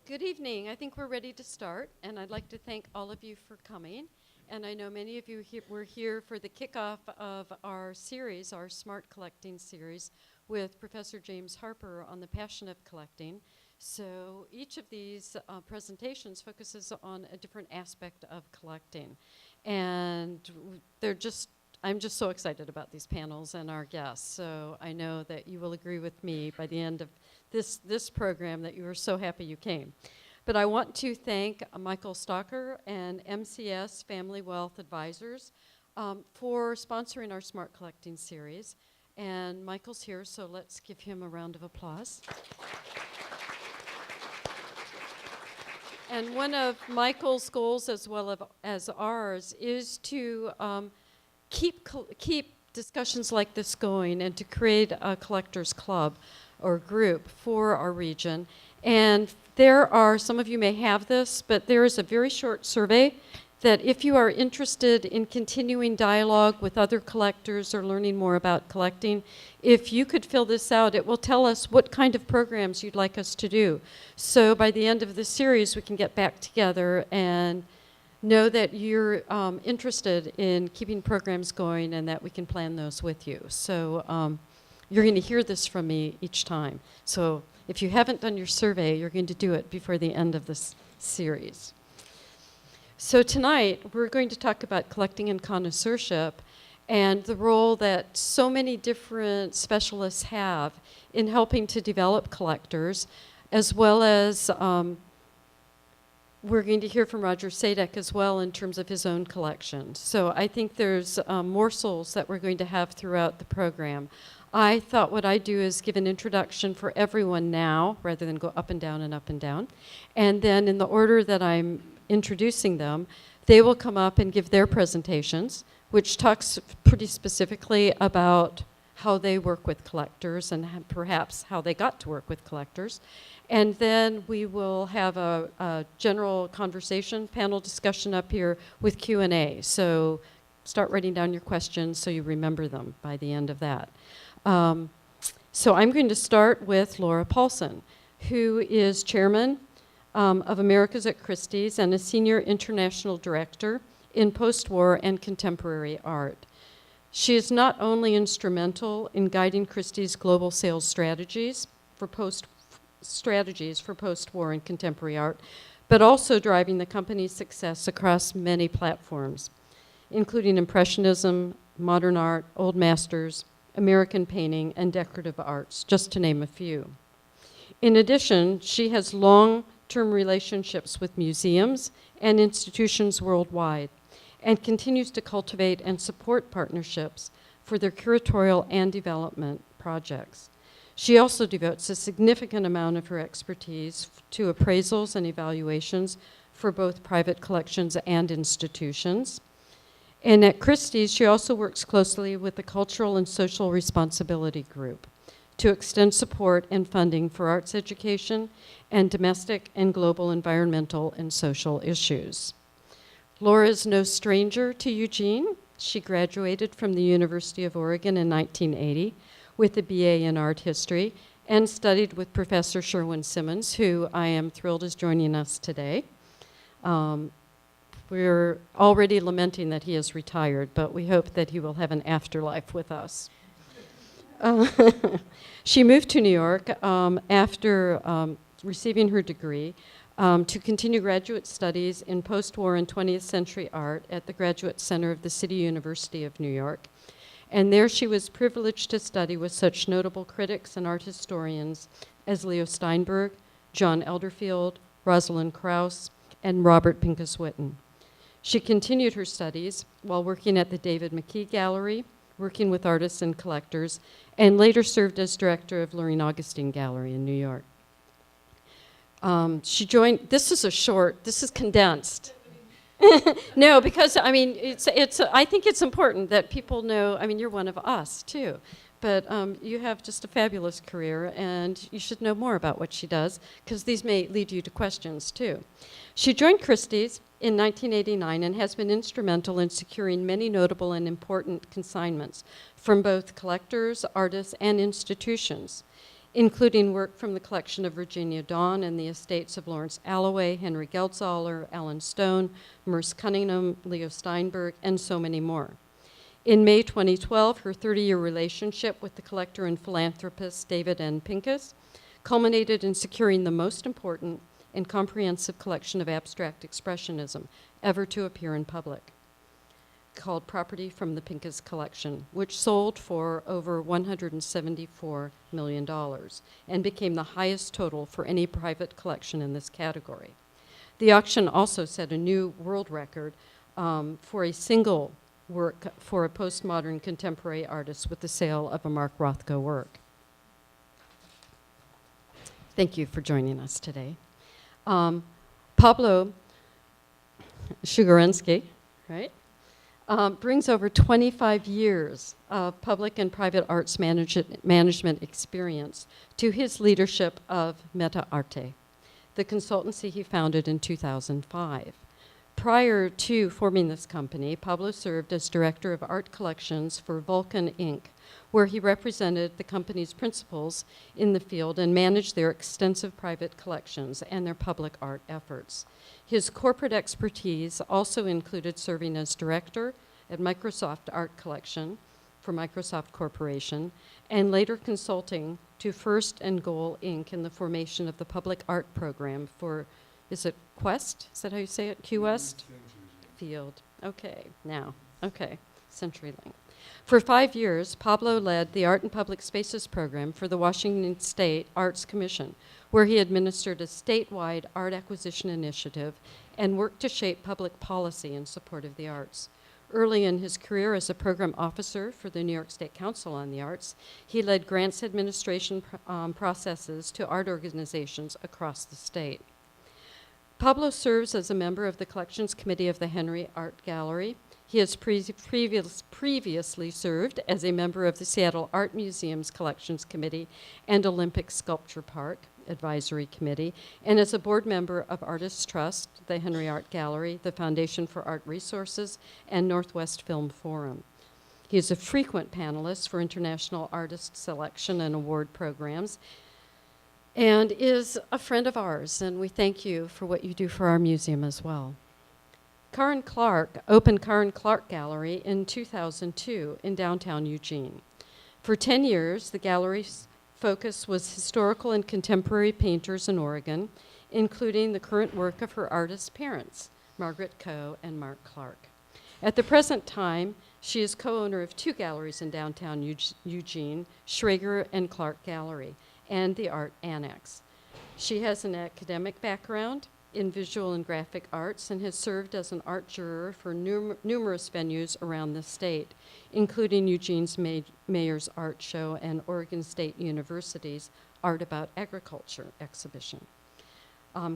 Good evening. I think we're ready to start, and I'd like to thank all of you for coming. And I know many of you were here for the kickoff of our series, our SmART collecting series, with Professor James Harper on the passion of collecting. So each of these presentations focuses on a different aspect of collecting. And I'm just so excited about these panels and our guests. So I know that you will agree with me by the end of this program that you were so happy you came. But I want to thank Michael Stocker and MCS Family Wealth Advisors for sponsoring our SmART Collecting series. And Michael's here, so let's give him a round of applause. And one of Michael's goals, as well as ours, is to keep discussions like this going and to create a collectors club or group for our region. And there are, some of you may have this, but there is a very short survey that if you are interested in continuing dialogue with other collectors or learning more about collecting, if you could fill this out, it will tell us what kind of programs you'd like us to do. So by the end of the series, we can get back together and know that you're interested in keeping programs going and that we can plan those with you. So you're going to hear this from me each time. So if you haven't done your survey, you're going to do it before the end of this series. So tonight, we're going to talk about collecting and connoisseurship and the role that so many different specialists have in helping to develop collectors, as well as we're going to hear from Roger Saydack as well in terms of his own collection. So I think there's morsels that we're going to have throughout the program. I thought what I'd do is give an introduction for everyone now, rather than go up and down and up and down. And then in the order that I'm introducing them, they will come up and give their presentations, which talks pretty specifically about how they work with collectors and perhaps how they got to work with collectors. And then we will have a general conversation, panel discussion up here with Q&A. So start writing down your questions so you remember them by the end of that. So I'm going to start with Laura Paulson, who is chairman of Americas at Christie's and a senior international director in post-war and contemporary art. She is not only instrumental in guiding Christie's global sales strategies for post-war and contemporary art, but also driving the company's success across many platforms, including Impressionism, modern art, old masters, American painting, and decorative arts, just to name a few. In addition, she has long-term relationships with museums and institutions worldwide, and continues to cultivate and support partnerships for their curatorial and development projects. She also devotes a significant amount of her expertise to appraisals and evaluations for both private collections and institutions. And at Christie's, she also works closely with the Cultural and Social Responsibility Group to extend support and funding for arts education and domestic and global environmental and social issues. Laura is no stranger to Eugene. She graduated from the University of Oregon in 1980 with a BA in art history and studied with Professor Sherwin Simmons, who I am thrilled is joining us today. We're already lamenting that he is retired, but we hope that he will have an afterlife with us. She moved to New York after receiving her degree to continue graduate studies in post-war and 20th century art at the Graduate Center of the City University of New York. And there she was privileged to study with such notable critics and art historians as Leo Steinberg, John Elderfield, Rosalind Krauss, and Robert Pincus Witten. She continued her studies while working at the David McKee Gallery, working with artists and collectors, and later served as director of Loring Augustine Gallery in New York. She joined, this is condensed. No, because I mean, I think it's important that people know, I mean, you're one of us too, but you have just a fabulous career and you should know more about what she does because these may lead you to questions too. She joined Christie's in 1989 and has been instrumental in securing many notable and important consignments from both collectors, artists, and institutions. including work from the collection of Virginia Dawn and the estates of Lawrence Alloway, Henry Geldzahler, Alan Stone, Merce Cunningham, Leo Steinberg, and so many more. In May 2012, her 30-year relationship with the collector and philanthropist David N. Pincus culminated in securing the most important and comprehensive collection of abstract expressionism ever to appear in public, called Property from the Pincus Collection, which sold for over $174 million and became the highest total for any private collection in this category. The auction also set a new world record for a single work for a postmodern contemporary artist with the sale of a Mark Rothko work. Thank you for joining us today. Pablo Stugarensky, right? Brings over 25 years of public and private arts management experience to his leadership of Meta Arte, the consultancy he founded in 2005. Prior to forming this company, Pablo served as director of art collections for Vulcan Inc., where he represented the company's principals in the field and managed their extensive private collections and their public art efforts. His corporate expertise also included serving as director at Microsoft Art Collection for Microsoft Corporation, and later consulting to First and Goal Inc. in the formation of the public art program for, is it Quest? Is that how you say it? QWest? Field. Okay, now, okay, CenturyLink. For 5 years, Pablo led the Art and Public Spaces program for the Washington State Arts Commission, where he administered a statewide art acquisition initiative and worked to shape public policy in support of the arts. Early in his career as a program officer for the New York State Council on the Arts, he led grants administration processes to art organizations across the state. Pablo serves as a member of the Collections Committee of the Henry Art Gallery. He has previously served as a member of the Seattle Art Museum's Collections Committee and Olympic Sculpture Park Advisory Committee, and as a board member of Artists Trust, the Henry Art Gallery, the Foundation for Art Resources, and Northwest Film Forum. He is a frequent panelist for international artist selection and award programs, and is a friend of ours, and we thank you for what you do for our museum as well. Clarke opened Clarke Gallery in 2002 in downtown Eugene. For 10 years, the gallery's focus was historical and contemporary painters in Oregon, including the current work of her artist parents, Margaret Coe and Mark Clarke. At the present time, she is co-owner of 2 galleries in downtown Eugene, Schrager and Clarke Gallery, and the Art Annex. She has an academic background in visual and graphic arts and has served as an art juror for numerous venues around the state, including Eugene's Mayor's Art Show and Oregon State University's Art About Agriculture exhibition.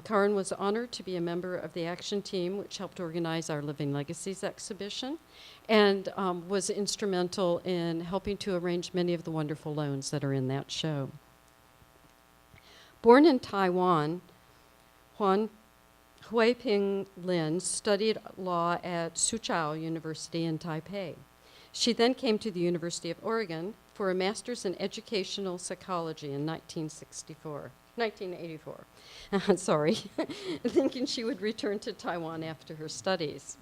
Karin was honored to be a member of the action team which helped organize our Living Legacies exhibition and was instrumental in helping to arrange many of the wonderful loans that are in that show. Born in Taiwan, Juan Hui Ping Lin studied law at Soochow University in Taipei. She then came to the University of Oregon for a master's in educational psychology in 1984. Sorry, thinking she would return to Taiwan after her studies.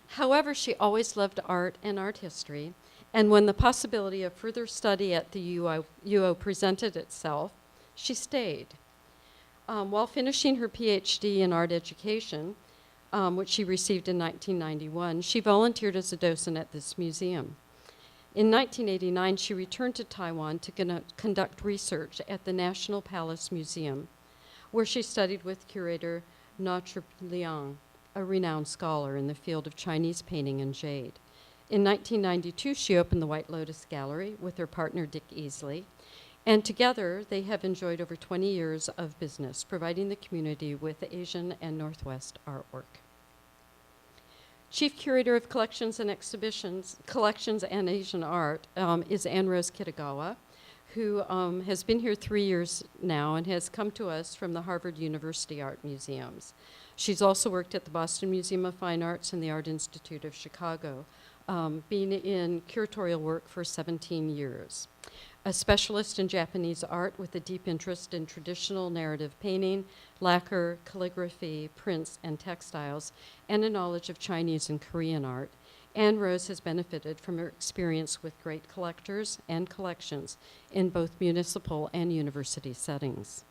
However, she always loved art and art history, and when the possibility of further study at the UO presented itself, she stayed. While finishing her PhD in art education, which she received in 1991, she volunteered as a docent at this museum. In 1989, she returned to Taiwan to conduct research at the National Palace Museum, where she studied with curator Na Liang, a renowned scholar in the field of Chinese painting and jade. In 1992, she opened the White Lotus Gallery with her partner Dick Easley, and together they have enjoyed over 20 years of business, providing the community with Asian and Northwest artwork. Chief Curator of Collections and Asian Art is Rose Kitagawa, who has been here 3 years now and has come to us from the Harvard University Art Museums. She's also worked at the Boston Museum of Fine Arts and the Art Institute of Chicago, being in curatorial work for 17 years. A specialist in Japanese art with a deep interest in traditional narrative painting, lacquer, calligraphy, prints, and textiles, and a knowledge of Chinese and Korean art, Anne Rose has benefited from her experience with great collectors and collections in both municipal and university settings.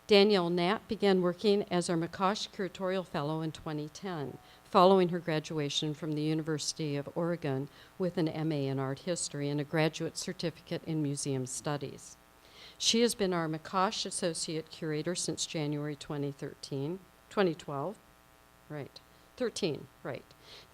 Danielle Knapp began working as our McCosh Curatorial Fellow in 2010, following her graduation from the University of Oregon with an MA in Art History and a graduate certificate in Museum Studies. She has been our McCosh Associate Curator since January 2012. Right. 13, right.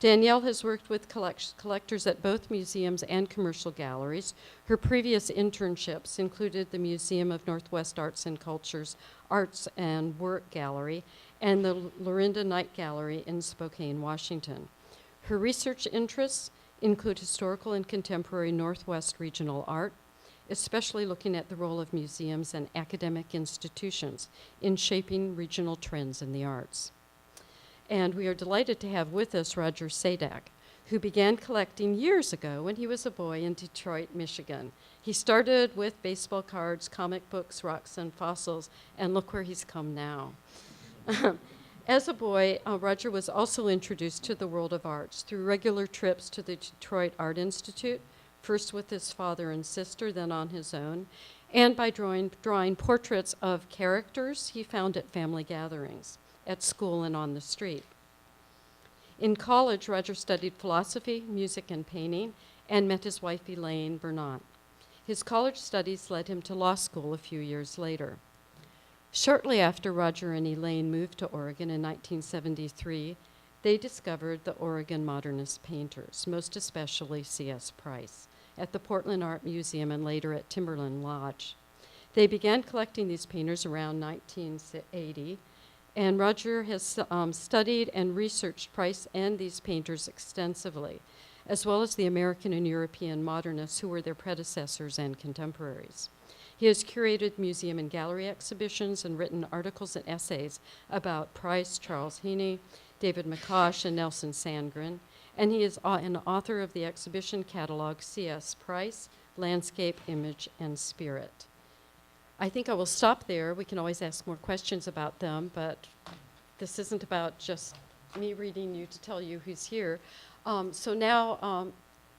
Danielle has worked with collectors at both museums and commercial galleries. Her previous internships included the Museum of Northwest Arts and Culture's Arts and Work Gallery and the Lorinda Knight Gallery in Spokane, Washington. Her research interests include historical and contemporary Northwest regional art, especially looking at the role of museums and academic institutions in shaping regional trends in the arts. And we are delighted to have with us Roger Saydack, who began collecting years ago when he was a boy in Detroit, Michigan. He started with baseball cards, comic books, rocks, and fossils, and look where he's come now. As a boy, Roger was also introduced to the world of arts through regular trips to the Detroit Art Institute, first with his father and sister, then on his own, and by drawing portraits of characters he found at family gatherings, at school and on the street. In college, Roger studied philosophy, music, and painting, and met his wife, Elaine Bernat. His college studies led him to law school a few years later. Shortly after Roger and Elaine moved to Oregon in 1973, they discovered the Oregon modernist painters, most especially C.S. Price, at the Portland Art Museum and later at Timberland Lodge. They began collecting these painters around 1980, and Roger has studied and researched Price and these painters extensively, as well as the American and European modernists who were their predecessors and contemporaries. He has curated museum and gallery exhibitions and written articles and essays about Price, Charles Heaney, David McCosh, and Nelson Sandgren, and he is an author of the exhibition catalog C.S. Price, Landscape, Image, and Spirit. I think I will stop there. We can always ask more questions about them, but this isn't about just me reading you to tell you who's here. So now,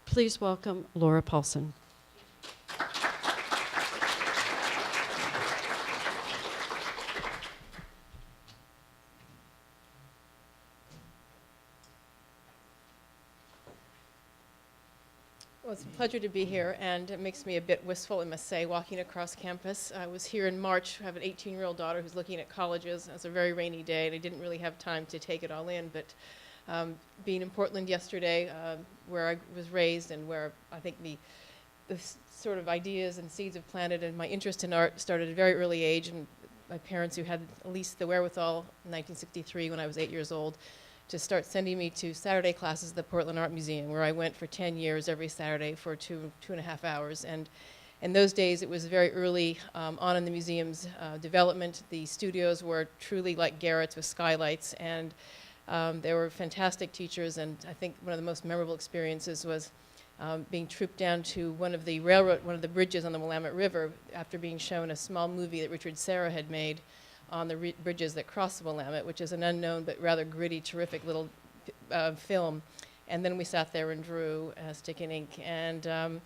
please welcome Laura Paulson. Well, it's a pleasure to be here, and it makes me a bit wistful, I must say, walking across campus. I was here in March. I have an 18-year-old daughter who's looking at colleges. It was a very rainy day, and I didn't really have time to take it all in, but being in Portland yesterday, where I was raised and where I think the sort of ideas and seeds of planted and my interest in art started at a very early age, and my parents, who had at least the wherewithal in 1963 when I was 8 years old, to start sending me to Saturday classes at the Portland Art Museum, where I went for 10 years every Saturday for two and a half hours. And in those days, it was very early on in the museum's development. The studios were truly like garrets with skylights, and there were fantastic teachers. And I think one of the most memorable experiences was being trooped down to one of the bridges on the Willamette River after being shown a small movie that Richard Serra had made on the bridges that cross the Willamette, which is an unknown but rather gritty, terrific little film. And then we sat there and drew stick and ink. And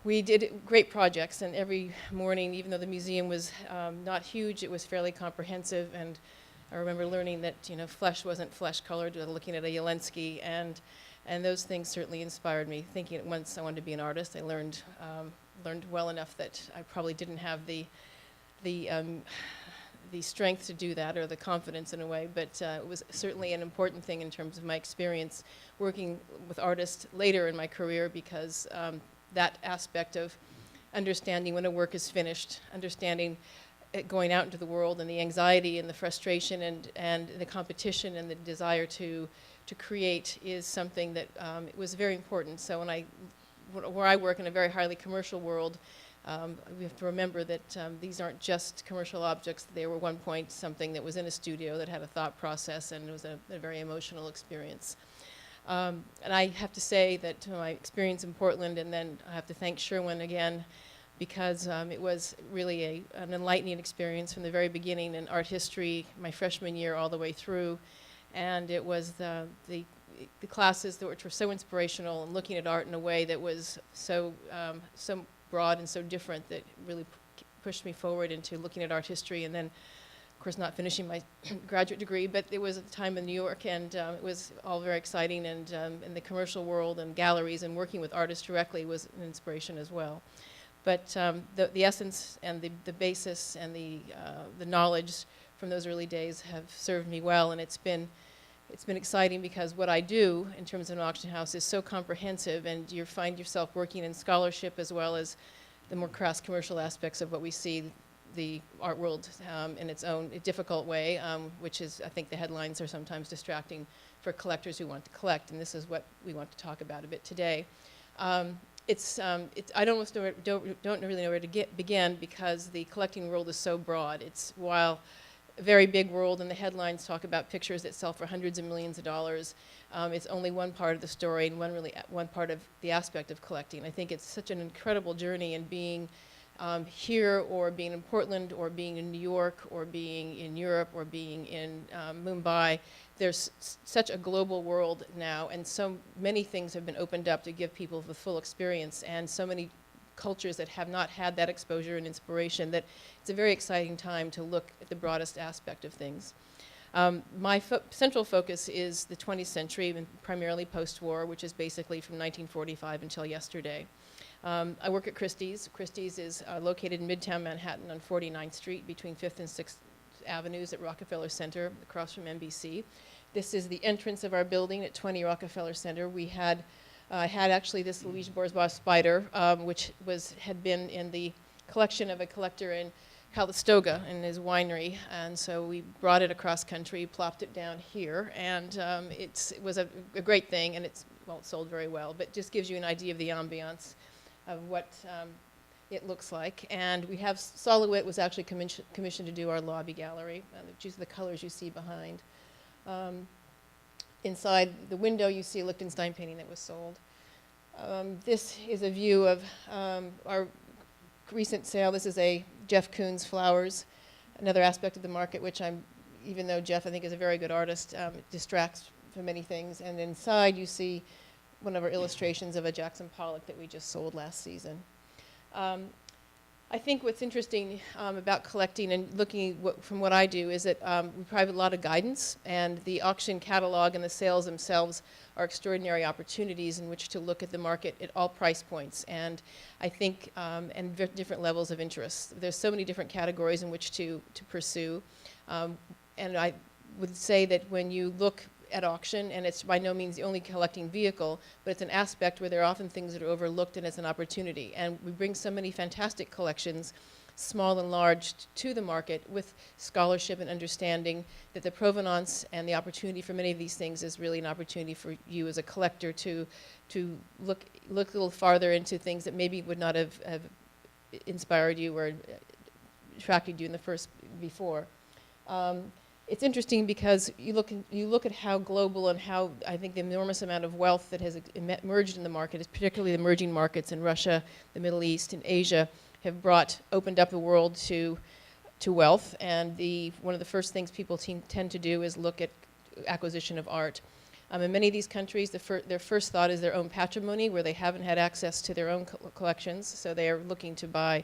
we did great projects. And every morning, even though the museum was not huge, it was fairly comprehensive. And I remember learning that flesh wasn't flesh-colored, looking at a Jelensky. And those things certainly inspired me. Thinking at once I wanted to be an artist, I learned well enough that I probably didn't have the strength to do that, or the confidence in a way, but it was certainly an important thing in terms of my experience working with artists later in my career, because that aspect of understanding when a work is finished, understanding it going out into the world, and the anxiety and the frustration and the competition and the desire to create is something that was very important. So where I work in a very highly commercial world, we have to remember that these aren't just commercial objects. They were at one point something that was in a studio that had a thought process, and it was a very emotional experience. And I have to say that my experience in Portland, and then I have to thank Sherwin again, because it was really an enlightening experience from the very beginning in art history, my freshman year all the way through. And it was the classes which were so inspirational and looking at art in a way that was so broad and so different that really pushed me forward into looking at art history. And then, of course, not finishing my graduate degree, but it was at the time in New York, and it was all very exciting. And in the commercial world and galleries and working with artists directly was an inspiration as well. But the essence and the basis and the knowledge from those early days have served me well, and it's been exciting because what I do in terms of an auction house is so comprehensive, and you find yourself working in scholarship as well as the more crass commercial aspects of what we see the art world in its own difficult way, which is, I think the headlines are sometimes distracting for collectors who want to collect, and this is what we want to talk about a bit today. I don't really know where to begin because the collecting world is so broad. It's, while a very big world and the headlines talk about pictures that sell for hundreds of millions of dollars, it's only one part of the story and one part of the aspect of collecting. I think it's such an incredible journey in being here, or being in Portland, or being in New York, or being in Europe, or being in Mumbai. There's such a global world now, and so many things have been opened up to give people the full experience, and so many cultures that have not had that exposure and inspiration, that it's a very exciting time to look at the broadest aspect of things. My central focus is the 20th century, and primarily post-war, which is basically from 1945 until yesterday. I work at Christie's. Christie's is located in Midtown Manhattan on 49th Street between 5th and 6th Avenues at Rockefeller Center, across from NBC. This is the entrance of our building at 20 Rockefeller Center. We had actually this Louise Bourgeois spider, which had been in the collection of a collector in Calistoga in his winery, and so we brought it across country, plopped it down here, and it was a great thing, and it sold very well, but just gives you an idea of the ambiance of what it looks like. And we have Solowit was actually commissioned to do our lobby gallery, which is the colors you see behind. Inside the window you see a Lichtenstein painting that was sold. This is a view of our recent sale. This is a Jeff Koons flowers, another aspect of the market which even though Jeff I think is a very good artist, it distracts from many things. And inside you see one of our illustrations of a Jackson Pollock that we just sold last season. I think what's interesting about collecting and looking from what I do is that we provide a lot of guidance, and the auction catalog and the sales themselves are extraordinary opportunities in which to look at the market at all price points, and I think and different levels of interest. There's so many different categories in which to pursue, and I would say that when you look at auction, and it's by no means the only collecting vehicle, but it's an aspect where there are often things that are overlooked, and it's an opportunity. And we bring so many fantastic collections, small and large, to the market with scholarship and understanding that the provenance and the opportunity for many of these things is really an opportunity for you as a collector to look a little farther into things that maybe would not have inspired you or attracted you in the first before. It's interesting because you look at how global and how I think the enormous amount of wealth that has emerged in the market, is particularly the emerging markets in Russia, the Middle East, and Asia, have opened up the world to wealth. And one of the first things people tend to do is look at acquisition of art. In many of these countries, their first thought is their own patrimony, where they haven't had access to their own collections, so they are looking to buy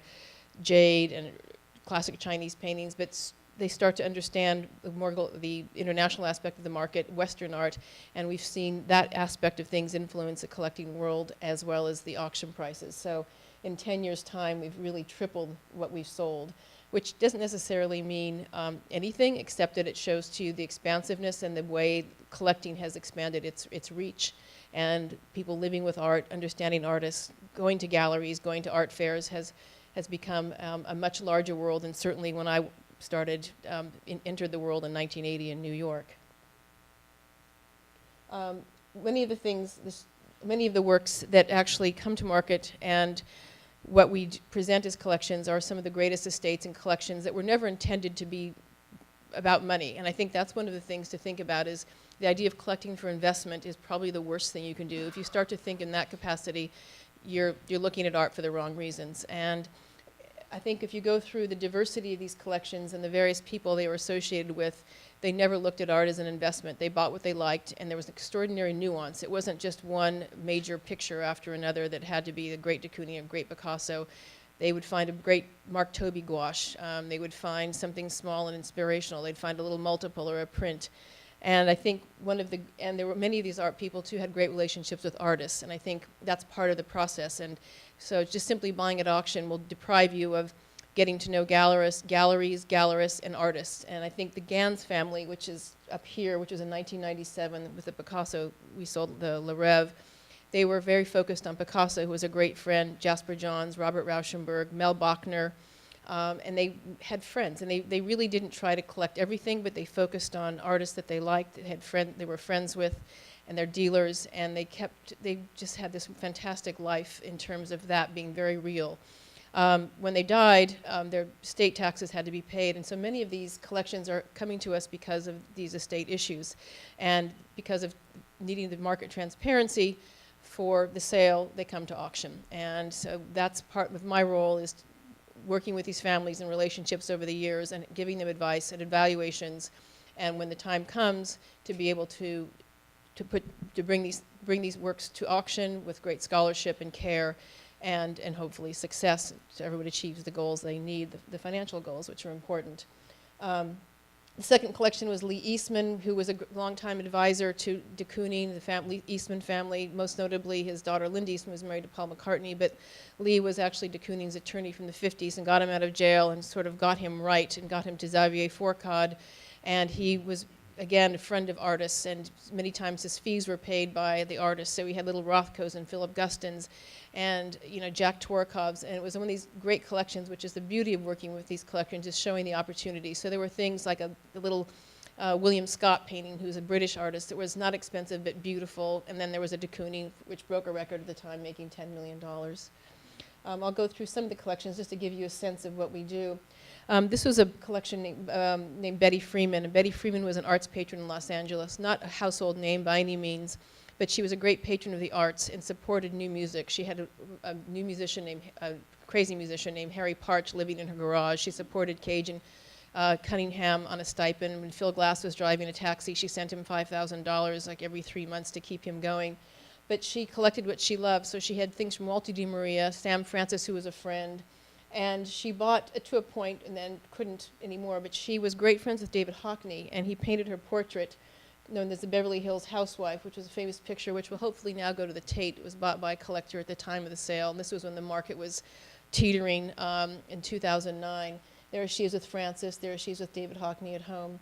jade and classic Chinese paintings, but they start to understand the international aspect of the market, Western art, and we've seen that aspect of things influence the collecting world as well as the auction prices. So in 10 years' time, we've really tripled what we've sold, which doesn't necessarily mean anything, except that it shows to you the expansiveness and the way collecting has expanded its reach, and people living with art, understanding artists, going to galleries, going to art fairs has become a much larger world, and certainly when I entered the world in 1980 in New York. Many of the works that actually come to market and what we present as collections are some of the greatest estates and collections that were never intended to be about money. And I think that's one of the things to think about is the idea of collecting for investment is probably the worst thing you can do. If you start to think in that capacity, you're looking at art for the wrong reasons. And I think if you go through the diversity of these collections and the various people they were associated with, they never looked at art as an investment. They bought what they liked, and there was extraordinary nuance. It wasn't just one major picture after another that had to be a great de Kooning, a great Picasso. They would find a great Mark Tobey gouache. They would find something small and inspirational. They'd find a little multiple or a print. And I think and there were many of these art people too had great relationships with artists, and I think that's part of the process. And so just simply buying at auction will deprive you of getting to know galleries, gallerists, and artists. And I think the Gans family, which is up here, which was in 1997 with the Picasso, we sold the Le Rêve, they were very focused on Picasso, who was a great friend, Jasper Johns, Robert Rauschenberg, Mel Bachner, and they had friends. And they really didn't try to collect everything, but they focused on artists that they liked, they were friends with, and their dealers, and they just had this fantastic life in terms of that being very real. When they died, their estate taxes had to be paid, and so many of these collections are coming to us because of these estate issues. And because of needing the market transparency for the sale, they come to auction. And so that's part of my role, is working with these families and relationships over the years and giving them advice and evaluations, and when the time comes to be able to bring these works to auction with great scholarship and care, and hopefully success, so everyone achieves the goals they need, the financial goals, which are important. The second collection was Lee Eastman, who was a longtime advisor to de Kooning, the Eastman family. Most notably, his daughter Linda Eastman was married to Paul McCartney, but Lee was actually de Kooning's attorney from the 50s and got him out of jail and sort of got him right and got him to Xavier Fourcade. And he was, again, a friend of artists, and many times his fees were paid by the artists. So we had little Rothkos and Philip Gustins and Jack Tworkovs, and it was one of these great collections, which is the beauty of working with these collections, is showing the opportunity. So there were things like the little William Scott painting, who's a British artist. It was not expensive but beautiful, and then there was a de Kooning, which broke a record at the time, making $10 million. I'll go through some of the collections just to give you a sense of what we do. This was a collection named Betty Freeman, and Betty Freeman was an arts patron in Los Angeles, not a household name by any means, but she was a great patron of the arts and supported new music. She had a new musician a crazy musician named Harry Parch living in her garage. She supported Cage and Cunningham on a stipend. When Phil Glass was driving a taxi, she sent him $5,000 like every 3 months to keep him going. But she collected what she loved, so she had things from Walter Di Maria, Sam Francis, who was a friend, and she bought to a point and then couldn't anymore, but she was great friends with David Hockney, and he painted her portrait, known as the Beverly Hills Housewife, which was a famous picture, which will hopefully now go to the Tate. It was bought by a collector at the time of the sale, and this was when the market was teetering in 2009. There she is with Francis, there she is with David Hockney at home.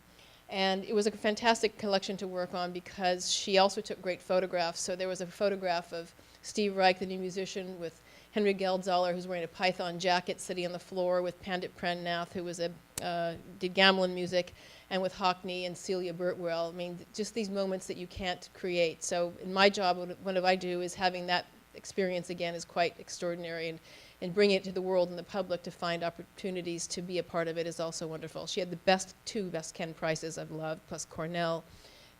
And it was a fantastic collection to work on because she also took great photographs. So there was a photograph of Steve Reich, the new musician, with Henry Geldzaler, who's wearing a python jacket, sitting on the floor, with Pandit Prannath, who was did gamelan music, and with Hockney and Celia Birtwell. I mean, just these moments that you can't create. So in my job, what I do is having that experience again is quite extraordinary, and bringing it to the world and the public to find opportunities to be a part of it is also wonderful. She had the two best Ken Prices I've loved, plus Cornell.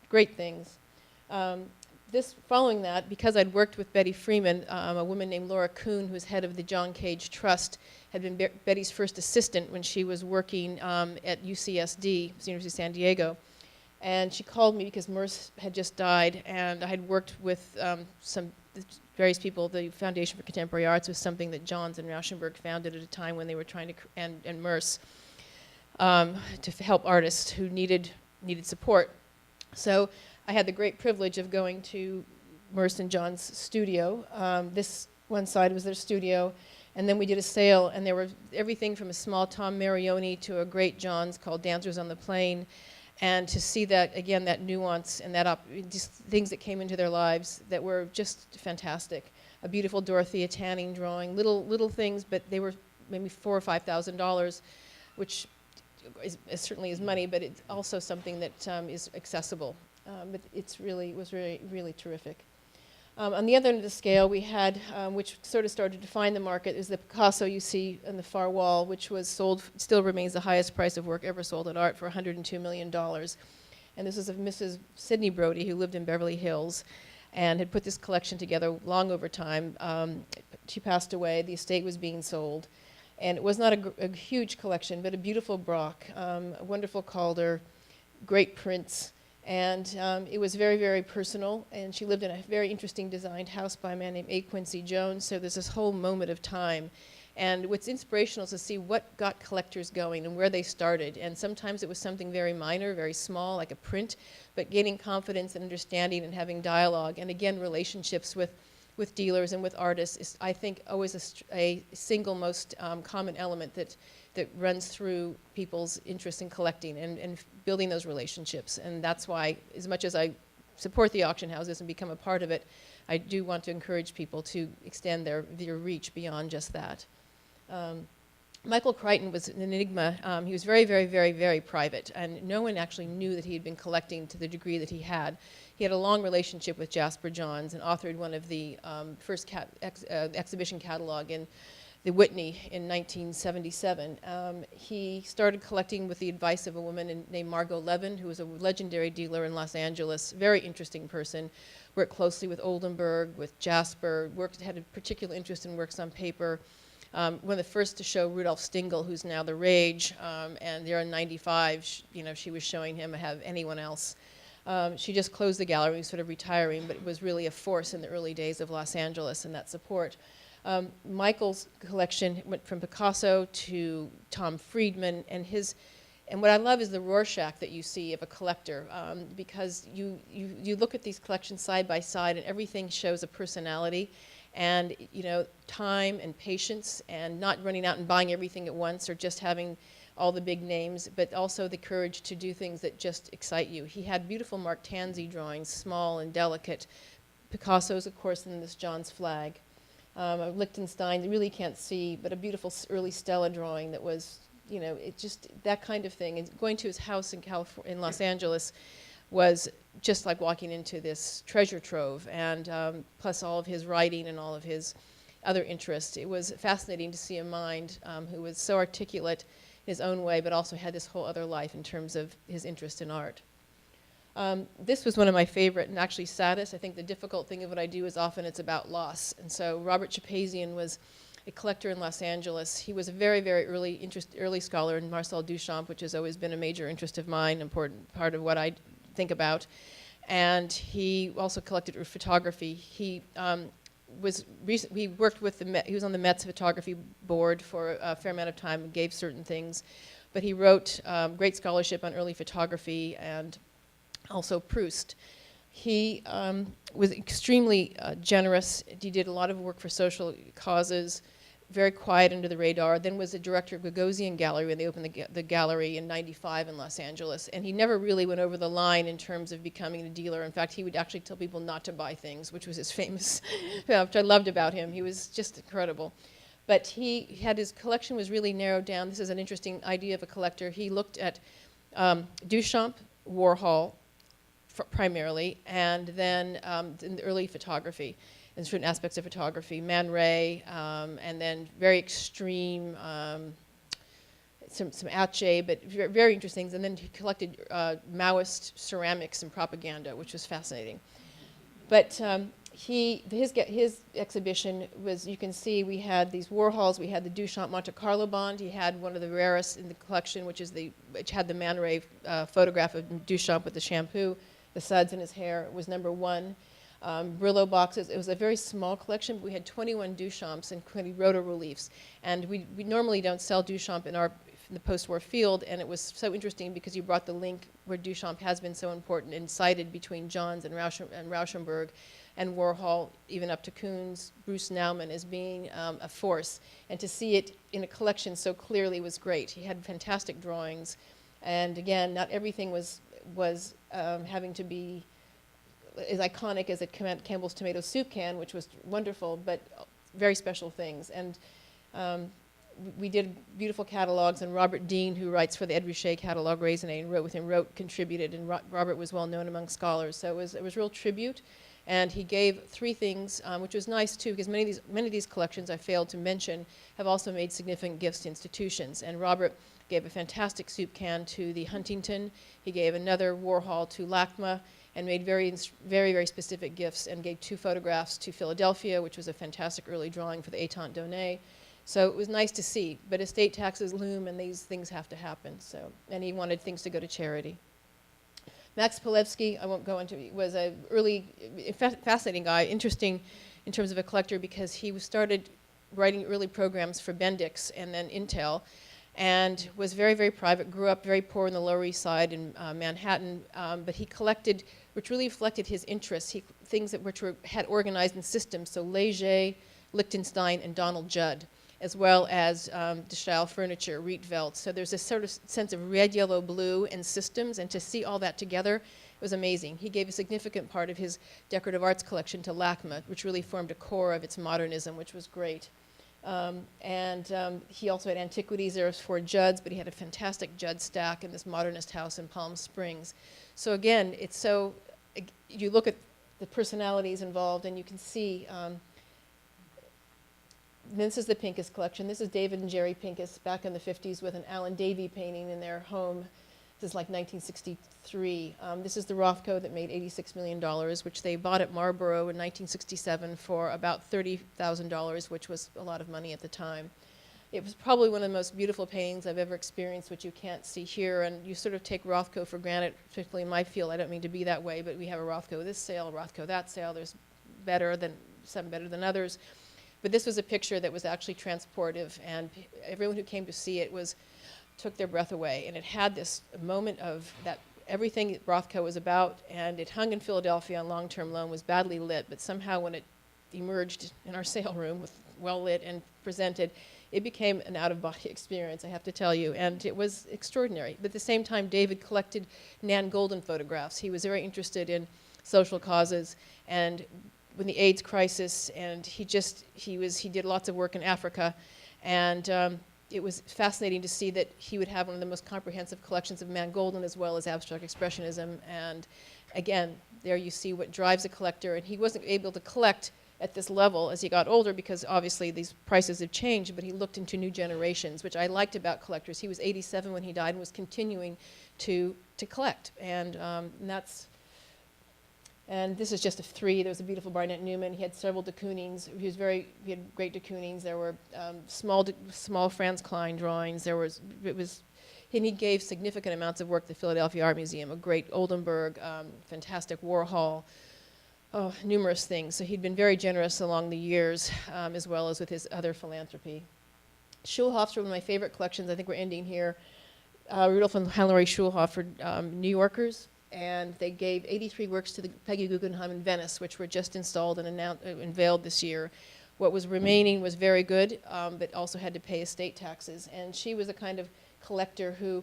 Great things. Following that, because I'd worked with Betty Freeman, a woman named Laura Kuhn, who's head of the John Cage Trust, had been Betty's first assistant when she was working at UCSD, University of San Diego. And she called me because Merce had just died, and I had worked with some various people. The Foundation for Contemporary Arts was something that Johns and Rauschenberg founded at a time when they were trying to, and Merce, to help artists who needed support. So I had the great privilege of going to Merce and John's studio. This one side was their studio, and then we did a sale, and there were everything from a small Tom Marioni to a great John's called Dancers on the Plain, and to see that, again, that nuance and that just things that came into their lives that were just fantastic. A beautiful Dorothea Tanning drawing, little things, but they were maybe $4,000 or $5,000, which certainly is money, but it's also something that is accessible. But it was really terrific. On the other end of the scale, we had, which sort of started to define the market, is the Picasso you see on the far wall, which was sold, still remains the highest price of work ever sold at art, for $102 million. And this is of Mrs. Sidney Brodie, who lived in Beverly Hills and had put this collection together long over time. She passed away. The estate was being sold. And it was not a huge collection, but a beautiful Brock, a wonderful Calder, great prints. And it was very, very personal. And she lived in a very interesting designed house by a man named A. Quincy Jones. So there's this whole moment of time. And what's inspirational is to see what got collectors going and where they started. And sometimes it was something very minor, very small, like a print, but gaining confidence and understanding and having dialogue. And again, relationships with dealers and with artists is, I think, always a single most common element that runs through people's interest in collecting and building those relationships. And that's why, as much as I support the auction houses and become a part of it, I do want to encourage people to extend their reach beyond just that. Michael Crichton was an enigma. He was very, very, very, very private, and no one actually knew that he had been collecting to the degree that he had. He had a long relationship with Jasper Johns and authored one of the first exhibition catalog in the Whitney in 1977. He started collecting with the advice of a woman named Margot Levin, who was a legendary dealer in Los Angeles, very interesting person, worked closely with Oldenburg, with Jasper, had a particular interest in works on paper. One of the first to show Rudolf Stingel, who's now the rage, and there in 95, she was showing him have anyone else. She just closed the gallery, sort of retiring, but it was really a force in the early days of Los Angeles and that support. Michael's collection went from Picasso to Tom Friedman, and what I love is the Rorschach that you see of a collector, because you look at these collections side by side and everything shows a personality. And time and patience and not running out and buying everything at once or just having all the big names, but also the courage to do things that just excite you. He had beautiful Mark Tansey drawings, small and delicate. Picasso's, of course, in this John's flag. Lichtenstein, you really can't see, but a beautiful early Stella drawing that was, it just, that kind of thing. And going to his house in Los Angeles was just like walking into this treasure trove, and plus all of his writing and all of his other interests. It was fascinating to see a mind who was so articulate in his own way, but also had this whole other life in terms of his interest in art. This was one of my favorite and actually saddest. I think the difficult thing of what I do is often it's about loss. And so Robert Chapazian was a collector in Los Angeles. He was a very, very early scholar in Marcel Duchamp, which has always been a major interest of mine, important part of what I think about. And he also collected photography. He worked with he was on the Met's photography board for a fair amount of time and gave certain things. But he wrote great scholarship on early photography and also Proust. He was extremely generous. He did a lot of work for social causes, very quiet under the radar, then was the director of Gagosian Gallery when they opened the gallery in '95 in Los Angeles. And he never really went over the line in terms of becoming a dealer. In fact, he would actually tell people not to buy things, which was his famous, which I loved about him. He was just incredible. But his collection was really narrowed down. This is an interesting idea of a collector. He looked at Duchamp, Warhol, primarily, and then in the early photography, and certain aspects of photography, Man Ray, and then very extreme, some Atche, but very interesting things. And then he collected Maoist ceramics and propaganda, which was fascinating. But his exhibition was, you can see, we had these Warhols, we had the Duchamp Monte Carlo bond. He had one of the rarest in the collection, which had the Man Ray photograph of Duchamp with the shampoo, the suds in his hair. It was #1. Brillo boxes. It was a very small collection, but we had 21 Duchamps and 20 roto-reliefs. And we normally don't sell Duchamp in the post-war field, and it was so interesting because you brought the link where Duchamp has been so important and cited between Johns and Rauschenberg and Warhol, even up to Koons, Bruce Nauman, as being a force. And to see it in a collection so clearly was great. He had fantastic drawings. And again, not everything was having to be as iconic as Campbell's tomato soup can, which was wonderful, but very special things. And we did beautiful catalogs, and Robert Dean, who writes for the Ed Ruscha catalog, Raisonné, and contributed, and Robert was well known among scholars. So it was real tribute, And he gave 3 things, which was nice too, because many of these collections I failed to mention have also made significant gifts to institutions. And Robert gave a fantastic soup can to the Huntington. He gave another Warhol to LACMA, and made very, very specific gifts, and gave 2 photographs to Philadelphia, which was a fantastic early drawing for the Étant Donné. So it was nice to see. But estate taxes loom, and these things have to happen. So, and he wanted things to go to charity. Max Pilevsky, I won't go into, was a early, fascinating guy, interesting in terms of a collector because he started writing early programs for Bendix and then Intel, and was very, very private, grew up very poor in the Lower East Side in Manhattan, but he collected, which really reflected his interests, things that had organized in systems, so Leger, Lichtenstein, and Donald Judd, as well as De Stijl furniture, Rietveld. So there's a sort of sense of red, yellow, blue, and systems, and to see all that together was amazing. He gave a significant part of his decorative arts collection to LACMA, which really formed a core of its modernism, which was great. He also had antiquities. There was 4 Judds, but he had a fantastic Judd stack in this modernist house in Palm Springs. So again, it's so, you look at the personalities involved, and you can see, this is the Pincus collection. This is David and Jerry Pincus back in the 50s with an Alan Davey painting in their home. This is like 1963. This is the Rothko that made $86 million, which they bought at Marlborough in 1967 for about $30,000, which was a lot of money at the time. It was probably one of the most beautiful paintings I've ever experienced, which you can't see here. And you sort of take Rothko for granted, particularly in my field. I don't mean to be that way, but we have a Rothko this sale, a Rothko that sale. There's some better than others. But this was a picture that was actually transportive, and everyone who came to see it took their breath away. And it had this moment of that everything that Rothko was about, and it hung in Philadelphia on long-term loan, was badly lit, but somehow when it emerged in our sale room, with well lit and presented, it became an out-of-body experience, I have to tell you, and it was extraordinary. But at the same time, David collected Nan Goldin photographs. He was very interested in social causes, and when the AIDS crisis, and he did lots of work in Africa, and it was fascinating to see that he would have one of the most comprehensive collections of Nan Goldin as well as abstract expressionism. And again, there you see what drives a collector, and he wasn't able to collect at this level as he got older because obviously these prices have changed, but he looked into new generations, which I liked about collectors. He was 87 when he died and was continuing to collect, and and this is just a 3. There was a beautiful Barnett Newman. He had several de Koonings. He had great de Koonings. There were small Franz Klein drawings. And he gave significant amounts of work to the Philadelphia Art Museum, a great Oldenburg, fantastic Warhol, numerous things. So he'd been very generous along the years, as well as with his other philanthropy. Schulhof's one of my favorite collections. I think we're ending here. Rudolf and Heinrich Schulhof were New Yorkers. And they gave 83 works to the Peggy Guggenheim in Venice, which were just installed and unveiled this year. What was remaining was very good, but also had to pay estate taxes. And she was a kind of collector who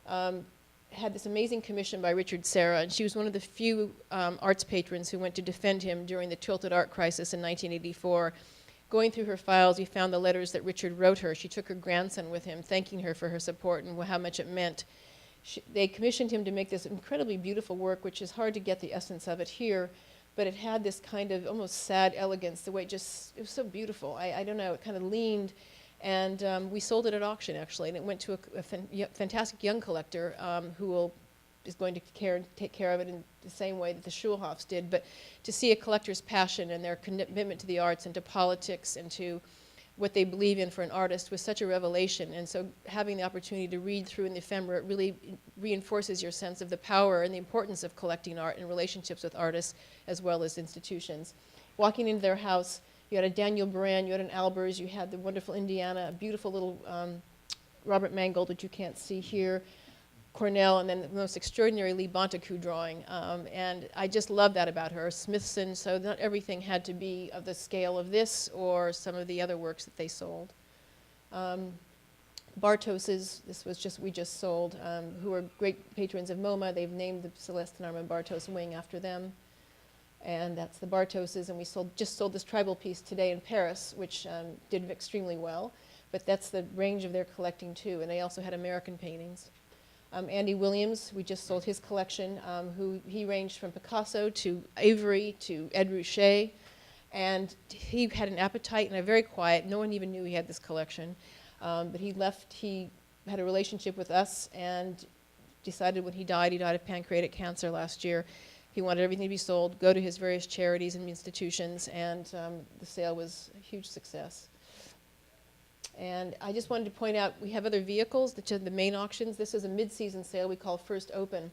had this amazing commission by Richard Serra, and she was one of the few arts patrons who went to defend him during the tilted art crisis in 1984. Going through her files, we found the letters that Richard wrote her. She took her grandson with him, thanking her for her support and how much it meant. They commissioned him to make this incredibly beautiful work, which is hard to get the essence of it here, but it had this kind of almost sad elegance, the way it was so beautiful. I don't know, it kind of leaned, and we sold it at auction, actually, and it went to a fantastic young collector who is going to take care of it in the same way that the Schulhofs did. But to see a collector's passion and their commitment to the arts and to politics and to what they believe in for an artist was such a revelation. And so having the opportunity to read through in the ephemera, it really reinforces your sense of the power and the importance of collecting art and relationships with artists as well as institutions. Walking into their house, you had a Daniel Buran, you had an Albers, you had the wonderful Indiana, a beautiful little Robert Mangold, which you can't see here, Cornell, and then the most extraordinary Lee Bontecu drawing. And I just love that about her. Smithson, so not everything had to be of the scale of this or some of the other works that they sold. Bartos's, we just sold, who are great patrons of MoMA. They've named the Celeste and Armand Bartos wing after them. And that's the Bartoses, and we just sold this tribal piece today in Paris, which did extremely well. But that's the range of their collecting too, and they also had American paintings. Andy Williams, we just sold his collection, he ranged from Picasso to Avery to Ed Ruscha. And he had an appetite and a very quiet, no one even knew he had this collection. But he had a relationship with us and decided when he died of pancreatic cancer last year, he wanted everything to be sold, go to his various charities and institutions, and the sale was a huge success. And I just wanted to point out, we have other vehicles, the main auctions. This is a mid-season sale we call First Open.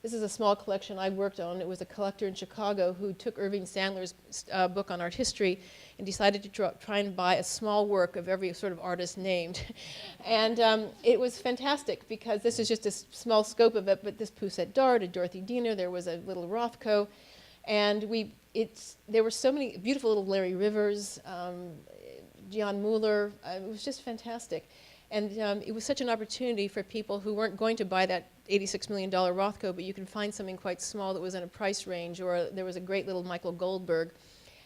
This is a small collection I worked on. It was a collector in Chicago who took Irving Sandler's book on art history and decided to try and buy a small work of every sort of artist named. And it was fantastic because this is just a small scope of it, but this Poussette Dart, a Dorothy Diener, there was a little Rothko, and there were so many beautiful little Larry Rivers, Jan Mueller. It was just fantastic. And it was such an opportunity for people who weren't going to buy that $86 million Rothko, but you can find something quite small that was in a price range, or there was a great little Michael Goldberg.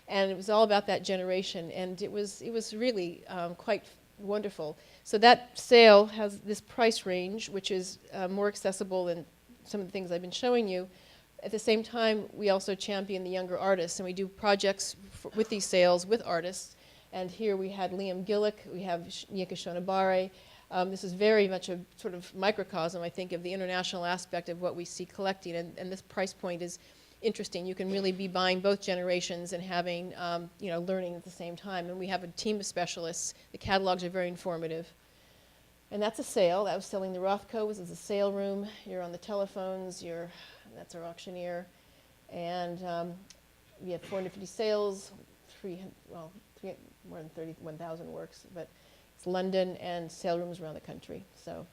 And it was all about that generation, and it was really quite wonderful. So that sale has this price range, which is more accessible than some of the things I've been showing you. At the same time, we also champion the younger artists, and we do projects with these sales with artists. And here we had Liam Gillick, we have Nika Shonibare. This is very much a sort of microcosm, I think, of the international aspect of what we see collecting, and this price point is interesting. You can really be buying both generations and having, learning at the same time. And we have a team of specialists. The catalogs are very informative. And that's a sale. That was selling the Rothko. This is a sale room. You're on the telephones. That's our auctioneer. And we have 450 sales, more than 31,000 works, but it's London and sale rooms around the country. So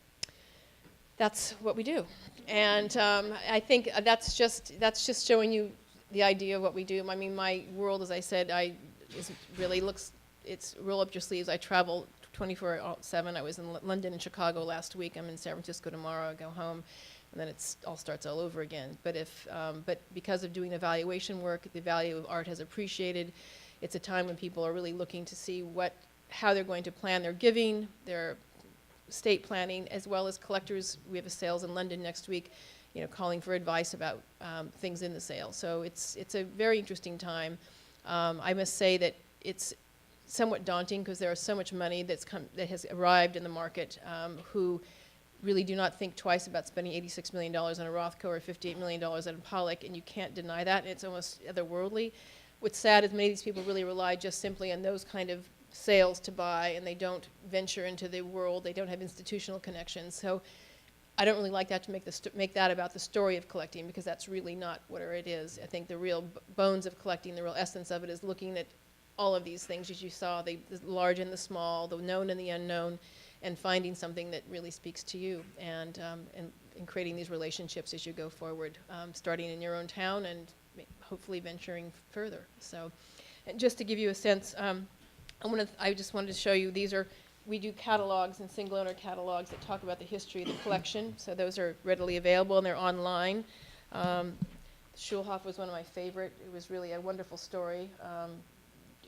that's what we do. And I think that's just showing you the idea of what we do. I mean, my world, as I said, it's roll up your sleeves. I travel 24/7. I was in London and Chicago last week. I'm in San Francisco tomorrow. I go home, and then it all starts all over again. But because of doing evaluation work, the value of art has appreciated. It's a time when people are really looking to see how they're going to plan their giving, their estate planning, as well as collectors. We have a sales in London next week, calling for advice about things in the sale. So it's a very interesting time. I must say that it's somewhat daunting because there is so much money that has arrived in the market who really do not think twice about spending $86 million on a Rothko or $58 million on a Pollock, and you can't deny that, and it's almost otherworldly. What's sad is many of these people really rely just simply on those kind of sales to buy, and they don't venture into the world. They don't have institutional connections. So I don't really like that to make that about the story of collecting, because that's really not what it is. I think the real bones of collecting, the real essence of it, is looking at all of these things as you saw, the large and the small, the known and the unknown, and finding something that really speaks to you, and creating these relationships as you go forward, starting in your own town and hopefully venturing further. So, and just to give you a sense, I just wanted to show you, we do catalogs and single owner catalogs that talk about the history of the collection. So those are readily available and they're online. Schulhoff was one of my favorite. It was really a wonderful story.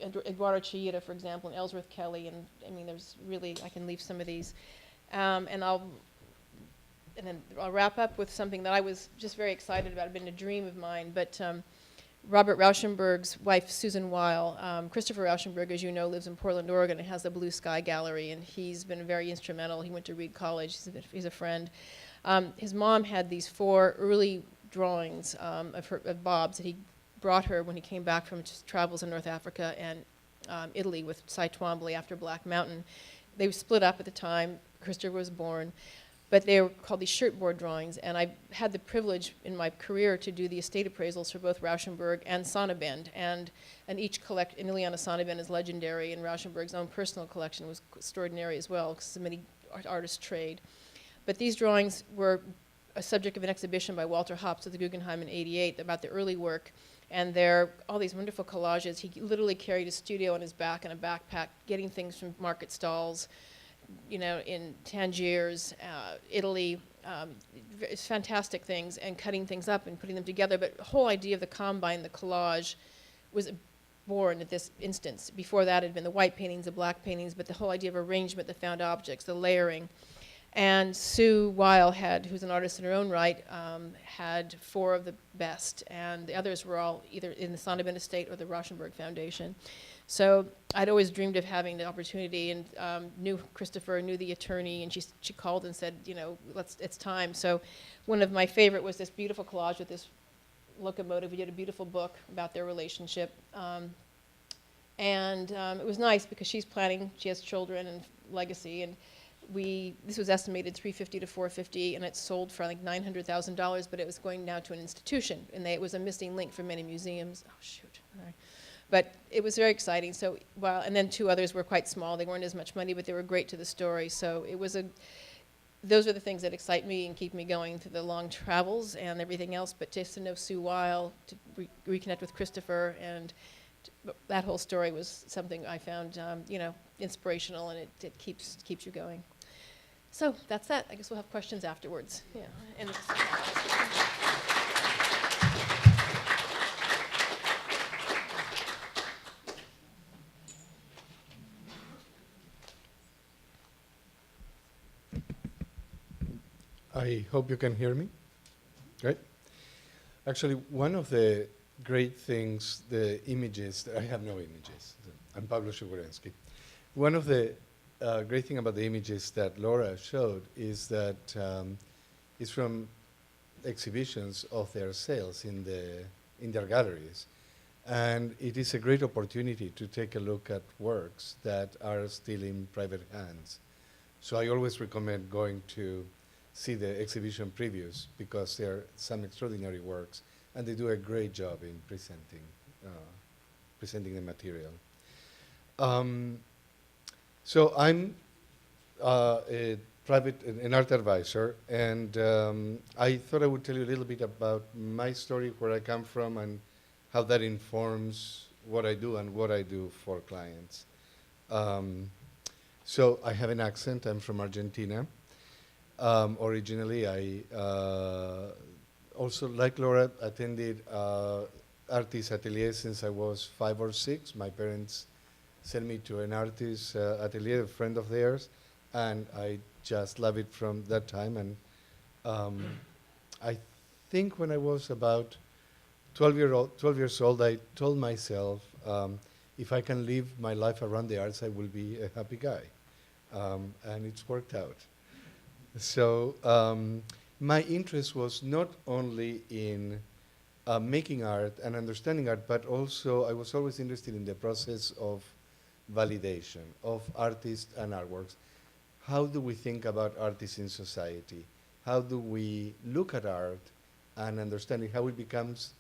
Eduardo Chillida, for example, and Ellsworth Kelly, and I mean, there's really, I can leave some of these. And then I'll wrap up with something that I was just very excited about. It's been a dream of mine, but Robert Rauschenberg's wife, Susan Weil, Christopher Rauschenberg, as you know, lives in Portland, Oregon, and has the Blue Sky Gallery, and he's been very instrumental. He went to Reed College. He's a friend. His mom had these 4 early drawings of Bob's that he brought her when he came back from his travels in North Africa and Italy with Cy Twombly after Black Mountain. They were split up at the time Christopher was born. But they were called these shirtboard drawings, and I had the privilege in my career to do the estate appraisals for both Rauschenberg and Sonnabend, and each and Ileana Sonnabend is legendary, and Rauschenberg's own personal collection was extraordinary as well, because so many artists trade. But these drawings were a subject of an exhibition by Walter Hopps at the Guggenheim in '88 about the early work, and they're all these wonderful collages. He literally carried a studio on his back and a backpack, getting things from market stalls, in Tangiers, Italy, it's fantastic things, and cutting things up and putting them together. But the whole idea of the combine, the collage, was born at this instance. Before that, it had been the white paintings, the black paintings, but the whole idea of arrangement, the found objects, the layering. And Sue Weil who's an artist in her own right, had 4 of the best, and the others were all either in the Sonderman Estate or the Rauschenberg Foundation. So I'd always dreamed of having the opportunity, and knew Christopher, knew the attorney, and she called and said, you know, it's time. So one of my favorite was this beautiful collage with this locomotive. We did a beautiful book about their relationship. It was nice because she's planning, she has children and legacy, and this was estimated $350 to $450, and it sold for like $900,000, but it was going now to an institution, and it was a missing link for many museums. Oh, shoot. All right. But it was very exciting. So, and then 2 others were quite small. They weren't as much money, but they were great to the story. So it was those are the things that excite me and keep me going through the long travels and everything else. But just to know Sue Weil, to reconnect with Christopher, and that whole story was something I found, inspirational, and it keeps you going. So that's that. I guess we'll have questions afterwards. Yeah. And I hope you can hear me. Right? Actually, one of the great things, the images, I have no images. I'm Pablo Stugarensky. One of the great thing about the images that Laura showed is that it's from exhibitions of their sales in their galleries. And it is a great opportunity to take a look at works that are still in private hands. So I always recommend going to see the exhibition previews because there are some extraordinary works, and they do a great job in presenting the material. So I'm an art advisor, and I thought I would tell you a little bit about my story, where I come from, and how that informs what I do and what I do for clients. So I have an accent. I'm from Argentina. Originally, I also, like Laura, attended artist atelier since I was 5 or 6. My parents sent me to an artist atelier, a friend of theirs, and I just love it from that time. And I think when I was about 12 years old, I told myself, if I can live my life around the arts, I will be a happy guy. And it's worked out. So my interest was not only in making art and understanding art, but also I was always interested in the process of validation of artists and artworks. How do we think about artists in society? How do we look at art and understanding how it becomes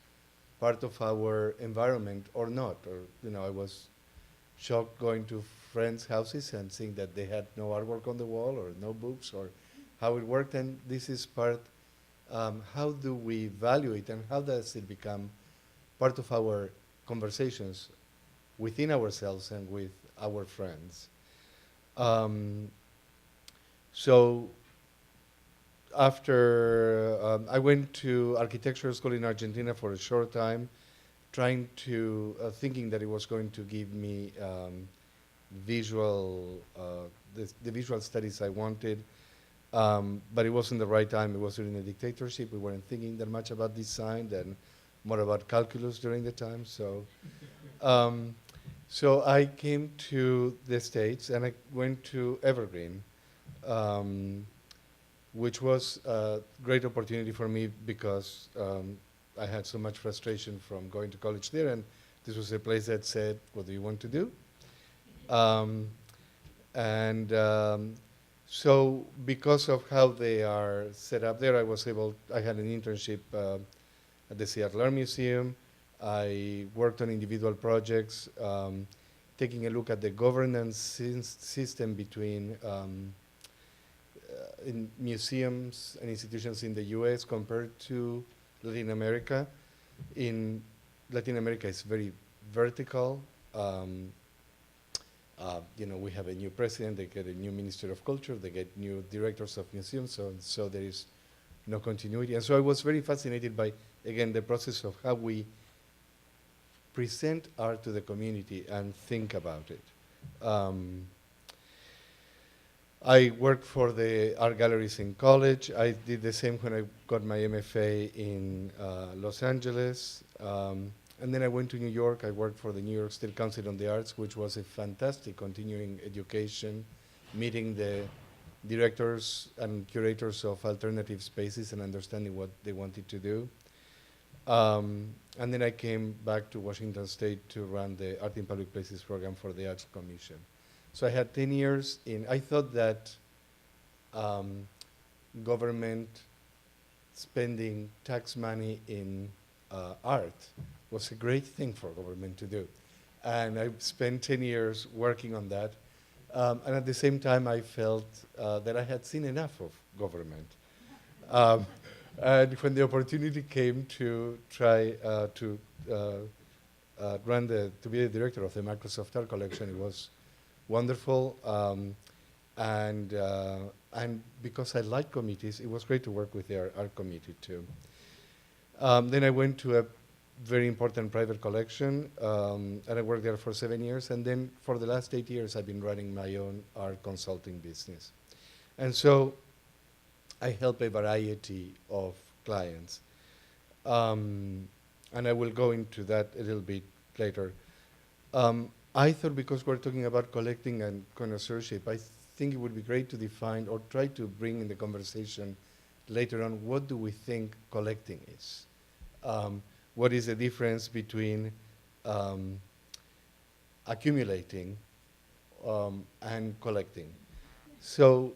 part of our environment or not? Or, I was shocked going to friends' houses and seeing that they had no artwork on the wall or no books or how it worked. And this is part, how do we value it and how does it become part of our conversations within ourselves and with our friends? So after I went to architecture school in Argentina for a short time, trying to, thinking that it was going to give me the visual studies I wanted, but it wasn't the right time. It was during a dictatorship. We weren't thinking that much about design and more about calculus during the time. So, so I came to the States and I went to Evergreen, which was a great opportunity for me because I had so much frustration from going to college there, and this was a place that said, what do you want to do? So because of how they are set up there, I had an internship at the Seattle Art Museum. I worked on individual projects, taking a look at the governance system between in museums and institutions in the US compared to Latin America. In Latin America, it's very vertical. We have a new president, they get a new minister of culture, they get new directors of museums, so there is no continuity. And so I was very fascinated by, again, the process of how we present art to the community and think about it. I worked for the art galleries in college. I did the same when I got my MFA in Los Angeles. And then I went to New York. I worked for the New York State Council on the Arts, which was a fantastic continuing education, meeting the directors and curators of alternative spaces and understanding what they wanted to do. And then I came back to Washington State to run the Art in Public Places program for the Arts Commission. So I had 10 years in, I thought that government spending tax money in art was a great thing for government to do. And I spent 10 years working on that. And at the same time, I felt that I had seen enough of government. And when the opportunity came to try to be the director of the Microsoft Art Collection, it was wonderful. And because I like committees, it was great to work with the art committee too. Then I went to a very important private collection, and I worked there for 7 years. And then for the last 8 years, I've been running my own art consulting business. And so I help a variety of clients. And I will go into that a little bit later. I thought, because we're talking about collecting and connoisseurship, I think it would be great to define or try to bring in the conversation later on, what do we think collecting is? What is the difference between accumulating and collecting? So,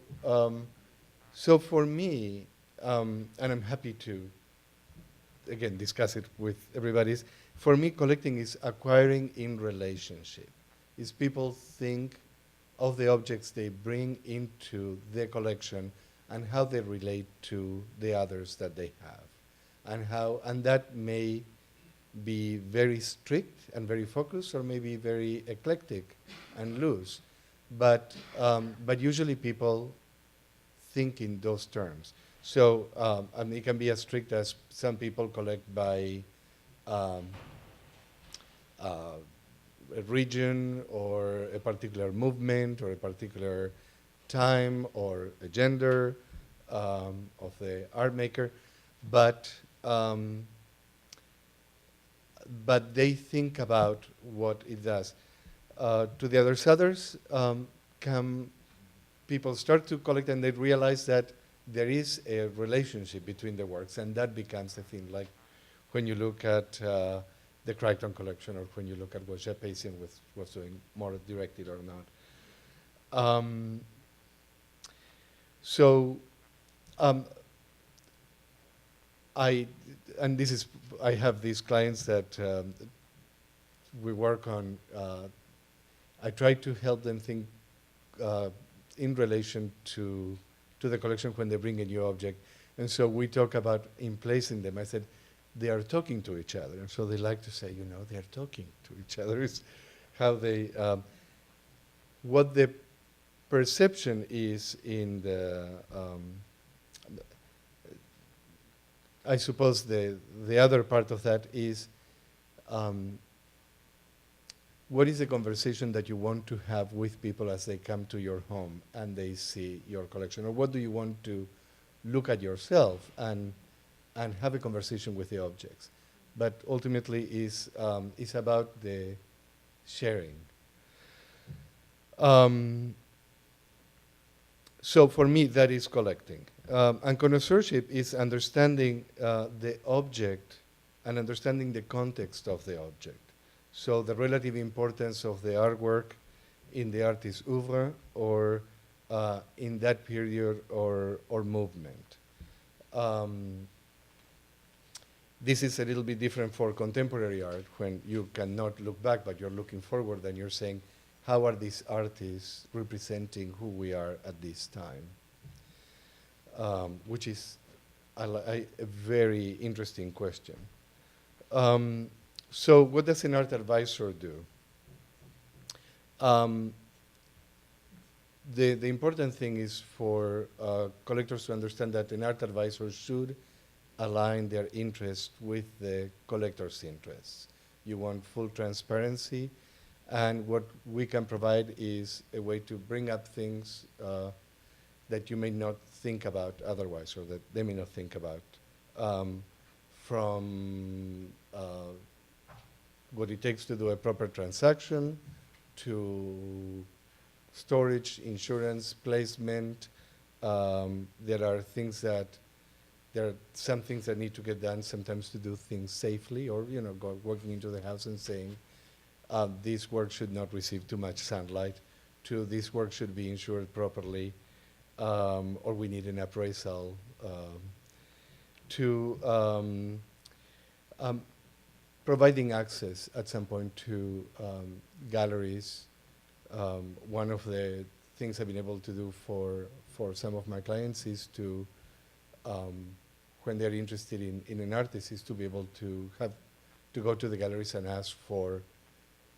so for me, and I'm happy to, again, discuss it with everybody, for me, collecting is acquiring in relationship. Is people think of the objects they bring into their collection and how they relate to the others that they have. And that may be very strict and very focused, or maybe very eclectic and loose. But usually people think in those terms. So I mean, it can be as strict as some people collect by a region or a particular movement or a particular time or a gender of the art maker, but they think about what it does. To the others, people start to collect and they realize that there is a relationship between the works, and that becomes the thing. Like when you look at the Crichton collection, or when you look at what Paulson was doing, more directed or not. I have these clients that we work on. I try to help them think in relation to the collection when they bring a new object. And so we talk about in placing them. I said, they are talking to each other. And so they like to say, they are talking to each other. It's how they, what the perception is in the, I suppose the other part of that is, what is the conversation that you want to have with people as they come to your home and they see your collection? Or what do you want to look at yourself and have a conversation with the objects? But ultimately is about the sharing. So for me, that is collecting. And connoisseurship is understanding the object and understanding the context of the object. So the relative importance of the artwork in the artist's oeuvre, or in that period or movement. This is a little bit different for contemporary art, when you cannot look back, but you're looking forward and you're saying, how are these artists representing who we are at this time? Which is a very interesting question. So what does an art advisor do? The important thing is for collectors to understand that an art advisor should align their interest with the collector's interests. You want full transparency, and what we can provide is a way to bring up things that you may not think about otherwise, or that they may not think about, from what it takes to do a proper transaction, to storage, insurance, placement. There are some things that need to get done sometimes to do things safely, or walking into the house and saying, this work should not receive too much sunlight, to this work should be insured properly, or we need an appraisal, to providing access at some point to galleries. One of the things I've been able to do for some of my clients is to, when they're interested in an artist, is to be able to go to the galleries and ask for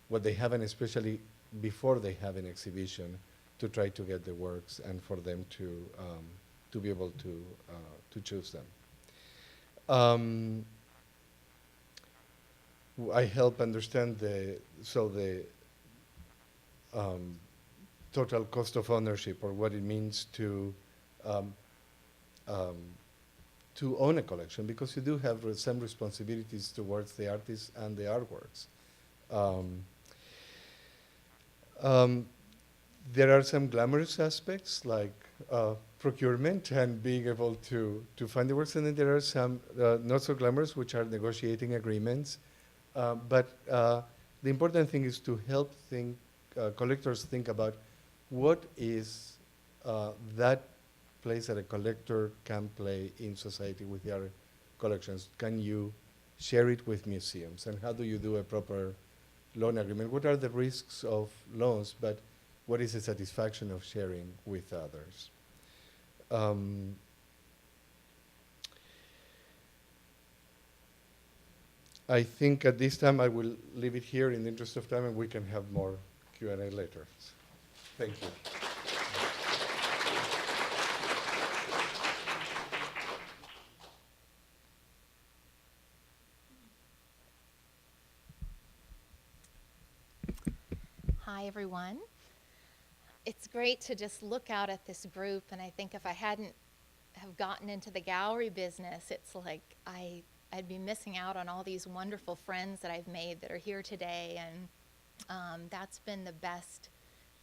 what they have, and especially before they have an exhibition, to try to get the works and for them to be able to choose them. I help understand the total cost of ownership, or what it means to own a collection, because you do have some responsibilities towards the artists and the artworks. There are some glamorous aspects, like procurement and being able to find the works, and then there are some not so glamorous, which are negotiating agreements. But the important thing is to help collectors think about what is that place that a collector can play in society with their collections. Can you share it with museums? And how do you do a proper loan agreement? What are the risks of loans, but what is the satisfaction of sharing with others? I think at this time I will leave it here in the interest of time, and we can have more Q&A later. Thank you. Hi, everyone. It's great to just look out at this group, and I think if I hadn't have gotten into the gallery business, it's like I'd be missing out on all these wonderful friends that I've made that are here today, and that's been the best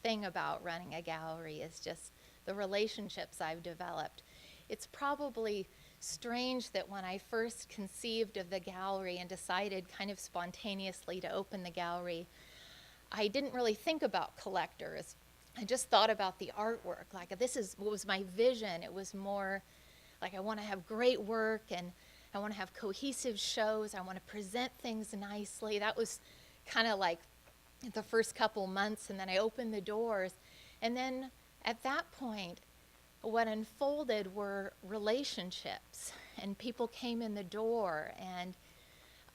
thing about running a gallery, is just the relationships I've developed. It's probably strange that when I first conceived of the gallery and decided kind of spontaneously to open the gallery, I didn't really think about collectors. I just thought about the artwork. Like, this is what was my vision. It was more like, I want to have great work, and I want to have cohesive shows. I want to present things nicely. That was kind of like the first couple months, and then I opened the doors. And then at that point, what unfolded were relationships, and people came in the door, and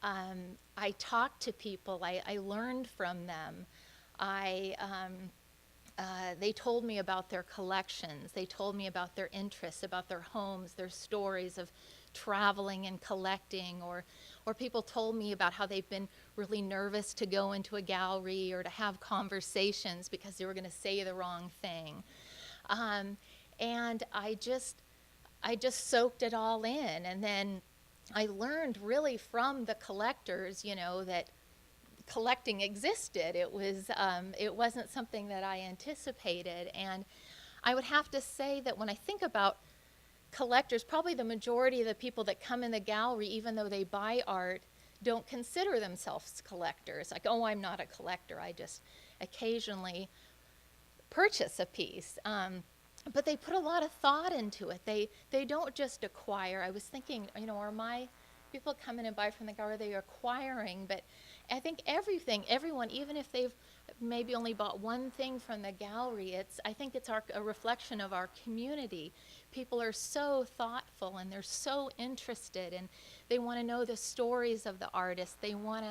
I talked to people. I learned from them. They told me about their collections. They told me about their interests, about their homes, their stories of traveling and collecting, or people told me about how they've been really nervous to go into a gallery or to have conversations because they were going to say the wrong thing. And I just soaked it all in, and then I learned really from the collectors, that collecting existed. It wasn't something that I anticipated, and I would have to say that when I think about collectors, probably the majority of the people that come in the gallery, even though they buy art, don't consider themselves collectors. Like, oh, I'm not a collector. I just occasionally purchase a piece. But they put a lot of thought into it. They don't just acquire. I was thinking, are my people come in and buy from the gallery, they're acquiring, but I think everyone, even if they've maybe only bought one thing from the gallery, I think it's a reflection of our community. People are so thoughtful, and they're so interested, and they want to know the stories of the artists. They want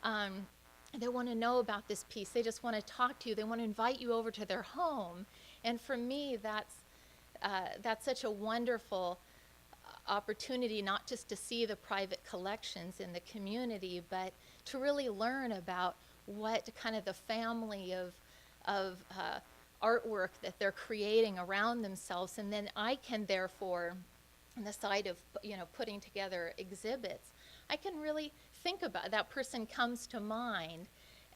to know about this piece. They just want to talk to you. They want to invite you over to their home. And for me, that's such a wonderful opportunity, not just to see the private collections in the community, but to really learn about what kind of the family of artwork that they're creating around themselves, and then I can therefore, on the side of, putting together exhibits, I can really think about, that person comes to mind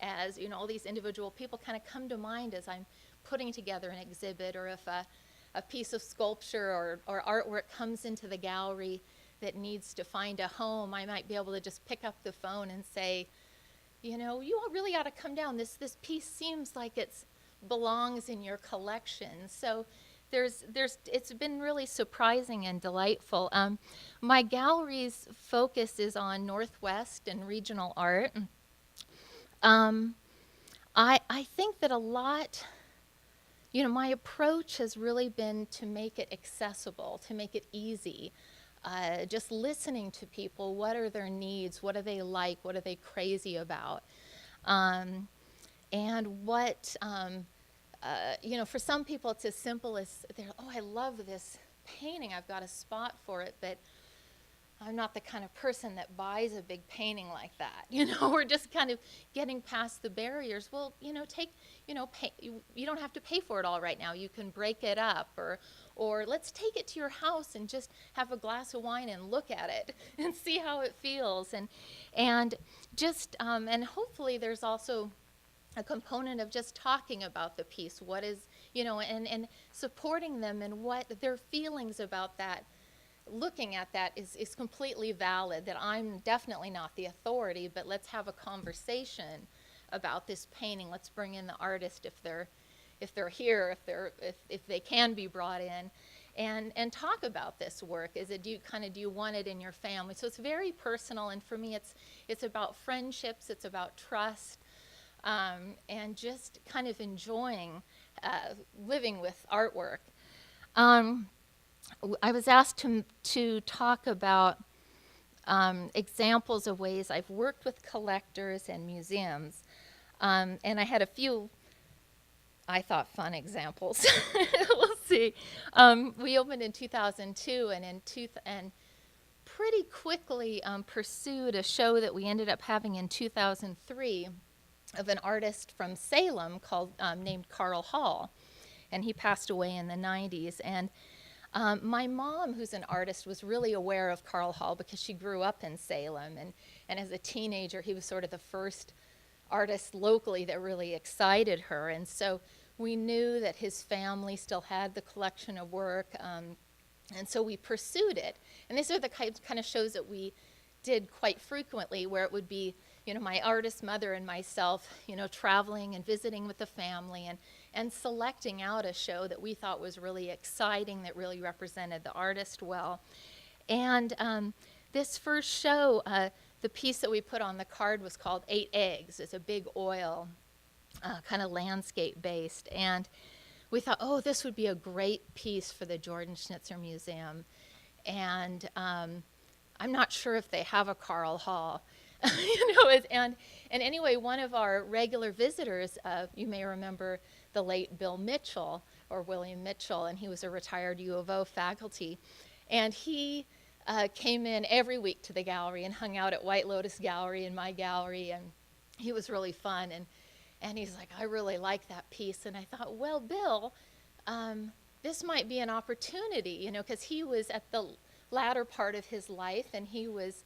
as, all these individual people kind of come to mind as I'm putting together an exhibit, or if a piece of sculpture or artwork comes into the gallery that needs to find a home, I might be able to just pick up the phone and say, you all really ought to come down. This piece seems like it belongs in your collection. So it's been really surprising and delightful. My gallery's focus is on Northwest and regional art. I think that a lot, my approach has really been to make it accessible, to make it easy. Just listening to people, what are their needs, what do they like, what are they crazy about? And what, for some people it's as simple as, I love this painting, I've got a spot for it, but I'm not the kind of person that buys a big painting like that. We're just kind of getting past the barriers. Well, you don't have to pay for it all right now. You can break it up, or let's take it to your house and just have a glass of wine and look at it and see how it feels. And hopefully there's also a component of just talking about the piece. What is, and supporting them and what their feelings about that. Looking at that is completely valid, that I'm definitely not the authority, but let's have a conversation about this painting. Let's bring in the artist if they're here, if they can be brought in, and talk about this work. Do you want it in your family? So it's very personal, and for me it's about friendships, it's about trust, and just kind of enjoying living with artwork. I was asked to talk about examples of ways I've worked with collectors and museums, and I had a few, I thought, fun examples. We'll see. We opened in 2002, and pretty quickly pursued a show that we ended up having in 2003 of an artist from Salem named Carl Hall, and he passed away in the 90s. And my mom, who's an artist, was really aware of Carl Hall because she grew up in Salem, and as a teenager he was sort of the first artist locally that really excited her, and so we knew that his family still had the collection of work, and so we pursued it. And these are the kind of shows that we did quite frequently, where it would be, my artist mother and myself, traveling and visiting with the family, and selecting out a show that we thought was really exciting, that really represented the artist well. And this first show, the piece that we put on the card was called 8 Eggs. It's a big oil, kind of landscape based. And we thought, this would be a great piece for the Jordan Schnitzer Museum. And I'm not sure if they have a Carl Hall. And anyway, one of our regular visitors, you may remember the late Bill Mitchell, or William Mitchell, and he was a retired U of O faculty. And he came in every week to the gallery and hung out at White Lotus Gallery and my gallery, and he was really fun. And he's like, I really like that piece. And I thought, well, Bill, this might be an opportunity, because he was at the latter part of his life, and he was,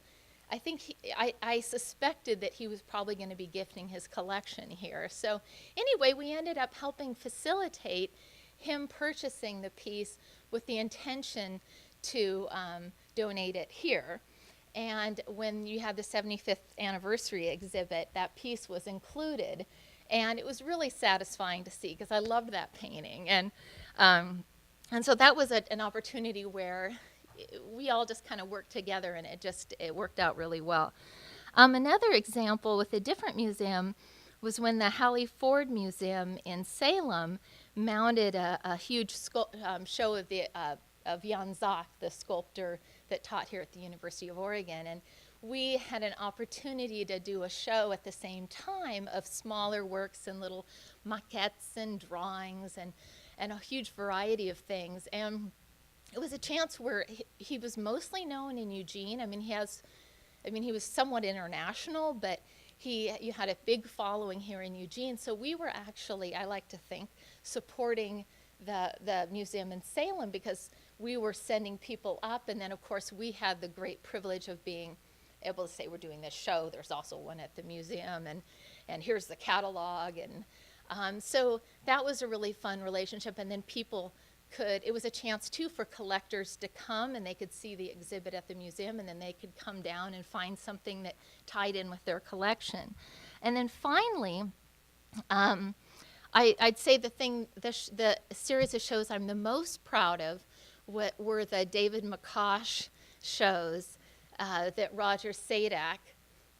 I suspected that he was probably going to be gifting his collection here. So anyway, we ended up helping facilitate him purchasing the piece with the intention to donate it here. And when you had the 75th anniversary exhibit, that piece was included. And it was really satisfying to see, because I loved that painting. And so that was an opportunity where we all just kind of worked together, and it worked out really well. Another example with a different museum was when the Hallie Ford Museum in Salem mounted a huge show of Jan Zach, the sculptor that taught here at the University of Oregon. And we had an opportunity to do a show at the same time of smaller works and little maquettes and drawings and a huge variety of things. And it was a chance where he was mostly known in Eugene. He was somewhat international, but you had a big following here in Eugene. So we were actually, I like to think, supporting the museum in Salem, because we were sending people up, and then of course we had the great privilege of being able to say, we're doing this show, there's also one at the museum, and here's the catalog, and so that was a really fun relationship. And then people it was a chance too for collectors to come, and they could see the exhibit at the museum, and then they could come down and find something that tied in with their collection. And then finally, I'd say the series of shows I'm the most proud of were the David McCosh shows that Roger Saydack,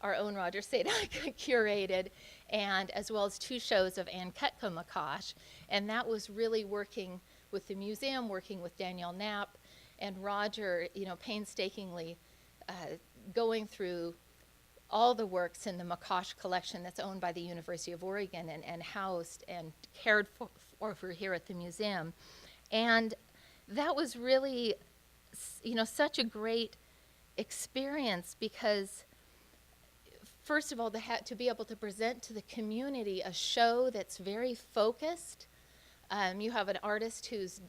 our own Roger Saydack, curated, and as well as 2 shows of Ann Kutka McCosh. And that was really working with the museum, working with Danielle Knapp, and Roger, painstakingly going through all the works in the McCosh collection that's owned by the University of Oregon and housed and cared for here at the museum. And that was really, such a great experience, because first of all, to be able to present to the community a show that's very focused. You have an artist who's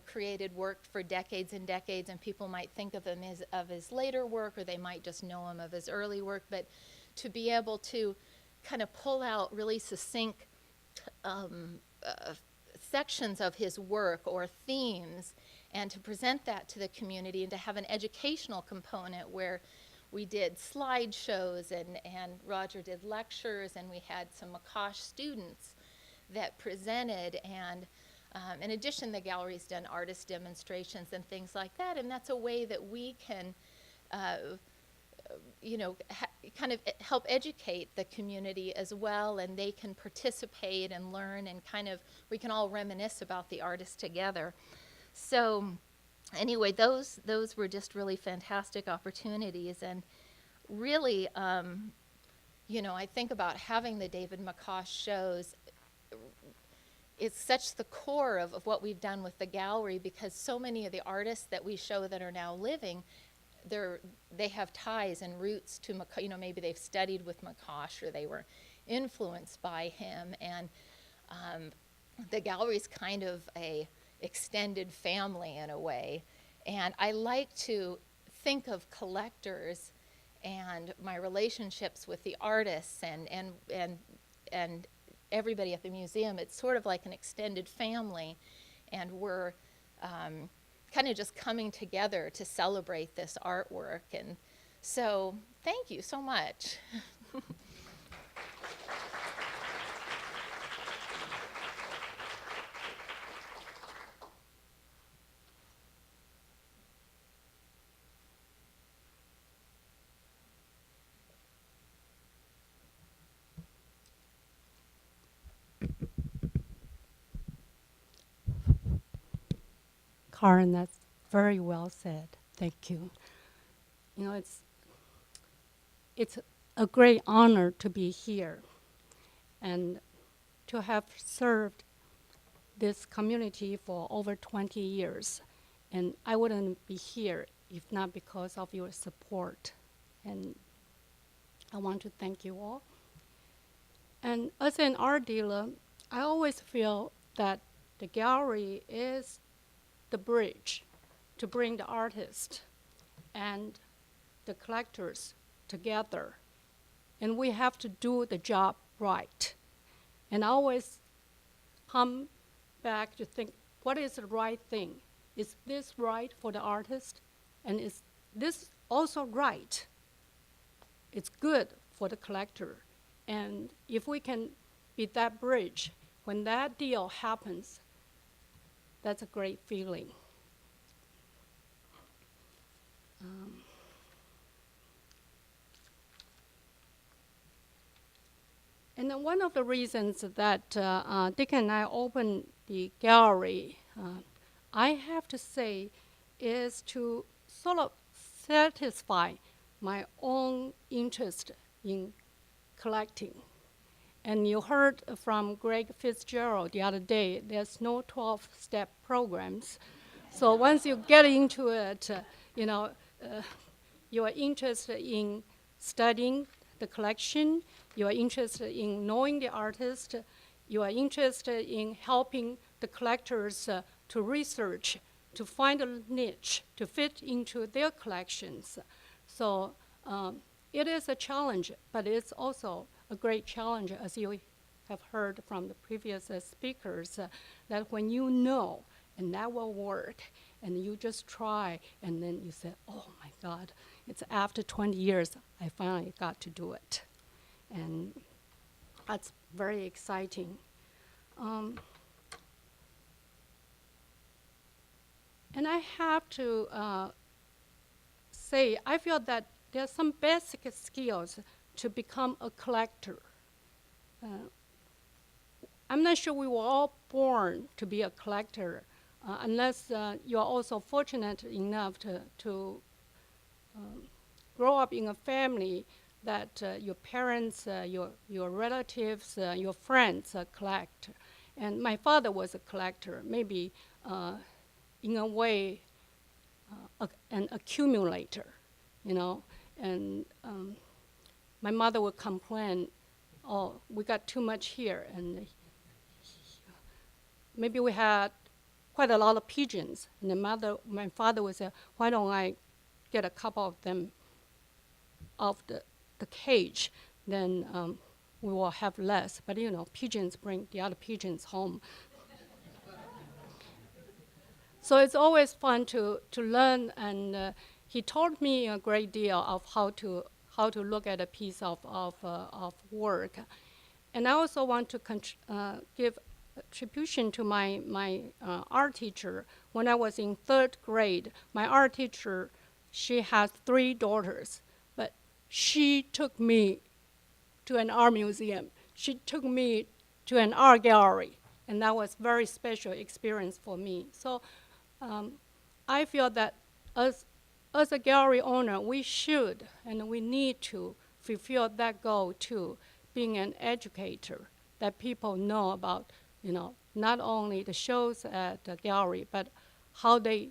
created work for decades and decades, and people might think of him of his later work, or they might just know him of his early work. But to be able to kind of pull out really succinct sections of his work or themes, and to present that to the community, and to have an educational component where we did slideshows, and Roger did lectures, and we had some McCosh students that presented, and in addition, the gallery's done artist demonstrations and things like that, and that's a way that we can, kind of help educate the community as well, and they can participate and learn, and we can all reminisce about the artist together. So anyway, those were just really fantastic opportunities, and really, I think about having the David McCosh shows. It's such the core of what we've done with the gallery, because so many of the artists that we show that are now living, they have ties and roots to McCosh. Maybe they've studied with McCosh, or they were influenced by him, and the gallery's kind of a extended family in a way. And I like to think of collectors and my relationships with the artists and everybody at the museum. It's sort of like an extended family, and we're kind of just coming together to celebrate this artwork. And so thank you so much. Karin, that's very well said. Thank you. It's a great honor to be here and to have served this community for over 20 years. And I wouldn't be here if not because of your support. And I want to thank you all. And as an art dealer, I always feel that the gallery is the bridge to bring the artists and the collectors together. And we have to do the job right. And I always come back to think, what is the right thing? Is this right for the artist? And is this also right? It's good for the collector. And if we can be that bridge, when that deal happens, that's a great feeling. And then one of the reasons that Dick and I opened the gallery, I have to say, is to sort of satisfy my own interest in collecting. And you heard from Greg Fitzgerald the other day, there's no 12-step programs. So once you get into it, you are interested in studying the collection, you are interested in knowing the artist, you are interested in helping the collectors to research, to find a niche to fit into their collections. So it is a challenge, but it's also a great challenge, as you have heard from the previous speakers, that when you know, and that will work, and you just try, and then you say, oh my God, it's after 20 years, I finally got to do it. And that's very exciting. And I have to say, I feel that there's some basic skills to become a collector. I'm not sure we were all born to be a collector, unless you're also fortunate enough to grow up in a family that your parents, your relatives, your friends collect. And my father was a collector, maybe in a way an accumulator, you know. And my mother would complain, oh, we got too much here. And maybe we had quite a lot of pigeons. And my father would say, why don't I get a couple of them off the cage? Then we will have less. But you know, pigeons bring the other pigeons home. So it's always fun to learn, and he taught me a great deal of how to look at a piece of work. And I also want to give attribution to my art teacher. When I was in 3rd grade, my art teacher, she has 3 daughters, but she took me to an art museum. She took me to an art gallery, and that was a very special experience for me. So I feel that as a gallery owner, we should and we need to fulfill that goal too, being an educator, that people know about, you know, not only the shows at the gallery, but how they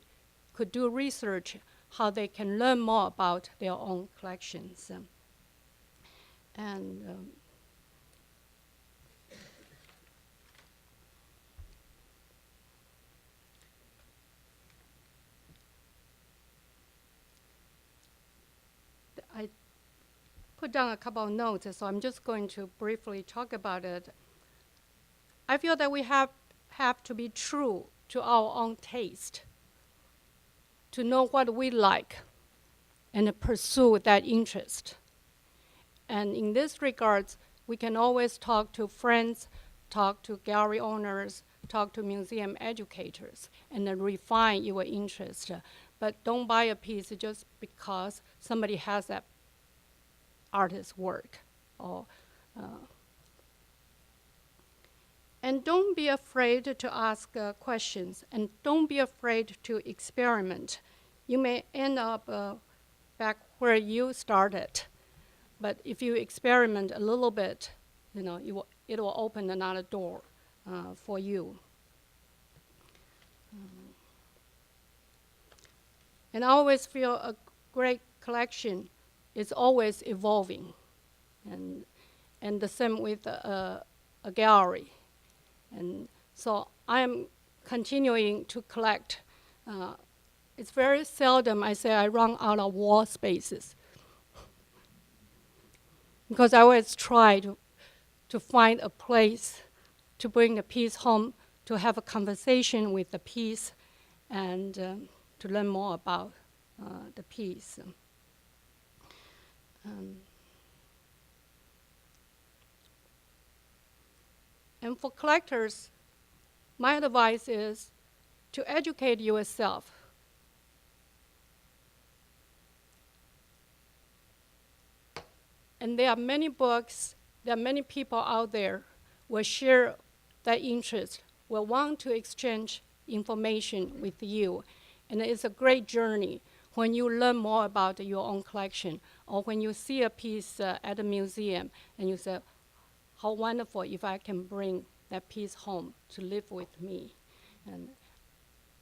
could do research, how they can learn more about their own collections. I put down a couple of notes, so I'm just going to briefly talk about it. I feel that we have to be true to our own taste, to know what we like, and pursue that interest. And in this regards, we can always talk to friends, talk to gallery owners, talk to museum educators, and then refine your interest. But don't buy a piece just because somebody has that artist's work. And don't be afraid to ask questions, and don't be afraid to experiment. You may end up back where you started, but if you experiment a little bit, you know, it will open another door for you. And I always feel a great collection is always evolving, and the same with a gallery. And so I'm continuing to collect. It's very seldom I say I run out of wall spaces, because I always try to find a place to bring the piece home, to have a conversation with the piece, and to learn more about the piece. And for collectors, my advice is to educate yourself. And there are many books, there are many people out there will share that interest, will want to exchange information with you. And it's a great journey when you learn more about your own collection, or when you see a piece at a museum and you say, how wonderful if I can bring that piece home to live with me. And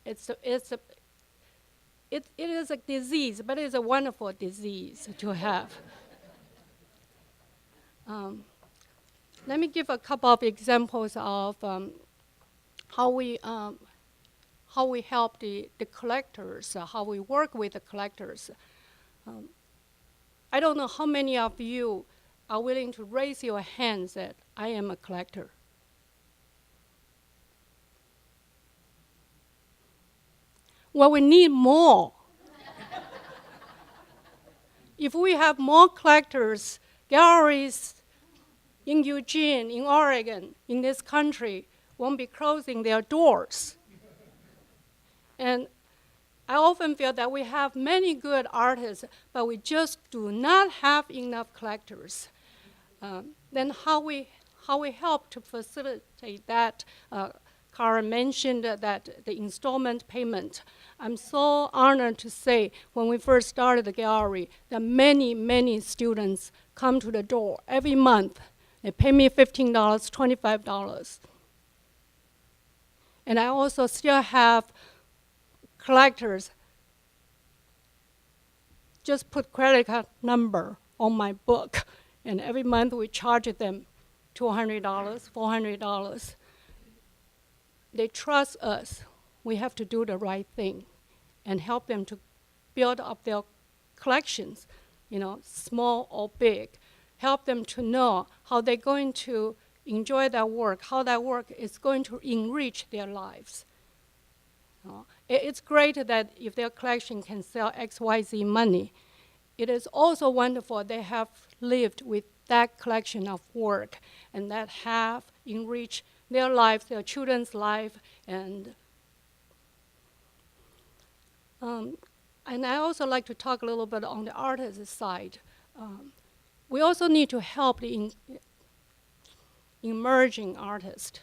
it is a disease, but it's a wonderful disease to have. let me give a couple of examples of how we help the collectors, how we work with the collectors. I don't know how many of you are willing to raise your hands that I am a collector. Well, we need more. If we have more collectors, galleries in Eugene, in Oregon, in this country, won't be closing their doors. And I often feel that we have many good artists, but we just do not have enough collectors. Then how we help to facilitate that? Karin mentioned that the installment payment. I'm so honored to say when we first started the gallery that many, many students come to the door every month. They pay me $15, $25. And I also still have collectors just put credit card number on my book, and every month we charge them $200, $400. They trust us. We have to do the right thing and help them to build up their collections, small or big. Help them to know how they're going to enjoy their work, how that work is going to enrich their lives. It's great that if their collection can sell XYZ money, it is also wonderful they have lived with that collection of work and that have enriched their life, their children's life, and I also like to talk a little bit on the artist side. We also need to help the emerging artist.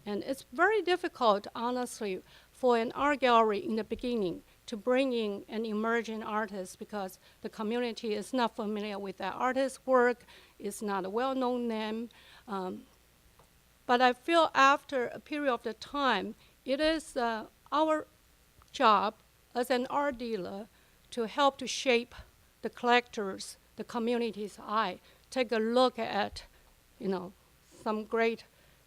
And it's very difficult, honestly, for an art gallery in the beginning to bring in an emerging artist because the community is not familiar with that artist's work, it's not a well-known name. But I feel after a period of the time, it is our job as an art dealer to help to shape the collectors, the community's eye. Take a look at, some great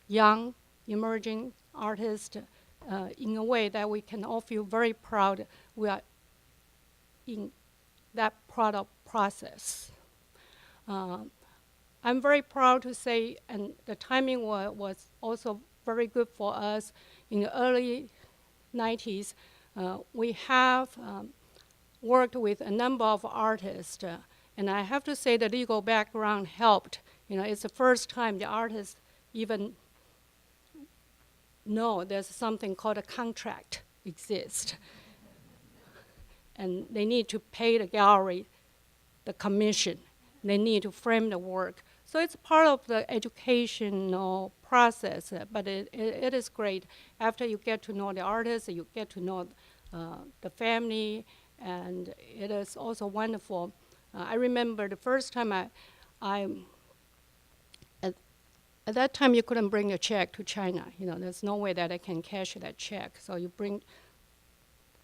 young emerging artists in a way that we can all feel very proud we are in that product process. I'm very proud to say, and the timing was also very good for us. In the early 90s, we have worked with a number of artists, and I have to say the legal background helped. It's the first time the artists even know there's something called a contract exists. And they need to pay the gallery the commission. They need to frame the work. So it's part of the educational process, but it is great. After you get to know the artist, you get to know the family, and it is also wonderful. I remember the first time at that time you couldn't bring a check to China. There's no way that I can cash that check. So you bring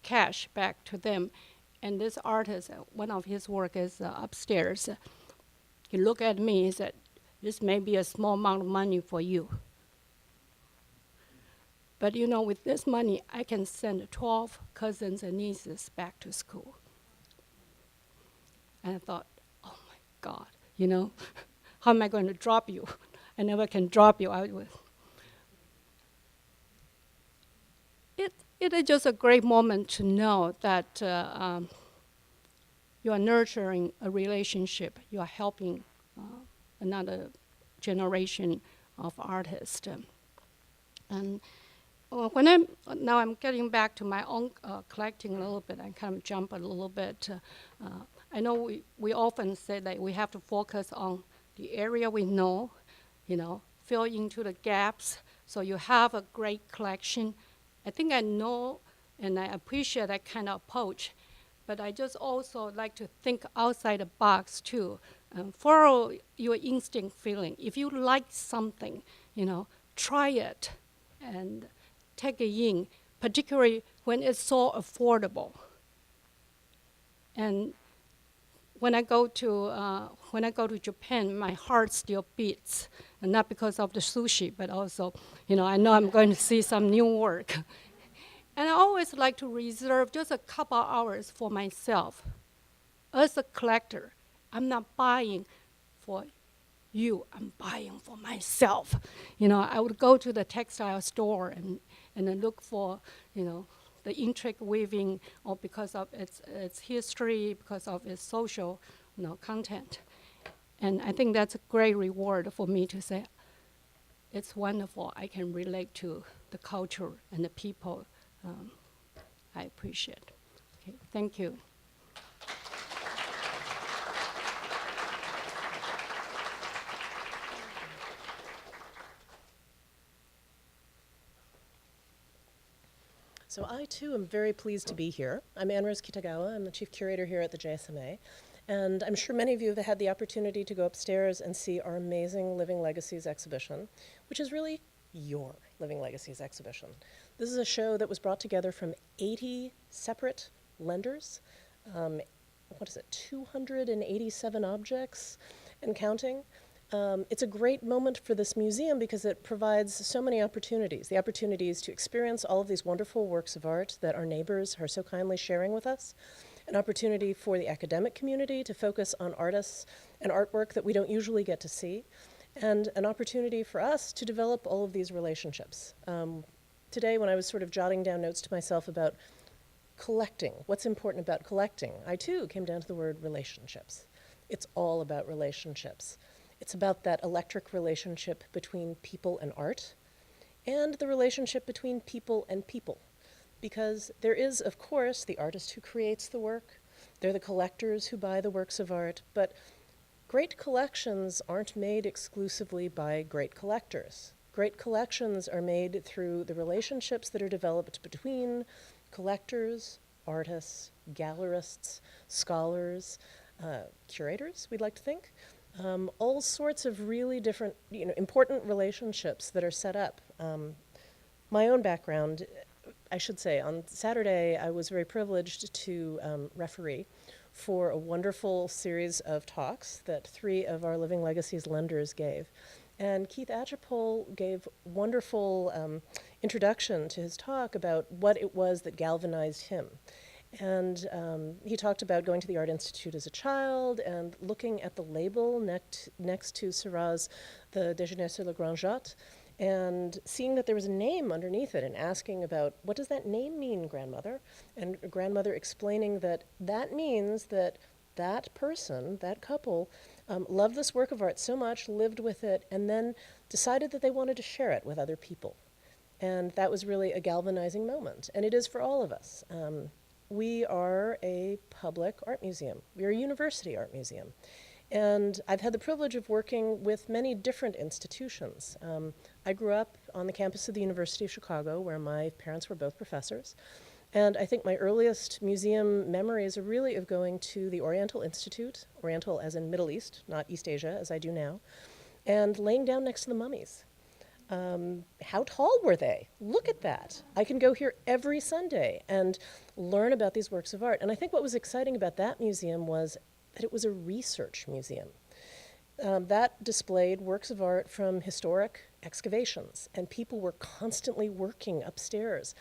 cash back to them. And this artist, one of his work is upstairs. He looked at me, he said, "This may be a small amount of money for you. But with this money, I can send 12 cousins and nieces back to school." And I thought, oh my God, how am I going to drop you? I never can drop you out with. It is just a great moment to know that you are nurturing a relationship. You are helping another generation of artists. And now I'm getting back to my own collecting a little bit. I kind of jump a little bit. I know we often say that we have to focus on the area we know, fill into the gaps so you have a great collection. I think I know and I appreciate that kind of approach, but I just also like to think outside the box too. Follow your instinct feeling. If you like something, try it and take it in, particularly when it's so affordable. And when I go to Japan, my heart still beats, and not because of the sushi, but also, I know I'm going to see some new work. And I always like to reserve just a couple hours for myself. As a collector, I'm not buying for you, I'm buying for myself. I would go to the textile store and then look for, the intricate weaving, or because of its history, because of its social, content. And I think that's a great reward for me to say, it's wonderful. I can relate to the culture and the people. I appreciate. Okay, thank you. So I, too, am very pleased to be here. I'm Rose Kitagawa. I'm the chief curator here at the JSMA. And I'm sure many of you have had the opportunity to go upstairs and see our amazing Living Legacies exhibition, which is really your Living Legacies exhibition. This is a show that was brought together from 80 separate lenders. 287 objects and counting. It's a great moment for this museum because it provides so many opportunities. The opportunities to experience all of these wonderful works of art that our neighbors are so kindly sharing with us. An opportunity for the academic community to focus on artists and artwork that we don't usually get to see. And an opportunity for us to develop all of these relationships. Today, when I was sort of jotting down notes to myself about collecting, what's important about collecting, I too came down to the word relationships. It's all about relationships. It's about that electric relationship between people and art, and the relationship between people and people. Because there is, of course, the artist who creates the work, they're the collectors who buy the works of art, but great collections aren't made exclusively by great collectors. Great collections are made through the relationships that are developed between collectors, artists, gallerists, scholars, curators, we'd like to think. All sorts of really different, important relationships that are set up. My own background, I should say, on Saturday I was very privileged to referee for a wonderful series of talks that 3 of our Living Legacies lenders gave. And Keith Achapole gave wonderful introduction to his talk about what it was that galvanized him. And he talked about going to the Art Institute as a child and looking at the label next to Seurat's The Déjeuner sur le Grand Jatte, and seeing that there was a name underneath it and asking about, what does that name mean, grandmother? And grandmother explaining that that means that that person, that couple, loved this work of art so much, lived with it, and then decided that they wanted to share it with other people. And that was really a galvanizing moment, and it is for all of us. We are a public art museum. We are a university art museum. And I've had the privilege of working with many different institutions. I grew up on the campus of the University of Chicago, where my parents were both professors. And I think my earliest museum memories are really of going to the Oriental Institute, Oriental as in Middle East, not East Asia, as I do now, and laying down next to the mummies. How tall were they? Look at that. I can go here every Sunday and learn about these works of art. And I think what was exciting about that museum was that it was a research museum. That displayed works of art from historic excavations, and people were constantly working upstairs.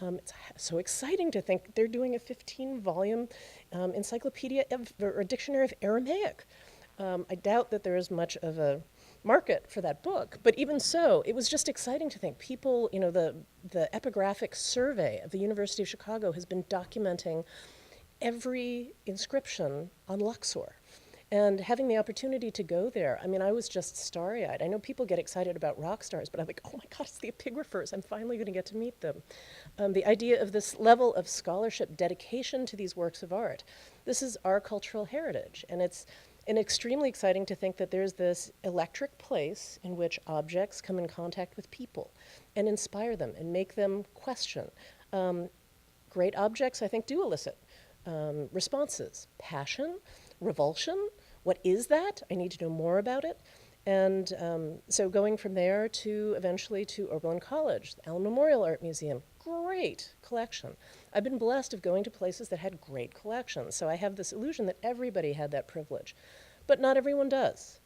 It's so exciting to think they're doing a 15-volume encyclopedia or a dictionary of Aramaic. I doubt that there is much of a market for that book, but even so, it was just exciting to think people, the epigraphic survey of the University of Chicago has been documenting every inscription on Luxor. And having the opportunity to go there, I was just starry-eyed. I know people get excited about rock stars, but I'm like, oh my God, it's the epigraphers. I'm finally going to get to meet them. The idea of this level of scholarship dedication to these works of art, this is our cultural heritage, and it's extremely exciting to think that there's this electric place in which objects come in contact with people and inspire them and make them question. Great objects, I think, do elicit responses. Passion, revulsion, what is that? I need to know more about it. And so going from there to eventually to Oberlin College, the Allen Memorial Art Museum, great collection. I've been blessed of going to places that had great collections, so I have this illusion that everybody had that privilege. But not everyone does.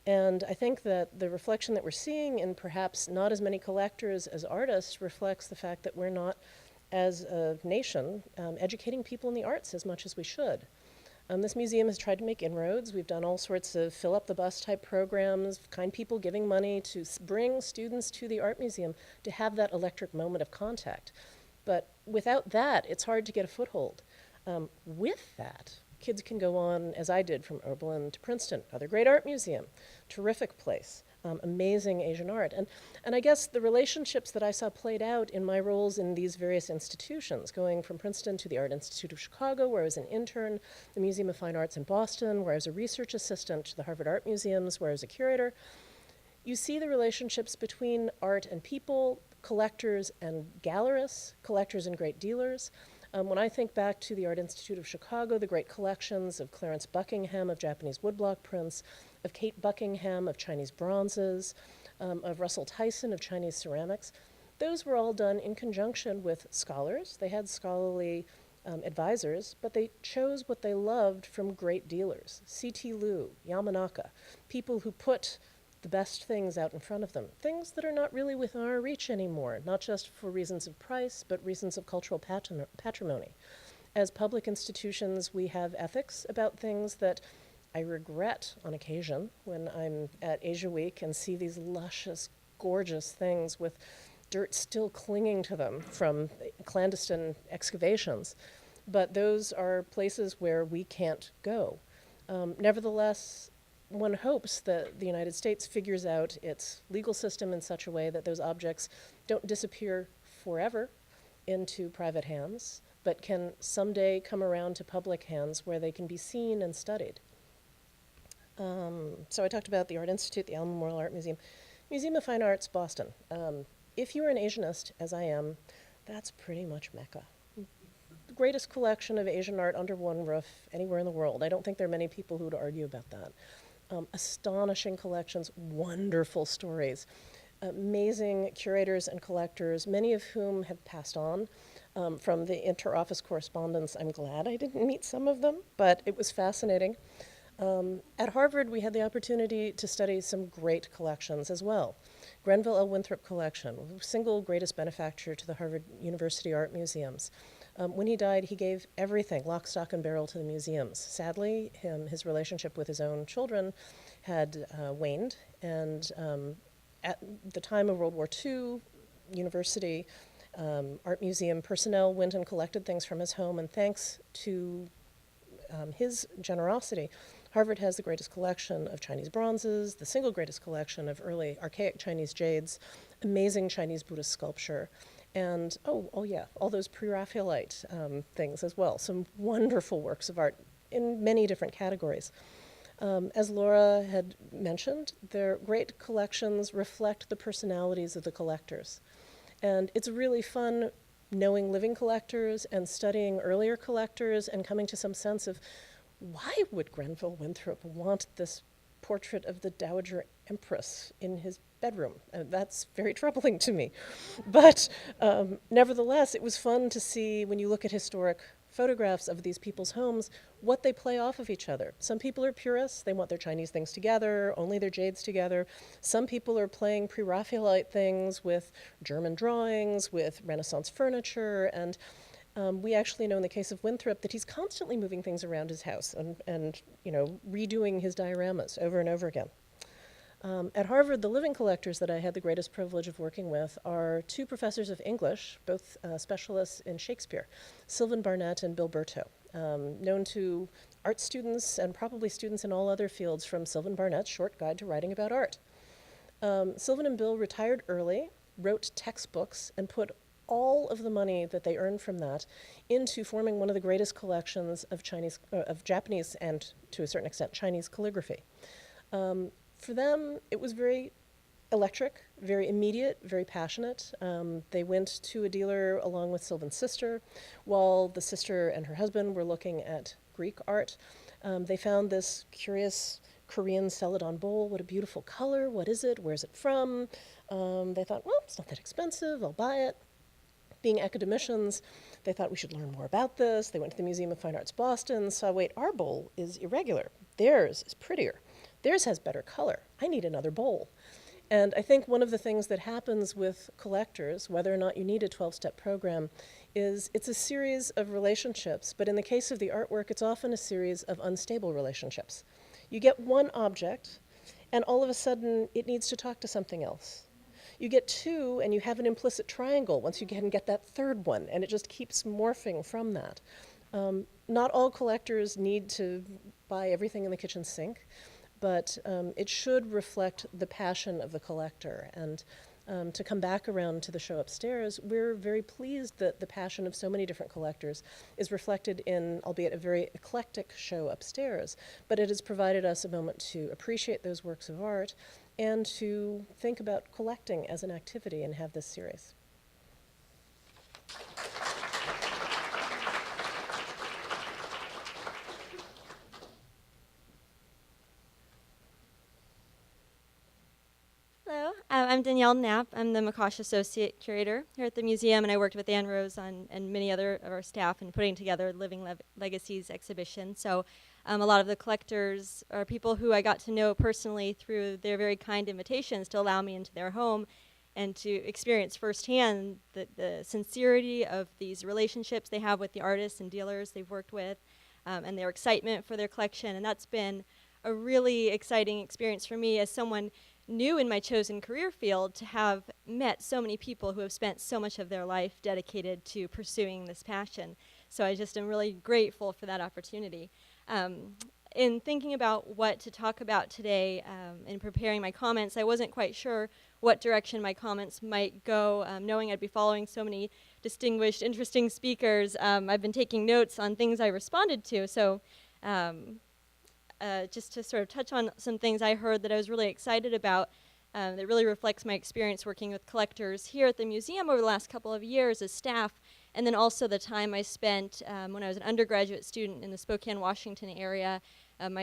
And I think that the reflection that we're seeing in perhaps not as many collectors as artists reflects the fact that we're not, as a nation, educating people in the arts as much as we should. This museum has tried to make inroads. We've done all sorts of fill up the bus type programs, kind people giving money to bring students to the art museum to have that electric moment of contact. But without that, it's hard to get a foothold. With that, kids can go on, as I did, from Oberlin to Princeton, another great art museum, terrific place, amazing Asian art. And I guess the relationships that I saw played out in my roles in these various institutions, going from Princeton to the Art Institute of Chicago, where I was an intern, the Museum of Fine Arts in Boston, where I was a research assistant to the Harvard Art Museums, where I was a curator. You see the relationships between art and people, collectors and gallerists, collectors and great dealers. When I think back to the Art Institute of Chicago, the great collections of Clarence Buckingham of Japanese woodblock prints, of Kate Buckingham of Chinese bronzes, of Russell Tyson of Chinese ceramics, those were all done in conjunction with scholars. They had scholarly advisors, but they chose what they loved from great dealers. C.T. Liu, Yamanaka, people who put the best things out in front of them, things that are not really within our reach anymore, not just for reasons of price, but reasons of cultural patrimony. As public institutions, we have ethics about things that I regret on occasion when I'm at Asia Week and see these luscious, gorgeous things with dirt still clinging to them from clandestine excavations. But those are places where we can't go. Nevertheless, one hopes that the United States figures out its legal system in such a way that those objects don't disappear forever into private hands, but can someday come around to public hands where they can be seen and studied. So I talked about the Art Institute, the Allen Memorial Art Museum, Museum of Fine Arts, Boston. If you're an Asianist, as I am, that's pretty much Mecca. The greatest collection of Asian art under one roof anywhere in the world. I don't think there are many people who would argue about that. Astonishing collections, wonderful stories, amazing curators and collectors, many of whom have passed on. From the inter-office correspondence, I'm glad I didn't meet some of them, but it was fascinating. At Harvard, we had the opportunity to study some great collections as well. Grenville L. Winthrop Collection, single greatest benefactor to the Harvard University Art Museums. When he died, he gave everything, lock, stock, and barrel to the museums. Sadly, his relationship with his own children had waned, and at the time of World War II, university art museum personnel went and collected things from his home, and thanks to his generosity, Harvard has the greatest collection of Chinese bronzes, the single greatest collection of early archaic Chinese jades, amazing Chinese Buddhist sculpture, and, oh yeah, all those pre-Raphaelite things as well. Some wonderful works of art in many different categories. As Laura had mentioned, their great collections reflect the personalities of the collectors. And it's really fun knowing living collectors and studying earlier collectors and coming to some sense of why would Grenville Winthrop want this portrait of the Dowager Empress in his bedroom? That's very troubling to me. But nevertheless, it was fun to see, when you look at historic photographs of these people's homes, what they play off of each other. Some people are purists. They want their Chinese things together, only their jades together. Some people are playing pre-Raphaelite things with German drawings, with Renaissance furniture, and we actually know in the case of Winthrop that he's constantly moving things around his house and redoing his dioramas over and over again. At Harvard, the living collectors that I had the greatest privilege of working with are two professors of English, both specialists in Shakespeare, Sylvan Barnett and Bill Berto, known to art students and probably students in all other fields from Sylvan Barnett's Short Guide to Writing About Art. Sylvan and Bill retired early, wrote textbooks, and put all of the money that they earned from that into forming one of the greatest collections of Japanese and, to a certain extent, Chinese calligraphy. For them, it was very electric, very immediate, very passionate. They went to a dealer along with Sylvan's sister, while the sister and her husband were looking at Greek art. They found this curious Korean celadon bowl. What a beautiful color. What is it? Where's it from? They thought, well, it's not that expensive. I'll buy it. Being academicians, they thought we should learn more about this. They went to the Museum of Fine Arts Boston, saw, wait, our bowl is irregular. Theirs is prettier. Theirs has better color. I need another bowl. And I think one of the things that happens with collectors, whether or not you need a 12-step program, is it's a series of relationships, but in the case of the artwork, it's often a series of unstable relationships. You get one object, and all of a sudden, it needs to talk to something else. You get two, and you have an implicit triangle once you can get that third one, and it just keeps morphing from that. Not all collectors need to buy everything in the kitchen sink, but it should reflect the passion of the collector. And to come back around to the show upstairs, we're very pleased that the passion of so many different collectors is reflected in, albeit a very eclectic show upstairs, but it has provided us a moment to appreciate those works of art and to think about collecting as an activity and have this series. Hello, I'm Danielle Knapp. I'm the McCosh Associate Curator here at the museum, and I worked with Ann Rose and many other of our staff in putting together Living Legacies exhibition. So a lot of the collectors are people who I got to know personally through their very kind invitations to allow me into their home and to experience firsthand the sincerity of these relationships they have with the artists and dealers they've worked with, and their excitement for their collection. And that's been a really exciting experience for me as someone new in my chosen career field, to have met so many people who have spent so much of their life dedicated to pursuing this passion. So I just am really grateful for that opportunity. In thinking about what to talk about today, in preparing my comments, I wasn't quite sure what direction my comments might go. Knowing I'd be following so many distinguished, interesting speakers, I've been taking notes on things I responded to. So just to sort of touch on some things I heard that I was really excited about, that really reflects my experience working with collectors here at the museum over the last couple of years as staff, and then also the time I spent when I was an undergraduate student in the Spokane, Washington area.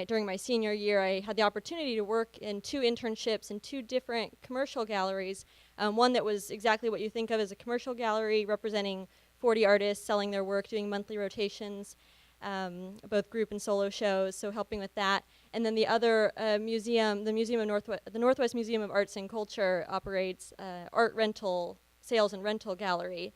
During my senior year, I had the opportunity to work in 2 internships in 2 different commercial galleries. One that was exactly what you think of as a commercial gallery, representing 40 artists selling their work, doing monthly rotations, both group and solo shows, so helping with that. And then the other museum, the Northwest Museum of Arts and Culture, operates art rental, sales and rental gallery.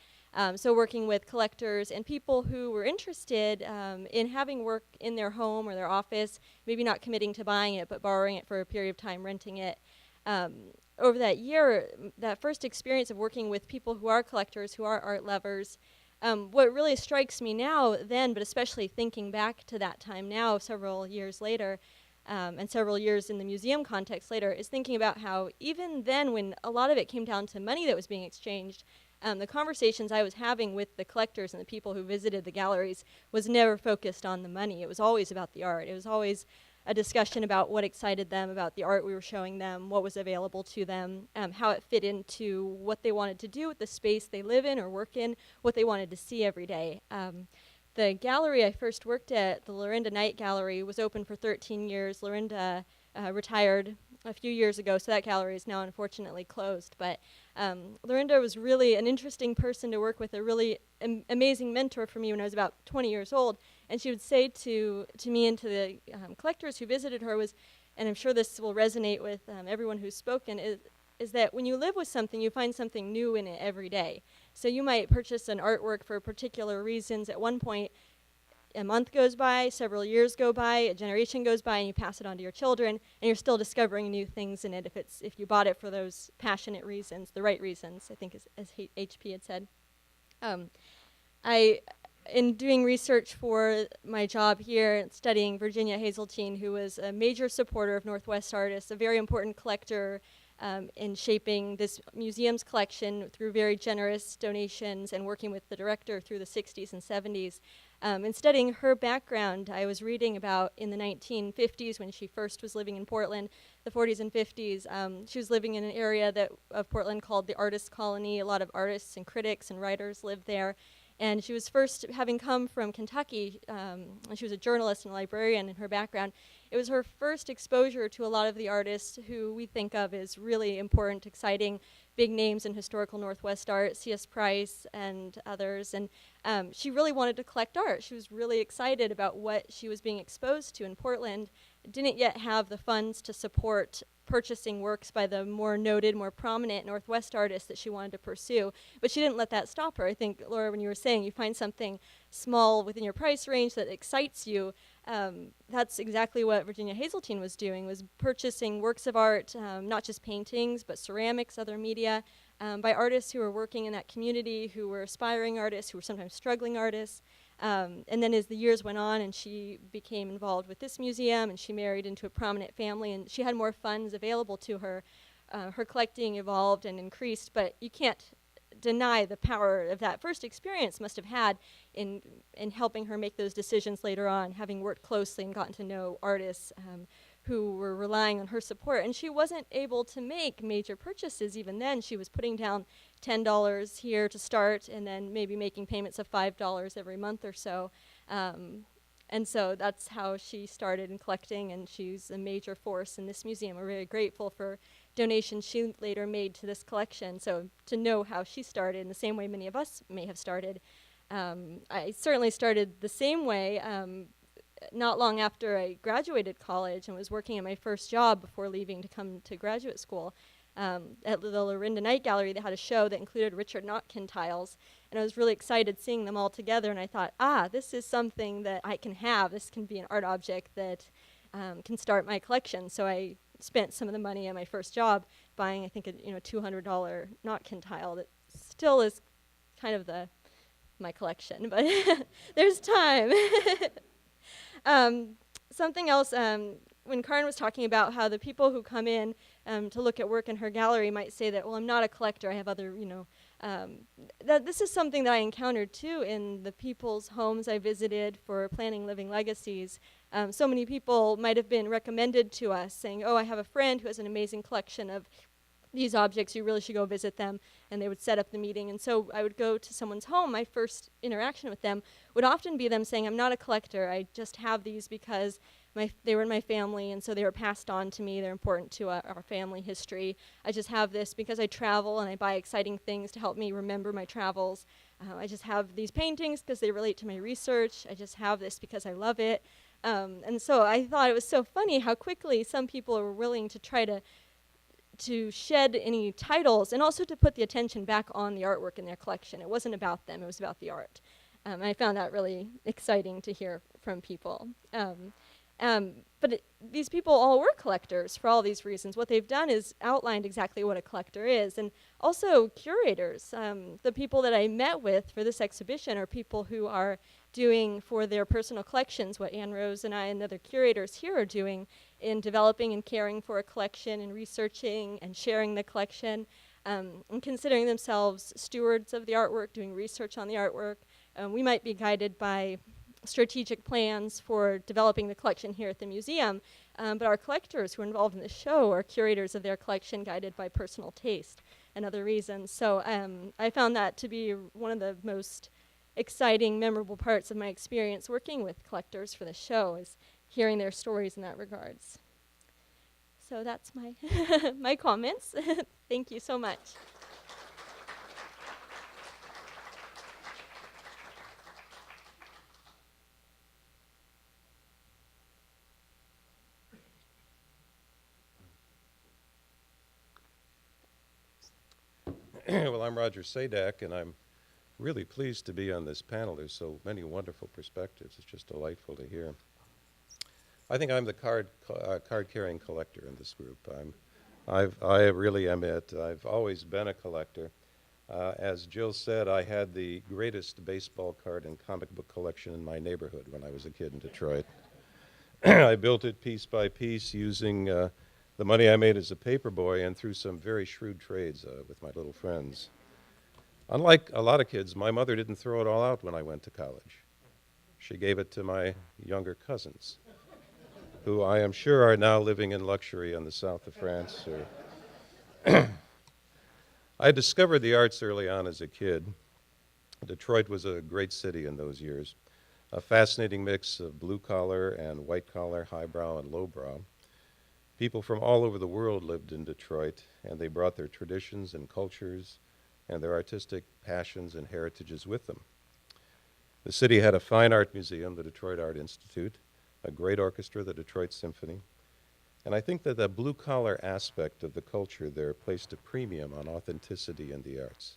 So working with collectors and people who were interested in having work in their home or their office, maybe not committing to buying it, but borrowing it for a period of time, renting it. Over that year, that first experience of working with people who are collectors, who are art lovers, what really strikes me now then, but especially thinking back to that time now, several years later, and several years in the museum context later, is thinking about how even then, when a lot of it came down to money that was being exchanged, the conversations I was having with the collectors and the people who visited the galleries was never focused on the money. It was always about the art. It was always a discussion about what excited them about the art we were showing them, what was available to them, how it fit into what they wanted to do with the space they live in or work in, what they wanted to see every day. The gallery I first worked at, the Lorinda Knight Gallery, was open for 13 years. Lorinda retired a few years ago, so that gallery is now unfortunately closed. But Lorinda was really an interesting person to work with, a really amazing mentor for me when I was about 20 years old. And she would say to me and to the collectors who visited her was, and I'm sure this will resonate with everyone who's spoken, is that when you live with something, you find something new in it every day. So you might purchase an artwork for particular reasons. At one point, a month goes by, several years go by, a generation goes by, and you pass it on to your children, and you're still discovering new things in it if you bought it for those passionate reasons, the right reasons, I think as HP had said. In doing research for my job here, studying Virginia Hazeltine, who was a major supporter of Northwest artists, a very important collector in shaping this museum's collection through very generous donations and working with the director through the 60s and 70s. In studying her background, I was reading about in the 1950s when she first was living in Portland, the 40s and 50s. She was living in an area of Portland called the Artist Colony. A lot of artists and critics and writers lived there. And she was first, having come from Kentucky, and she was a journalist and a librarian in her background. It was her first exposure to a lot of the artists who we think of as really important, exciting, big names in historical Northwest art, C.S. Price and others. And she really wanted to collect art. She was really excited about what she was being exposed to in Portland. Didn't yet have the funds to support purchasing works by the more noted, more prominent Northwest artists that she wanted to pursue. But she didn't let that stop her. I think, Laura, when you were saying you find something small within your price range that excites you, that's exactly what Virginia Hazeltine was doing, was purchasing works of art, not just paintings, but ceramics, other media, by artists who were working in that community, who were aspiring artists, who were sometimes struggling artists. And then as the years went on and she became involved with this museum and she married into a prominent family and she had more funds available to her, her collecting evolved and increased, but you can't deny the power of that first experience must have had in helping her make those decisions later on, having worked closely and gotten to know artists who were relying on her support. And she wasn't able to make major purchases even then. She was putting down $10 here to start and then maybe making payments of $5 every month or so. And so that's how she started in collecting, and she's a major force in this museum. We're very grateful for donations she later made to this collection. So to know how she started in the same way many of us may have started. I certainly started the same way not long after I graduated college and was working at my first job before leaving to come to graduate school. At the Lorinda Night Gallery, they had a show that included Richard Notkin tiles, and I was really excited seeing them all together, and I thought, this is something that I can have. This can be an art object that can start my collection. So I spent some of the money at my first job buying, I think, a $200 Notkin tile that still is kind of my collection, but there's time. Something else, when Karin was talking about how the people who come in to look at work in her gallery might say that, well, I'm not a collector, I have other, that this is something that I encountered too in the people's homes I visited for planning living legacies. So many people might have been recommended to us saying, I have a friend who has an amazing collection of these objects, you really should go visit them, and they would set up the meeting. And so I would go to someone's home. My first interaction with them would often be them saying, I'm not a collector, I just have these because they were in my family, and so they were passed on to me. They're important to our family history. I just have this because I travel and I buy exciting things to help me remember my travels. I just have these paintings because they relate to my research. I just have this because I love it. And so I thought it was so funny how quickly some people were willing to try to shed any titles and also to put the attention back on the artwork in their collection. It wasn't about them, it was about the art. I found that really exciting to hear from people. But these people all were collectors for all these reasons. What they've done is outlined exactly what a collector is. And also curators. The people that I met with for this exhibition are people who are doing for their personal collections what Anne Rose and I and other curators here are doing in developing and caring for a collection and researching and sharing the collection and considering themselves stewards of the artwork, doing research on the artwork. We might be guided by strategic plans for developing the collection here at the museum, but our collectors who are involved in the show are curators of their collection guided by personal taste and other reasons. So I found that to be one of the most exciting, memorable parts of my experience working with collectors for the show, is hearing their stories in that regards. So that's my my comments. Thank you so much. Well, I'm Roger Saydack, and I'm really pleased to be on this panel. There's so many wonderful perspectives. It's just delightful to hear. I think I'm the card-carrying collector in this group. I really am it. I've always been a collector. As Jill said, I had the greatest baseball card and comic book collection in my neighborhood when I was a kid in Detroit. I built it piece by piece using the money I made as a paperboy and through some very shrewd trades with my little friends. Unlike a lot of kids, my mother didn't throw it all out when I went to college. She gave it to my younger cousins, who I am sure are now living in luxury in the south of France. I discovered the arts early on as a kid. Detroit was a great city in those years, a fascinating mix of blue-collar and white-collar, highbrow and lowbrow. People from all over the world lived in Detroit, and they brought their traditions and cultures and their artistic passions and heritages with them. The city had a fine art museum, the Detroit Art Institute, a great orchestra, the Detroit Symphony, and I think that the blue-collar aspect of the culture there placed a premium on authenticity in the arts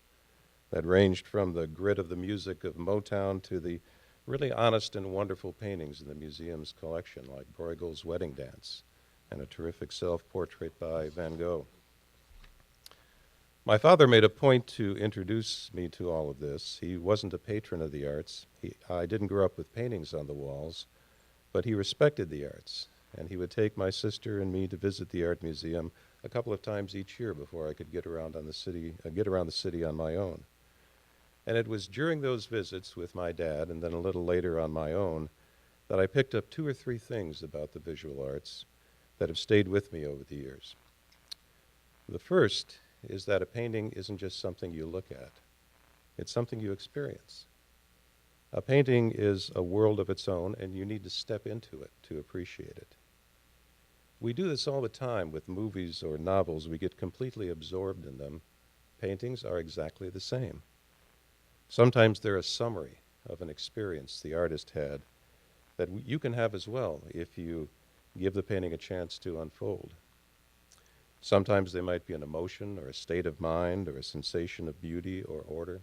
that ranged from the grit of the music of Motown to the really honest and wonderful paintings in the museum's collection, like Bruegel's Wedding Dance and a terrific self-portrait by Van Gogh. My father made a point to introduce me to all of this. He wasn't a patron of the arts. I didn't grow up with paintings on the walls, but he respected the arts, and he would take my sister and me to visit the art museum a couple of times each year before I could get around the city on my own. And it was during those visits with my dad, and then a little later on my own, that I picked up 2 or 3 things about the visual arts that have stayed with me over the years. The first is that a painting isn't just something you look at. It's something you experience. A painting is a world of its own, and you need to step into it to appreciate it. We do this all the time with movies or novels. We get completely absorbed in them. Paintings are exactly the same. Sometimes they're a summary of an experience the artist had that you can have as well if you give the painting a chance to unfold. Sometimes they might be an emotion or a state of mind or a sensation of beauty or order.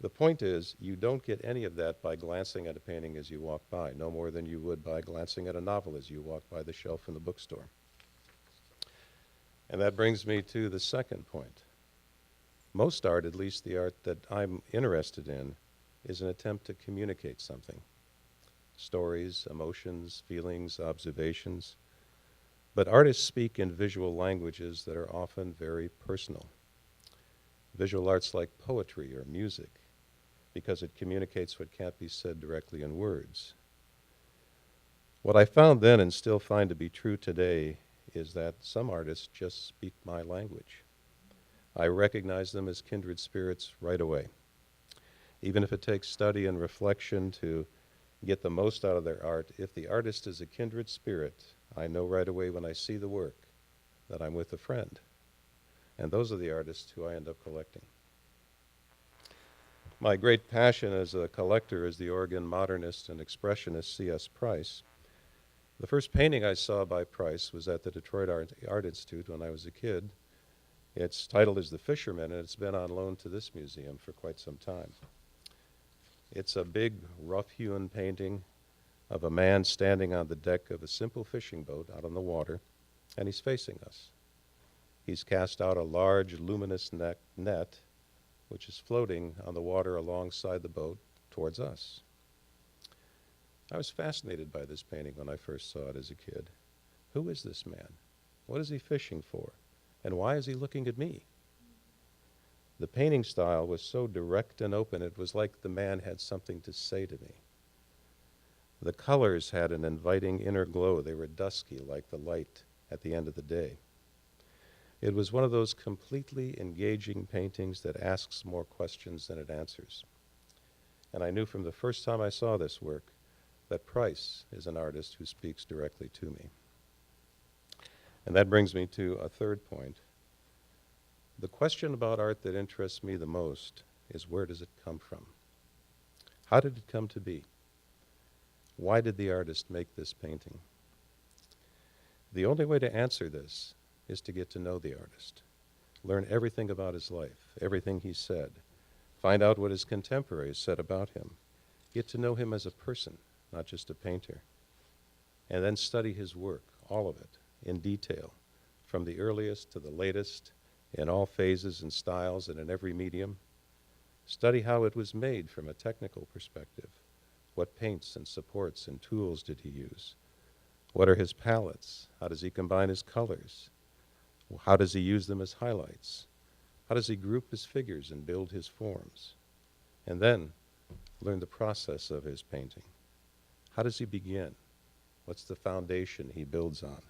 The point is, you don't get any of that by glancing at a painting as you walk by, no more than you would by glancing at a novel as you walk by the shelf in the bookstore. And that brings me to the second point. Most art, at least the art that I'm interested in, is an attempt to communicate something. Stories, emotions, feelings, observations. But artists speak in visual languages that are often very personal. Visual arts like poetry or music, because it communicates what can't be said directly in words. What I found then and still find to be true today is that some artists just speak my language. I recognize them as kindred spirits right away. Even if it takes study and reflection to get the most out of their art, if the artist is a kindred spirit, I know right away when I see the work that I'm with a friend. And those are the artists who I end up collecting. My great passion as a collector is the Oregon modernist and expressionist C.S. Price. The first painting I saw by Price was at the Detroit Art Institute when I was a kid. Its title is The Fisherman, and it's been on loan to this museum for quite some time. It's a big, rough-hewn painting of a man standing on the deck of a simple fishing boat out on the water, and he's facing us. He's cast out a large, luminous net, which is floating on the water alongside the boat towards us. I was fascinated by this painting when I first saw it as a kid. Who is this man? What is he fishing for? And why is he looking at me? The painting style was so direct and open, it was like the man had something to say to me. The colors had an inviting inner glow. They were dusky, like the light at the end of the day. It was one of those completely engaging paintings that asks more questions than it answers. And I knew from the first time I saw this work that Price is an artist who speaks directly to me. And that brings me to a third point. The question about art that interests me the most is, where does it come from? How did it come to be? Why did the artist make this painting? The only way to answer this is to get to know the artist, learn everything about his life, everything he said, find out what his contemporaries said about him, get to know him as a person, not just a painter, and then study his work, all of it, in detail, from the earliest to the latest, in all phases and styles and in every medium. Study how it was made from a technical perspective. What paints and supports and tools did he use? What are his palettes? How does he combine his colors? How does he use them as highlights? How does he group his figures and build his forms? And then learn the process of his painting. How does he begin? What's the foundation he builds on?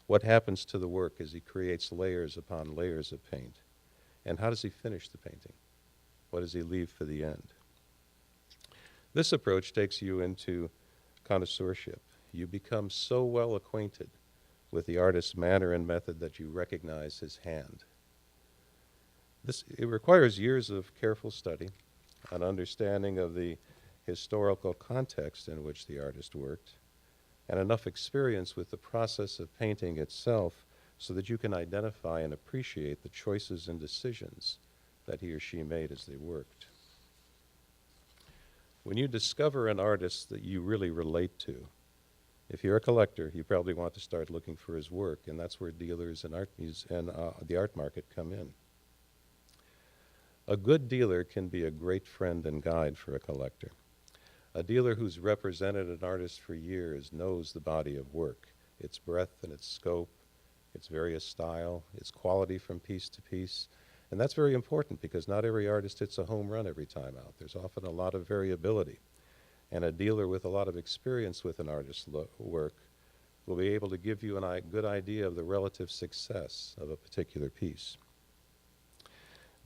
What happens to the work as he creates layers upon layers of paint? And how does he finish the painting? What does he leave for the end? This approach takes you into connoisseurship. You become so well acquainted with the artist's manner and method that you recognize his hand. It requires years of careful study, an understanding of the historical context in which the artist worked, and enough experience with the process of painting itself so that you can identify and appreciate the choices and decisions that he or she made as they worked. When you discover an artist that you really relate to, if you're a collector, you probably want to start looking for his work, and that's where dealers and the art market come in. A good dealer can be a great friend and guide for a collector. A dealer who's represented an artist for years knows the body of work, its breadth and its scope, its various style, its quality from piece to piece. And that's very important because not every artist hits a home run every time out. There's often a lot of variability. And a dealer with a lot of experience with an artist's work will be able to give you a good idea of the relative success of a particular piece.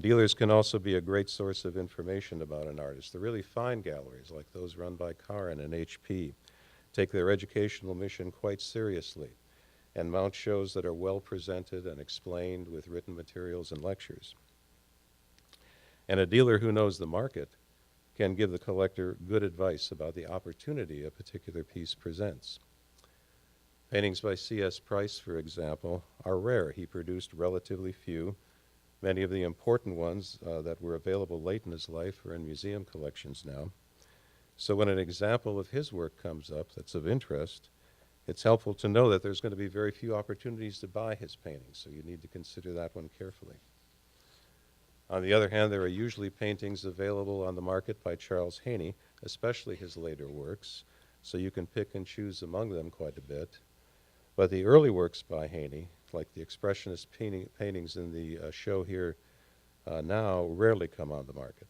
Dealers can also be a great source of information about an artist. The really fine galleries, like those run by Karin and HP, take their educational mission quite seriously and mount shows that are well presented and explained with written materials and lectures. And a dealer who knows the market can give the collector good advice about the opportunity a particular piece presents. Paintings by C.S. Price, for example, are rare. He produced relatively few. Many of the important ones that were available late in his life are in museum collections now. So when an example of his work comes up that's of interest, it's helpful to know that there's going to be very few opportunities to buy his paintings, so you need to consider that one carefully. On the other hand, there are usually paintings available on the market by Charles Haney, especially his later works, so you can pick and choose among them quite a bit. But the early works by Haney, like the Expressionist paintings in the show here now, rarely come on the market.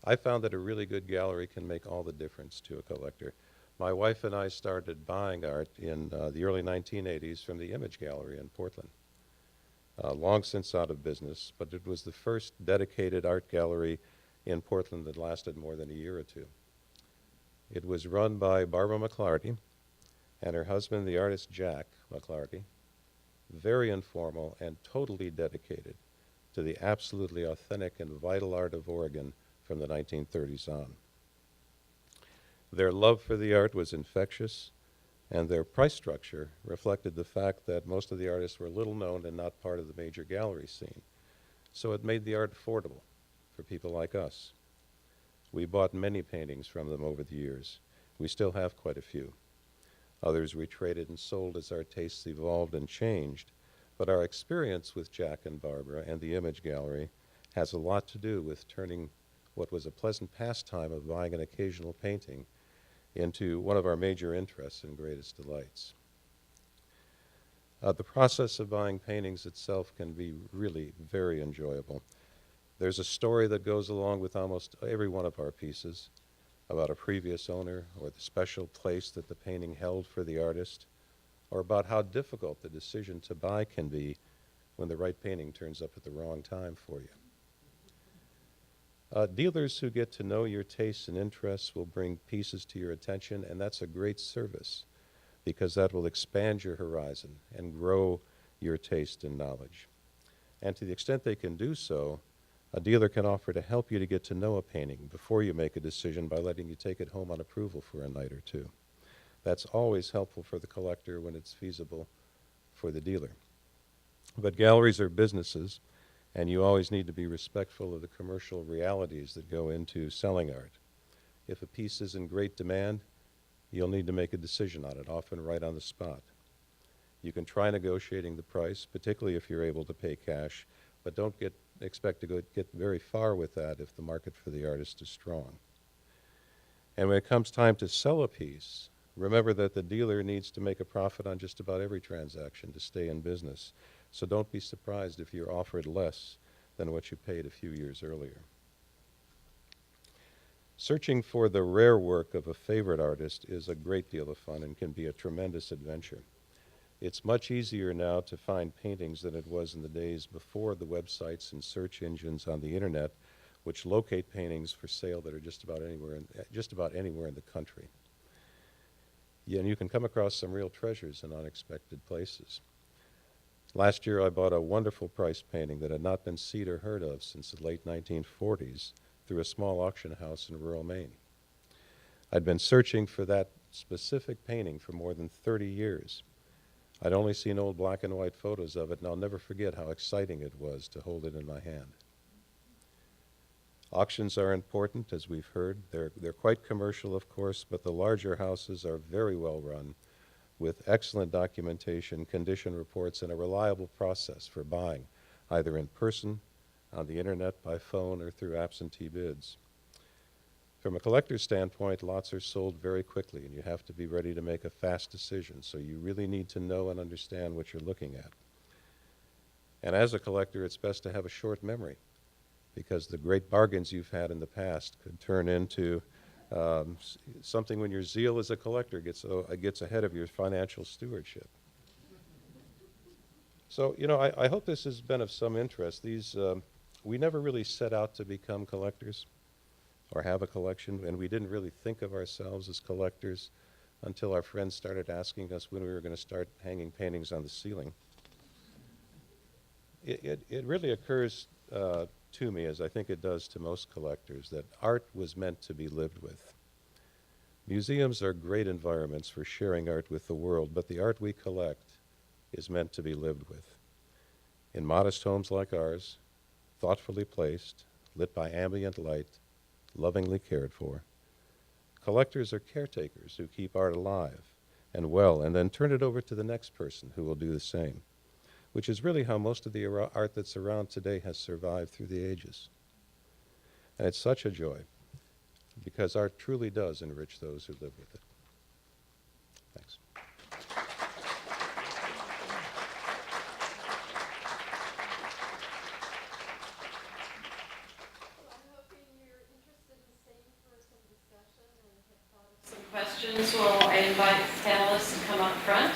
I found that a really good gallery can make all the difference to a collector. My wife and I started buying art in the early 1980s from the Image Gallery in Portland. Long since out of business, but it was the first dedicated art gallery in Portland that lasted more than a year or two. It was run by Barbara McClarty and her husband, the artist Jack McClarty, very informal and totally dedicated to the absolutely authentic and vital art of Oregon from the 1930s on. Their love for the art was infectious, and their price structure reflected the fact that most of the artists were little known and not part of the major gallery scene. So it made the art affordable for people like us. We bought many paintings from them over the years. We still have quite a few. Others we traded and sold as our tastes evolved and changed. But our experience with Jack and Barbara and the Image Gallery has a lot to do with turning what was a pleasant pastime of buying an occasional painting into one of our major interests and greatest delights. The process of buying paintings itself can be really very enjoyable. There's a story that goes along with almost every one of our pieces about a previous owner or the special place that the painting held for the artist, or about how difficult the decision to buy can be when the right painting turns up at the wrong time for you. Dealers who get to know your tastes and interests will bring pieces to your attention, and that's a great service because that will expand your horizon and grow your taste and knowledge. And to the extent they can do so, a dealer can offer to help you to get to know a painting before you make a decision by letting you take it home on approval for a night or two. That's always helpful for the collector when it's feasible for the dealer. But galleries are businesses, and you always need to be respectful of the commercial realities that go into selling art. If a piece is in great demand, you'll need to make a decision on it, often right on the spot. You can try negotiating the price, particularly if you're able to pay cash, but don't expect to get very far with that if the market for the artist is strong. And when it comes time to sell a piece, remember that the dealer needs to make a profit on just about every transaction to stay in business. So don't be surprised if you're offered less than what you paid a few years earlier. Searching for the rare work of a favorite artist is a great deal of fun and can be a tremendous adventure. It's much easier now to find paintings than it was in the days before the websites and search engines on the internet which locate paintings for sale that are just about anywhere in the country. Yeah, and you can come across some real treasures in unexpected places. Last year I bought a wonderful priced painting that had not been seen or heard of since the late 1940s through a small auction house in rural Maine. I'd been searching for that specific painting for more than 30 years. I'd only seen old black and white photos of it, and I'll never forget how exciting it was to hold it in my hand. Auctions are important, as we've heard. They're quite commercial, of course, but the larger houses are very well run, with excellent documentation, condition reports, and a reliable process for buying, either in person, on the internet, by phone, or through absentee bids. From a collector's standpoint, lots are sold very quickly, and you have to be ready to make a fast decision, so you really need to know and understand what you're looking at. And as a collector, it's best to have a short memory, because the great bargains you've had in the past could turn into something when your zeal as a collector gets ahead of your financial stewardship. So, you know, I hope this has been of some interest. We never really set out to become collectors or have a collection, and we didn't really think of ourselves as collectors until our friends started asking us when we were going to start hanging paintings on the ceiling. It really occurs to me, as I think it does to most collectors, that art was meant to be lived with. Museums are great environments for sharing art with the world, but the art we collect is meant to be lived with. In modest homes like ours, thoughtfully placed, lit by ambient light, lovingly cared for, collectors are caretakers who keep art alive and well, and then turn it over to the next person who will do the same, which is really how most of the art that's around today has survived through the ages. And it's such a joy, because art truly does enrich those who live with it. Thanks. Questions, will I invite panelists to come up front?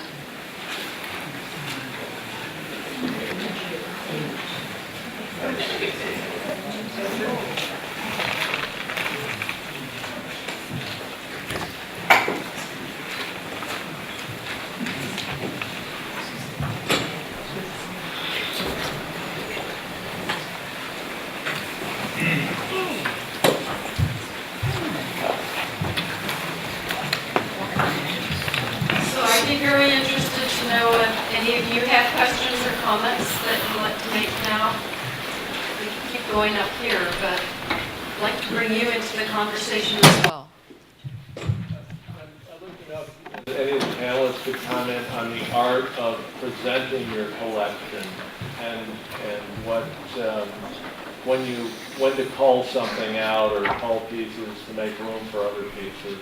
Very interested to know if any of you have questions or comments that you'd like to make now. We can keep going up here, but I'd like to bring you into the conversation as well. I'd like to know if any of the panelists could comment on the art of presenting your collection and what when to cull something out or cull pieces to make room for other pieces.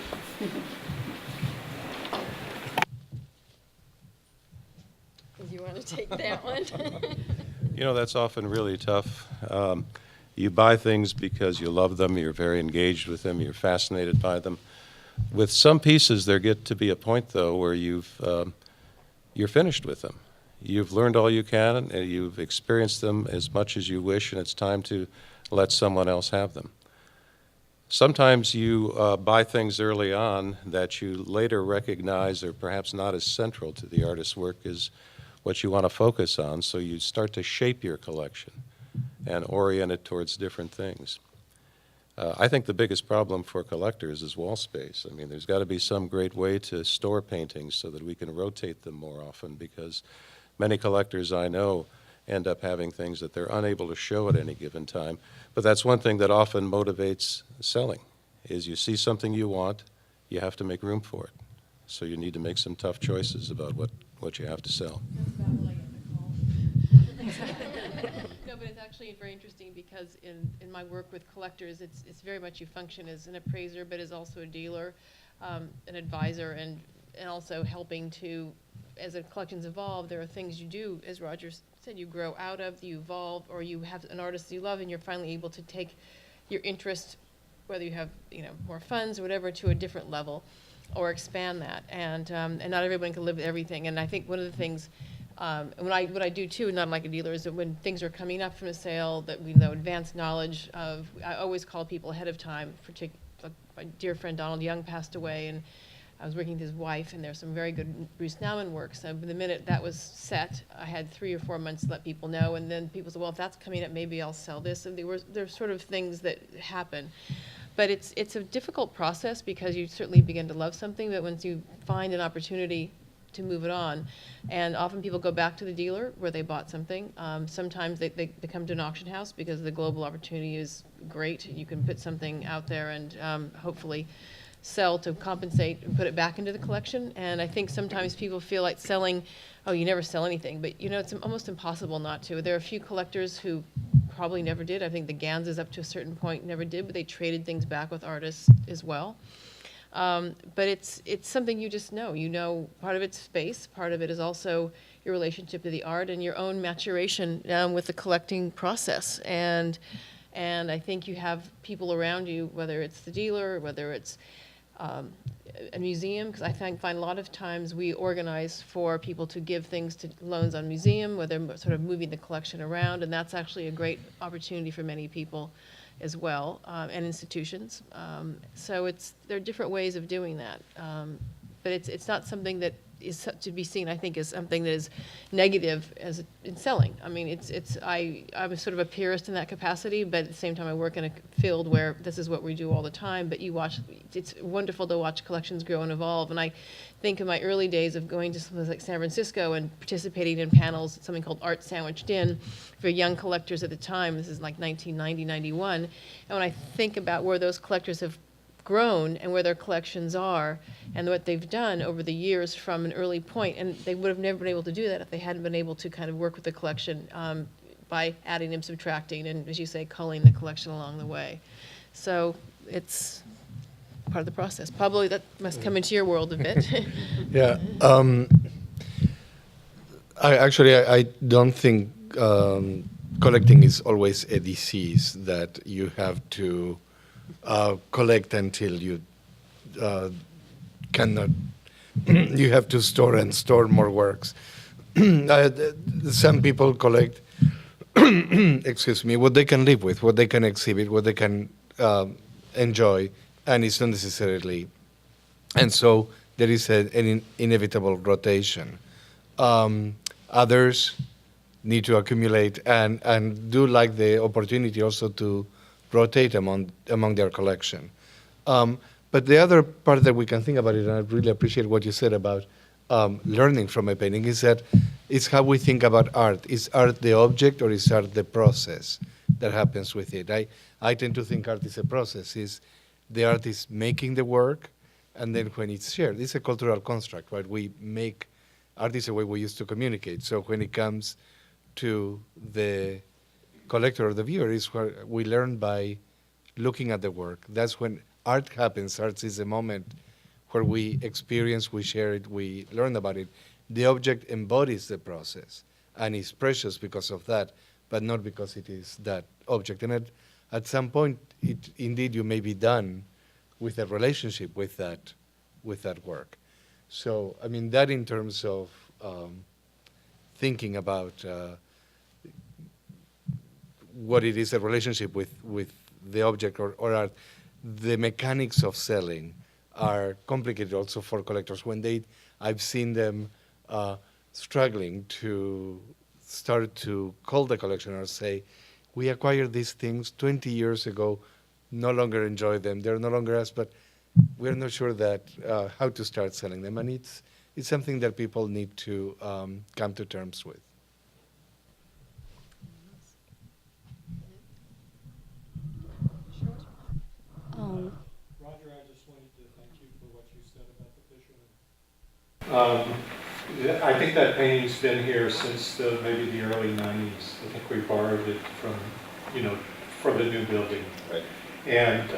You want to take that one? You know, that's often really tough. You buy things because you love them, you're very engaged with them, you're fascinated by them. With some pieces, there get to be a point, though, where you're finished with them. You've learned all you can, and you've experienced them as much as you wish, and it's time to let someone else have them. Sometimes you buy things early on that you later recognize are perhaps not as central to the artist's work as what you want to focus on, so you start to shape your collection and orient it towards different things. I think the biggest problem for collectors is wall space. I mean, there's got to be some great way to store paintings so that we can rotate them more often, because many collectors I know end up having things that they're unable to show at any given time. But that's one thing that often motivates selling, is you see something you want, you have to make room for it. So you need to make some tough choices about what you have to sell. No, but it's actually very interesting, because in my work with collectors, it's very much you function as an appraiser, but as also a dealer, an advisor, and also helping to, as the collections evolve, there are things you do, as Roger said, you grow out of, you evolve, or you have an artist you love, and you're finally able to take your interest, whether you have more funds or whatever, to a different level, or expand that. And not everyone can live with everything. And I think one of the things And what I do too, not like a dealer, is that when things are coming up from a sale that we know advanced knowledge of, I always call people ahead of time. Like my dear friend Donald Young passed away, and I was working with his wife, and there's some very good Bruce Nauman work. So the minute that was set, I had 3 or 4 months to let people know, and then people said, well, if that's coming up, maybe I'll sell this. And there's sort of things that happen. But it's a difficult process because you certainly begin to love something, but once you find an opportunity to move it on, and often people go back to the dealer where they bought something. Sometimes they come to an auction house because the global opportunity is great. You can put something out there and hopefully sell to compensate and put it back into the collection. And I think sometimes people feel like selling, oh, you never sell anything, but you know, it's almost impossible not to. There are a few collectors who probably never did. I think the Ganses up to a certain point never did, but they traded things back with artists as well. But it's something you just know. You know, part of it's space, part of it is also your relationship to the art and your own maturation with the collecting process. And I think you have people around you, whether it's the dealer, whether it's a museum, because I find a lot of times we organize for people to give things to loans on museum, where they're sort of moving the collection around, and that's actually a great opportunity for many people as well, and institutions. So there are different ways of doing that, but it's not something that is to be seen, I think, as something that is negative as in selling. I mean, I'm sort of a purist in that capacity, but at the same time I work in a field where this is what we do all the time, but it's wonderful to watch collections grow and evolve. And I think in my early days of going to places like San Francisco and participating in panels, something called Art Sandwiched In, for young collectors at the time, this is like 1990, 91, and when I think about where those collectors have grown and where their collections are and what they've done over the years from an early point, and they would have never been able to do that if they hadn't been able to kind of work with the collection by adding and subtracting and, as you say, culling the collection along the way. So it's part of the process. Probably that must come into your world a bit. Yeah. I don't think collecting is always a disease that you have to collect until you cannot. You have to store more works. Some people collect, excuse me, what they can live with, what they can exhibit, what they can enjoy, and it's not necessarily. And so there is an inevitable rotation. Others need to accumulate and do like the opportunity also to rotate among their collection. But the other part that we can think about it, and I really appreciate what you said about learning from a painting, is that it's how we think about art. Is art the object or is art the process that happens with it? I tend to think art is a process. Is the artist making the work, and then when it's shared, it's a cultural construct, right? We make art is a way we used to communicate. So when it comes to the collector or the viewer, is where we learn by looking at the work. That's when art happens. Art is a moment where we experience, we share it, we learn about it. The object embodies the process and is precious because of that, but not because it is that object. And at some point, indeed, you may be done with a relationship with that work. So, I mean, that in terms of thinking about what it is, a relationship with the object or art, the mechanics of selling are complicated also for collectors. I've seen them struggling to start to call the collection or say, we acquired these things 20 years ago, no longer enjoy them, they're no longer us, but we're not sure that how to start selling them. And it's something that people need to come to terms with. Roger, I just wanted to thank you for what you said about the fisherman. I think that painting's been here since maybe the early 90s. I think we borrowed it from, for the new building. Right. And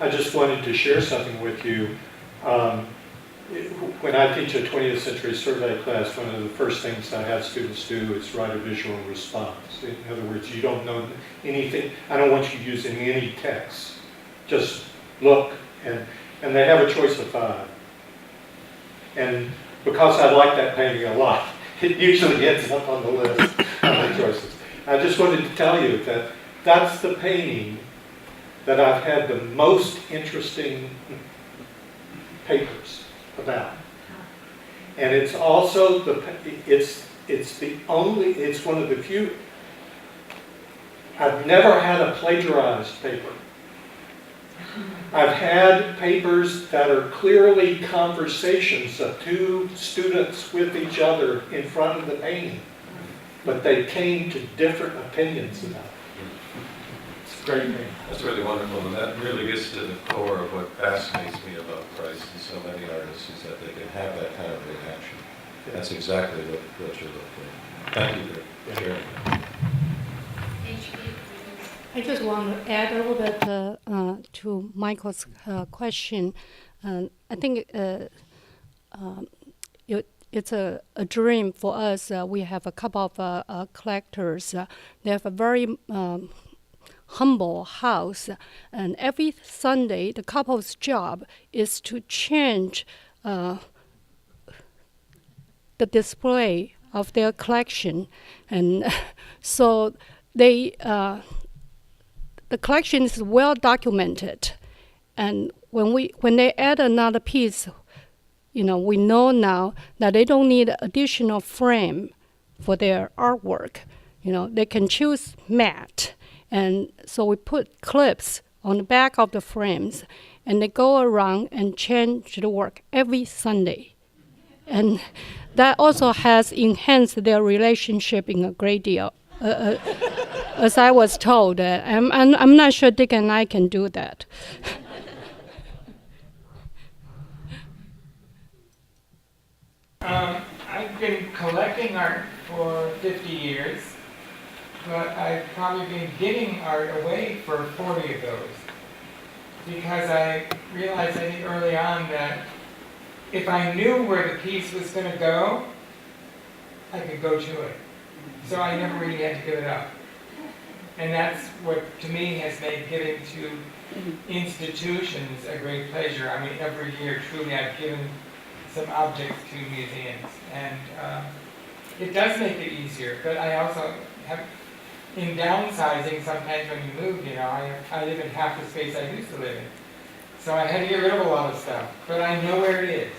I just wanted to share something with you. When I teach a 20th century survey class, one of the first things I have students do is write a visual response. In other words, you don't know anything. I don't want you using any text. Just look, and they have a choice of 5. And because I like that painting a lot, It usually ends up on the list of my choices. I just wanted to tell you that that's the painting that I've had the most interesting papers about. And it's also it's one of the few, I've never had a plagiarized paper. I've had papers that are clearly conversations of two students with each other in front of the painting, but they came to different opinions about it. It's a great painting. That's really wonderful, and that really gets to the core of what fascinates me about Price and so many artists, is that they can have that kind of reaction. That's exactly what you're looking for. Thank you for sharing. I just want to add a little bit to Michael's question. I think it's a dream for us. We have a couple of collectors. They have a very humble house, and every Sunday the couple's job is to change the display of their collection, and so they the collection is well documented, and when they add another piece, we know now that they don't need additional frame for their artwork. They can choose matte, and so we put clips on the back of the frames, and they go around and change the work every Sunday, and that also has enhanced their relationship in a great deal. As I was told, I'm not sure Dick and I can do that. I've been collecting art for 50 years, but I've probably been giving art away for 40 of those. Because I realized, I think early on, that if I knew where the piece was going to go, I could go to it. So I never really had to give it up. And that's what, to me, has made giving to institutions a great pleasure. I mean, every year, truly, I've given some objects to museums. And it does make it easier. But I also have, in downsizing, sometimes when you move, I live in half the space I used to live in. So I had to get rid of a lot of stuff. But I know where it is.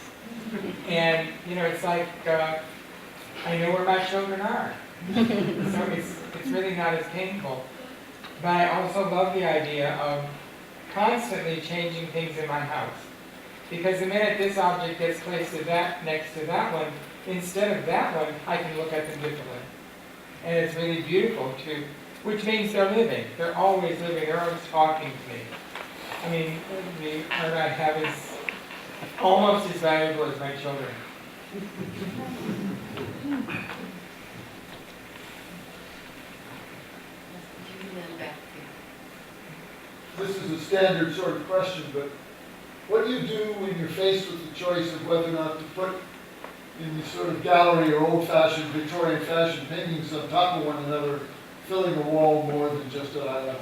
And, it's like, I know where my children are. So it's really not as painful. But I also love the idea of constantly changing things in my house. Because the minute this object gets placed next to that one, instead of that one, I can look at them differently. And it's really beautiful too, which means they're living. They're always living. They're always talking to me. I mean, the art I have is almost as valuable as my children. This is a standard sort of question, but what do you do when you're faced with the choice of whether or not to put in the sort of gallery or old-fashioned, Victorian-fashioned paintings on top of one another, filling a wall more than just at eye level?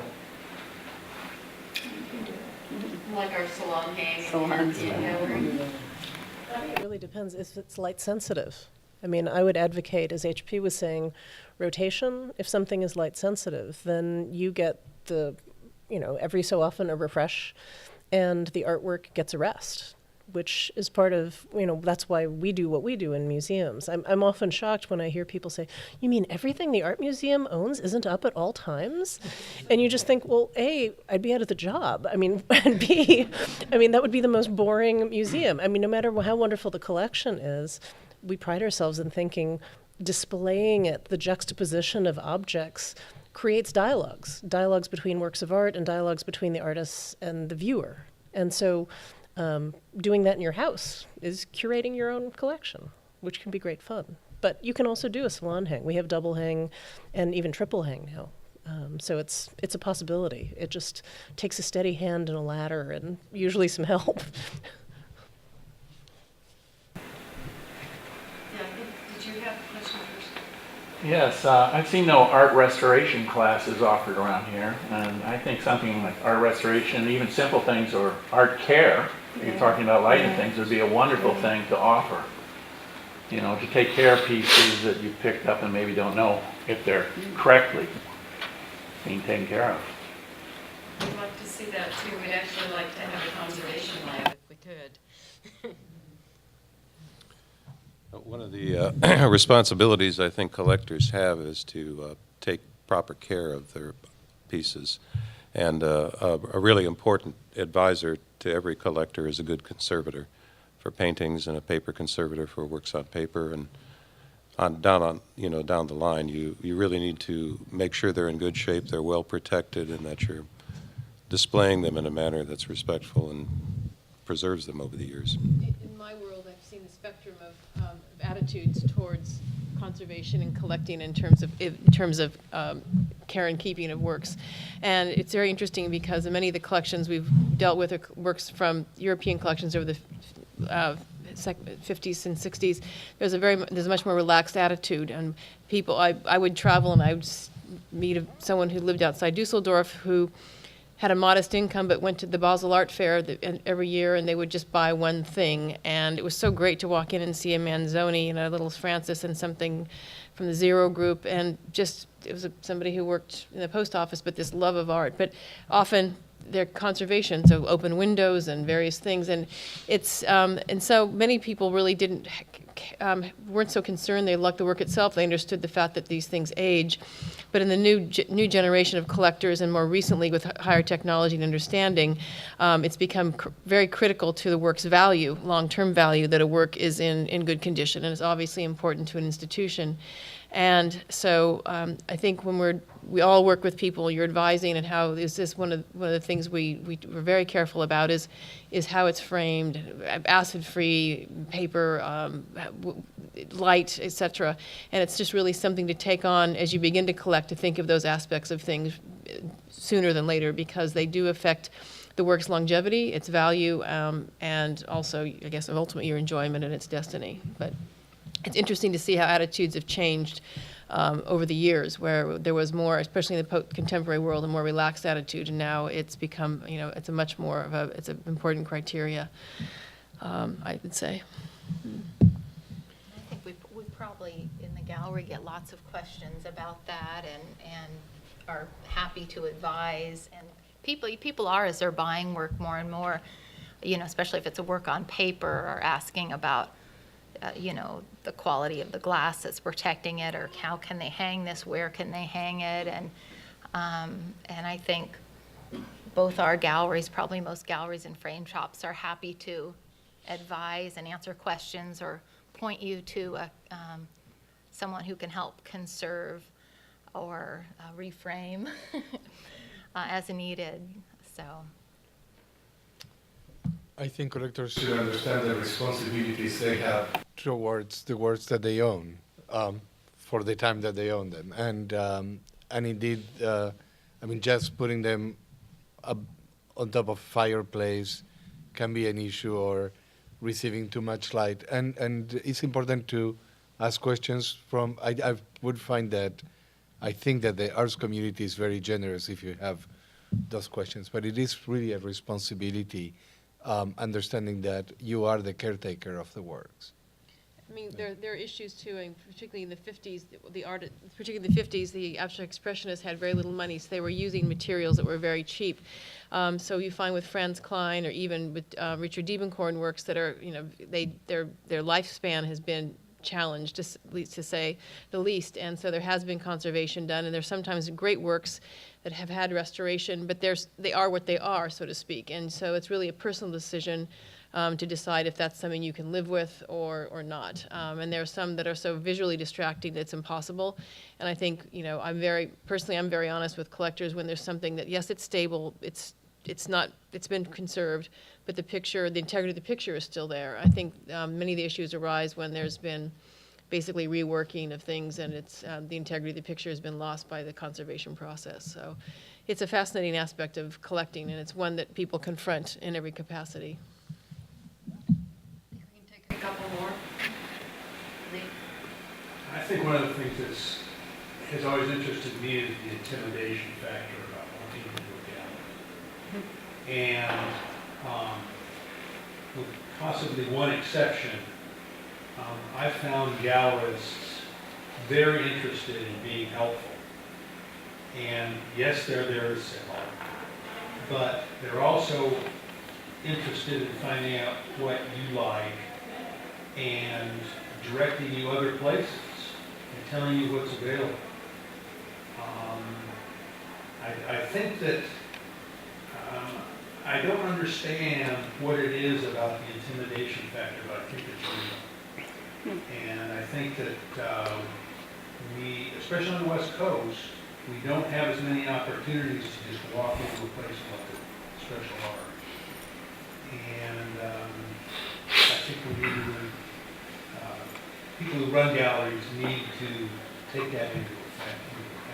Like our salon hang gallery. I think it really depends if it's light sensitive. I mean, I would advocate, as HP was saying, rotation. If something is light sensitive, then you get the, every so often a refresh, and the artwork gets a rest, which is part of, that's why we do what we do in museums. I'm often shocked when I hear people say, you mean everything the art museum owns isn't up at all times? And you just think, well, A, I'd be out of the job. I mean, and B, that would be the most boring museum. I mean, no matter how wonderful the collection is, we pride ourselves in thinking displaying it, the juxtaposition of objects, creates dialogues between works of art and dialogues between the artists and the viewer. And so doing that in your house is curating your own collection, which can be great fun. But you can also do a salon hang. We have double hang and even triple hang now. So it's a possibility. It just takes a steady hand and a ladder and usually some help. Did you have a question first? Yes, I've seen no art restoration classes offered around here, and I think something like art restoration, even simple things, or art care, you're talking about lighting things, would be a wonderful thing to offer. you know, to take care of pieces that you picked up and maybe don't know if they're correctly being taken care of. We'd like to see that too. We'd actually like to have a conservation lab if we could. One of the responsibilities I think collectors have is to take proper care of their pieces. And a really important advisor to every collector is a good conservator for paintings and a paper conservator for works on paper. And down the line, you really need to make sure they're in good shape, they're well protected, and that you're displaying them in a manner that's respectful and preserves them over the years. In my world, I've seen the spectrum of attitudes towards conservation and collecting in terms of care and keeping of works. And it's very interesting because many of the collections we've dealt with are works from European collections over the 50s and 60s. There's a much more relaxed attitude, and people, I would travel and I would meet someone who lived outside Dusseldorf who had a modest income but went to the Basel Art Fair every year, and they would just buy one thing. And it was so great to walk in and see a Manzoni and a little Francis and something from the Zero Group, and just, it was somebody who worked in the post office, but this love of art. But often they're conservation, so open windows and various things, and it's and so many people really weren't so concerned. They liked the work itself. They understood the fact that these things age. But in the new generation of collectors, and more recently with higher technology and understanding, it's become very critical to the work's value, long-term value, that a work is in good condition, and it's obviously important to an institution. And so I think when we all work with people, you're advising, and how is this one of the things we're very careful about is how it's framed, acid-free paper, light, etc. And it's just really something to take on as you begin to collect, to think of those aspects of things sooner than later, because they do affect the work's longevity, its value, and also, I guess, ultimately your enjoyment and its destiny. But it's interesting to see how attitudes have changed over the years, where there was more, especially in the contemporary world, a more relaxed attitude, and now it's become, it's a much more of it's an important criteria, I would say. I think we probably in the gallery get lots of questions about that, and are happy to advise. And people are, as they're buying work more and more, especially if it's a work on paper, are asking about the quality of the glass that's protecting it, or how can they hang this, where can they hang it, and I think both our galleries, probably most galleries and frame shops, are happy to advise and answer questions or point you to someone who can help conserve or reframe as needed. So I think collectors should understand the responsibilities they have towards the works that they own, for the time that they own them, and indeed, just putting them up on top of a fireplace can be an issue, or receiving too much light, and it's important to ask questions from. I would find that, I think that the arts community is very generous if you have those questions, but it is really a responsibility. Understanding that you are the caretaker of the works. I mean, there are issues too, and particularly in the 50s, particularly in the 50s, the abstract expressionists had very little money, so they were using materials that were very cheap. So you find with Franz Kline, or even with Richard Diebenkorn works that are, their lifespan has been challenged, to say the least, and so there has been conservation done, and there's sometimes great works that have had restoration, but they are what they are, so to speak, and so it's really a personal decision to decide if that's something you can live with or not. And there are some that are so visually distracting that it's impossible, and I think, I'm very honest with collectors when there's something that, yes, it's stable, it's been conserved, but the integrity of the picture is still there. I think many of the issues arise when there's been basically reworking of things, and it's the integrity of the picture has been lost by the conservation process. So it's a fascinating aspect of collecting, and it's one that people confront in every capacity. We can take a couple more. I think one of the things that has always interested me is the intimidation factor about walking into a gallery. And with possibly one exception, I found gallerists very interested in being helpful. And yes, they're there to sell, but they're also interested in finding out what you like and directing you other places and telling you what's available. I think that I don't understand what it is about the intimidation factor, but I think it's real. And I think that we, especially on the West Coast, we don't have as many opportunities to just walk into a place like special art. And I think we need to, people who run galleries need to take that into account.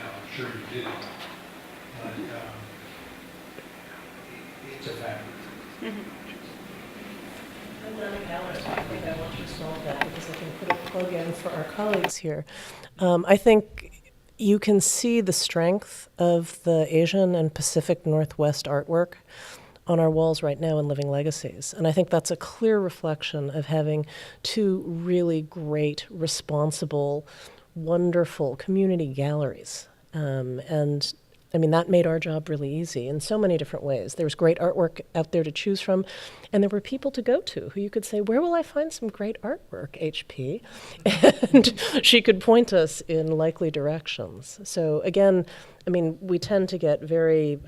I'm sure you do. But it's a factor. I'm not a gallerist. I think I want to solve that because I can put a plug in for our colleagues here. I think you can see the strength of the Asian and Pacific Northwest artwork on our walls right now in Living Legacies. And I think that's a clear reflection of having two really great, responsible, wonderful community galleries. And I mean, that made our job really easy in so many different ways. There was great artwork out there to choose from, and there were people to go to who you could say, where will I find some great artwork, HP? And she could point us in likely directions. So again, I mean, we tend to get very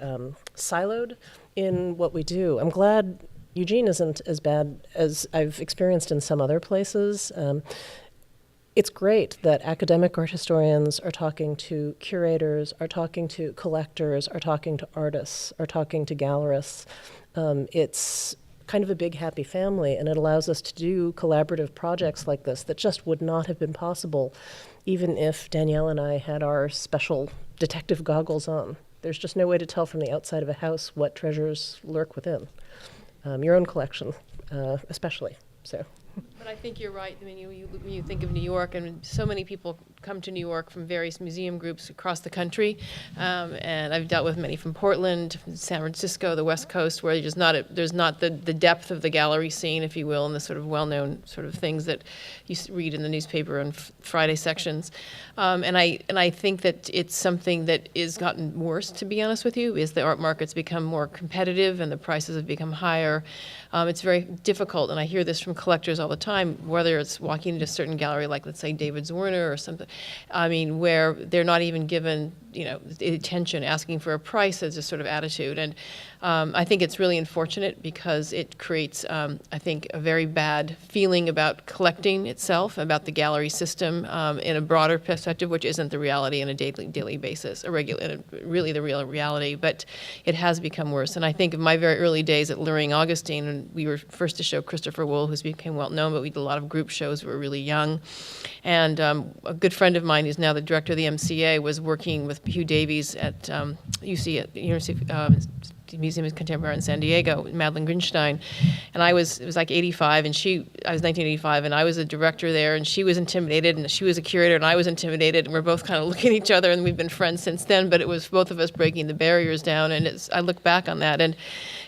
siloed in what we do. I'm glad Eugene isn't as bad as I've experienced in some other places. It's great that academic art historians are talking to curators, are talking to collectors, are talking to artists, are talking to gallerists. It's kind of a big happy family, and it allows us to do collaborative projects like this that just would not have been possible even if Danielle and I had our special detective goggles on. There's just no way to tell from the outside of a house what treasures lurk within. Your own collection, especially, so. But I think you're right. I mean, when you think of New York, and so many people come to New York from various museum groups across the country, and I've dealt with many from Portland, from San Francisco, the West Coast, where there's not the depth of the gallery scene, if you will, and the sort of well-known sort of things that you read in the newspaper on Friday sections. And I think that it's something that has gotten worse, to be honest with you, is the art market's become more competitive and the prices have become higher. It's very difficult, and I hear this from collectors all the time, whether it's walking into a certain gallery, like let's say David Zwirner or something, I mean, where they're not even given, the attention, asking for a price as a sort of attitude. And I think it's really unfortunate because it creates, I think, a very bad feeling about collecting itself, about the gallery system in a broader perspective, which isn't the reality on a daily basis, really the real reality. But it has become worse. And I think of my very early days at Luring Augustine, and we were first to show Christopher Wool, who's became well known, but we did a lot of group shows. We were really young. And a good friend of mine, who's now the director of the MCA, was working with Hugh Davies at UC, at University of Museum of Contemporary Art in San Diego, Madeline Grinstein, and it was like 85, and I was 1985, and I was a director there, and she was intimidated, and she was a curator, and I was intimidated, and we're both kind of looking at each other, and we've been friends since then, but it was both of us breaking the barriers down, and I look back on that, and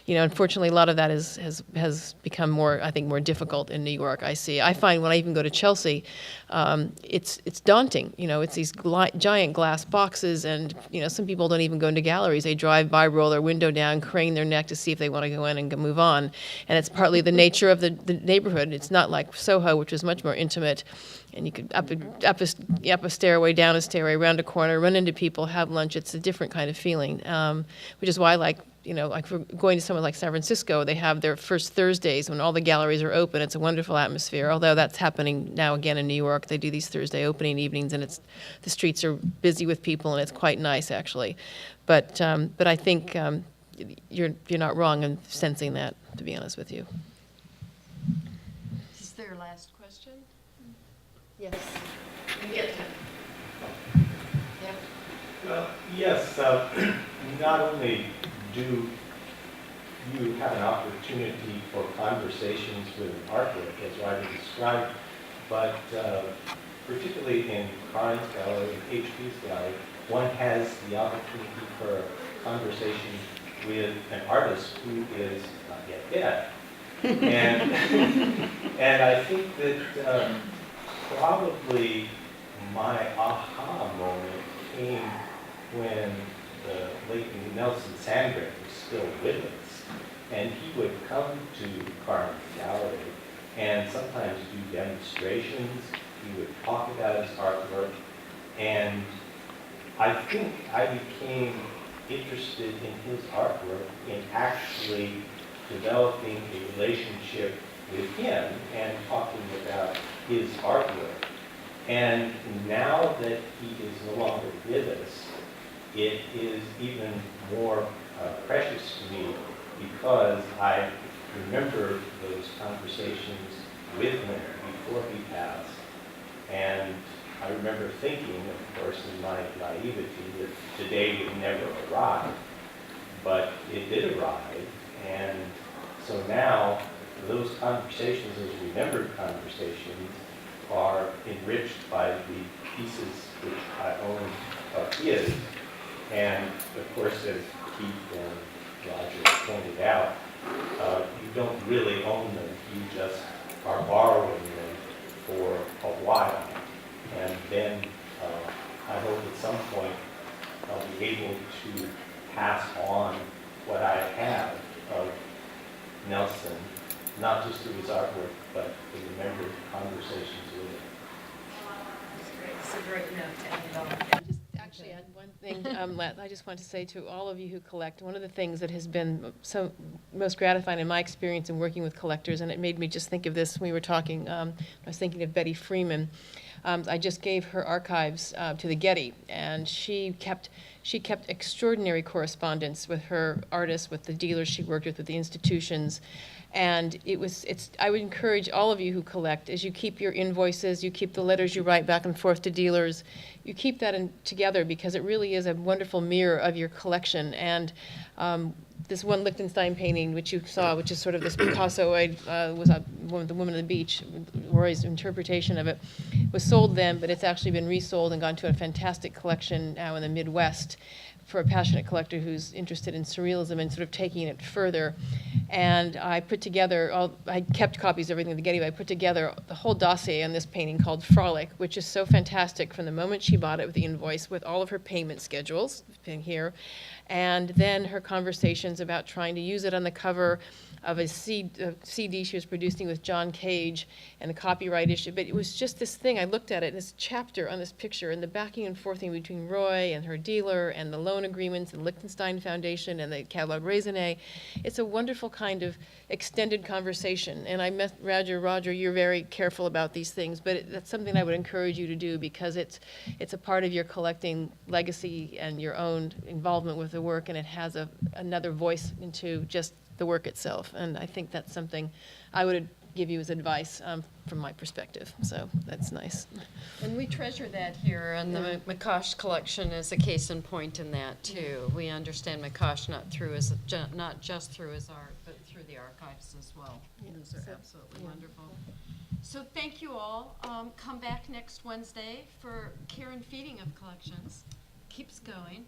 unfortunately, a lot of that has become more difficult in New York. I find when I even go to Chelsea, it's daunting. It's these giant glass boxes, and some people don't even go into galleries. They drive by, roll their window down, crane their neck to see if they want to go in and move on. And it's partly the nature of the neighborhood. It's not like Soho, which is much more intimate. And you could up a stairway, down a stairway, around a corner, run into people, have lunch. It's a different kind of feeling, which is why like for going to somewhere like San Francisco, they have their first Thursdays when all the galleries are open. It's a wonderful atmosphere, although that's happening now again in New York. They do these Thursday opening evenings, and the streets are busy with people, and it's quite nice, actually. But I think you're not wrong in sensing that, to be honest with you. Is there a last question? Yes. You get to. Yeah. Yes, not only do you have an opportunity for conversations with artwork, as widely described, but particularly in Karin's gallery and HP's gallery, one has the opportunity for a conversation with an artist who is not yet dead. And, and I think that probably my aha moment came when the late Nelson Sandgren was still with us. And he would come to Karin's gallery and sometimes do demonstrations. He would talk about his artwork. And I think I became interested in his artwork in actually developing a relationship with him and talking about his artwork. And now that he is no longer with us, it is even more precious to me because I remember those conversations with him before he passed. And I remember thinking, of course, in my naivety, that today would never arrive. But it did arrive. And so now those conversations, those remembered conversations, are enriched by the pieces which I own of his. And of course, as Keith and Roger pointed out, you don't really own them. You just are borrowing them for a while. And then I hope at some point I'll be able to pass on what I have of Nelson, not just through his artwork, but the remembered conversations with him. That's great. It's a great note to end it on. Just actually add one thing. I just want to say to all of you who collect, one of the things that has been so most gratifying in my experience in working with collectors, and it made me just think of this when we were talking, I was thinking of Betty Freeman. I just gave her archives to the Getty, and she kept extraordinary correspondence with her artists, with the dealers she worked with the institutions. And I would encourage all of you who collect, as you keep your invoices, you keep the letters you write back and forth to dealers, you keep that together because it really is a wonderful mirror of your collection. And this one Lichtenstein painting, which you saw, which is sort of this Picasso-oid, was the Woman on the Beach, Roy's interpretation of it, was sold then, but it's actually been resold and gone to a fantastic collection now in the Midwest for a passionate collector who's interested in surrealism and sort of taking it further. And I put together, I kept copies of everything at the Getty, but I put together the whole dossier on this painting called Frolic, which is so fantastic from the moment she bought it with the invoice, with all of her payment schedules, been here, and then her conversations about trying to use it on the cover of a CD she was producing with John Cage and the copyright issue. But it was just this thing. I looked at it, this chapter on this picture, and the backing and forthing between Roy and her dealer and the loan agreements and Lichtenstein Foundation and the Catalog Raisonné. It's a wonderful kind of extended conversation. And I met Roger, you're very careful about these things, but that's something I would encourage you to do because it's a part of your collecting legacy and your own involvement with the work, and it has another voice into just the work itself. And I think that's something I would give you as advice from my perspective. So that's nice. And we treasure that here, and the McCosh collection is a case in point in that too. We understand McCosh not just through his art, but through the archives as well. Yeah, Those are absolutely wonderful. So thank you all. Come back next Wednesday for Care and Feeding of Collections. Keeps going.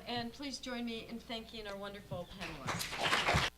And please join me in thanking our wonderful panelists.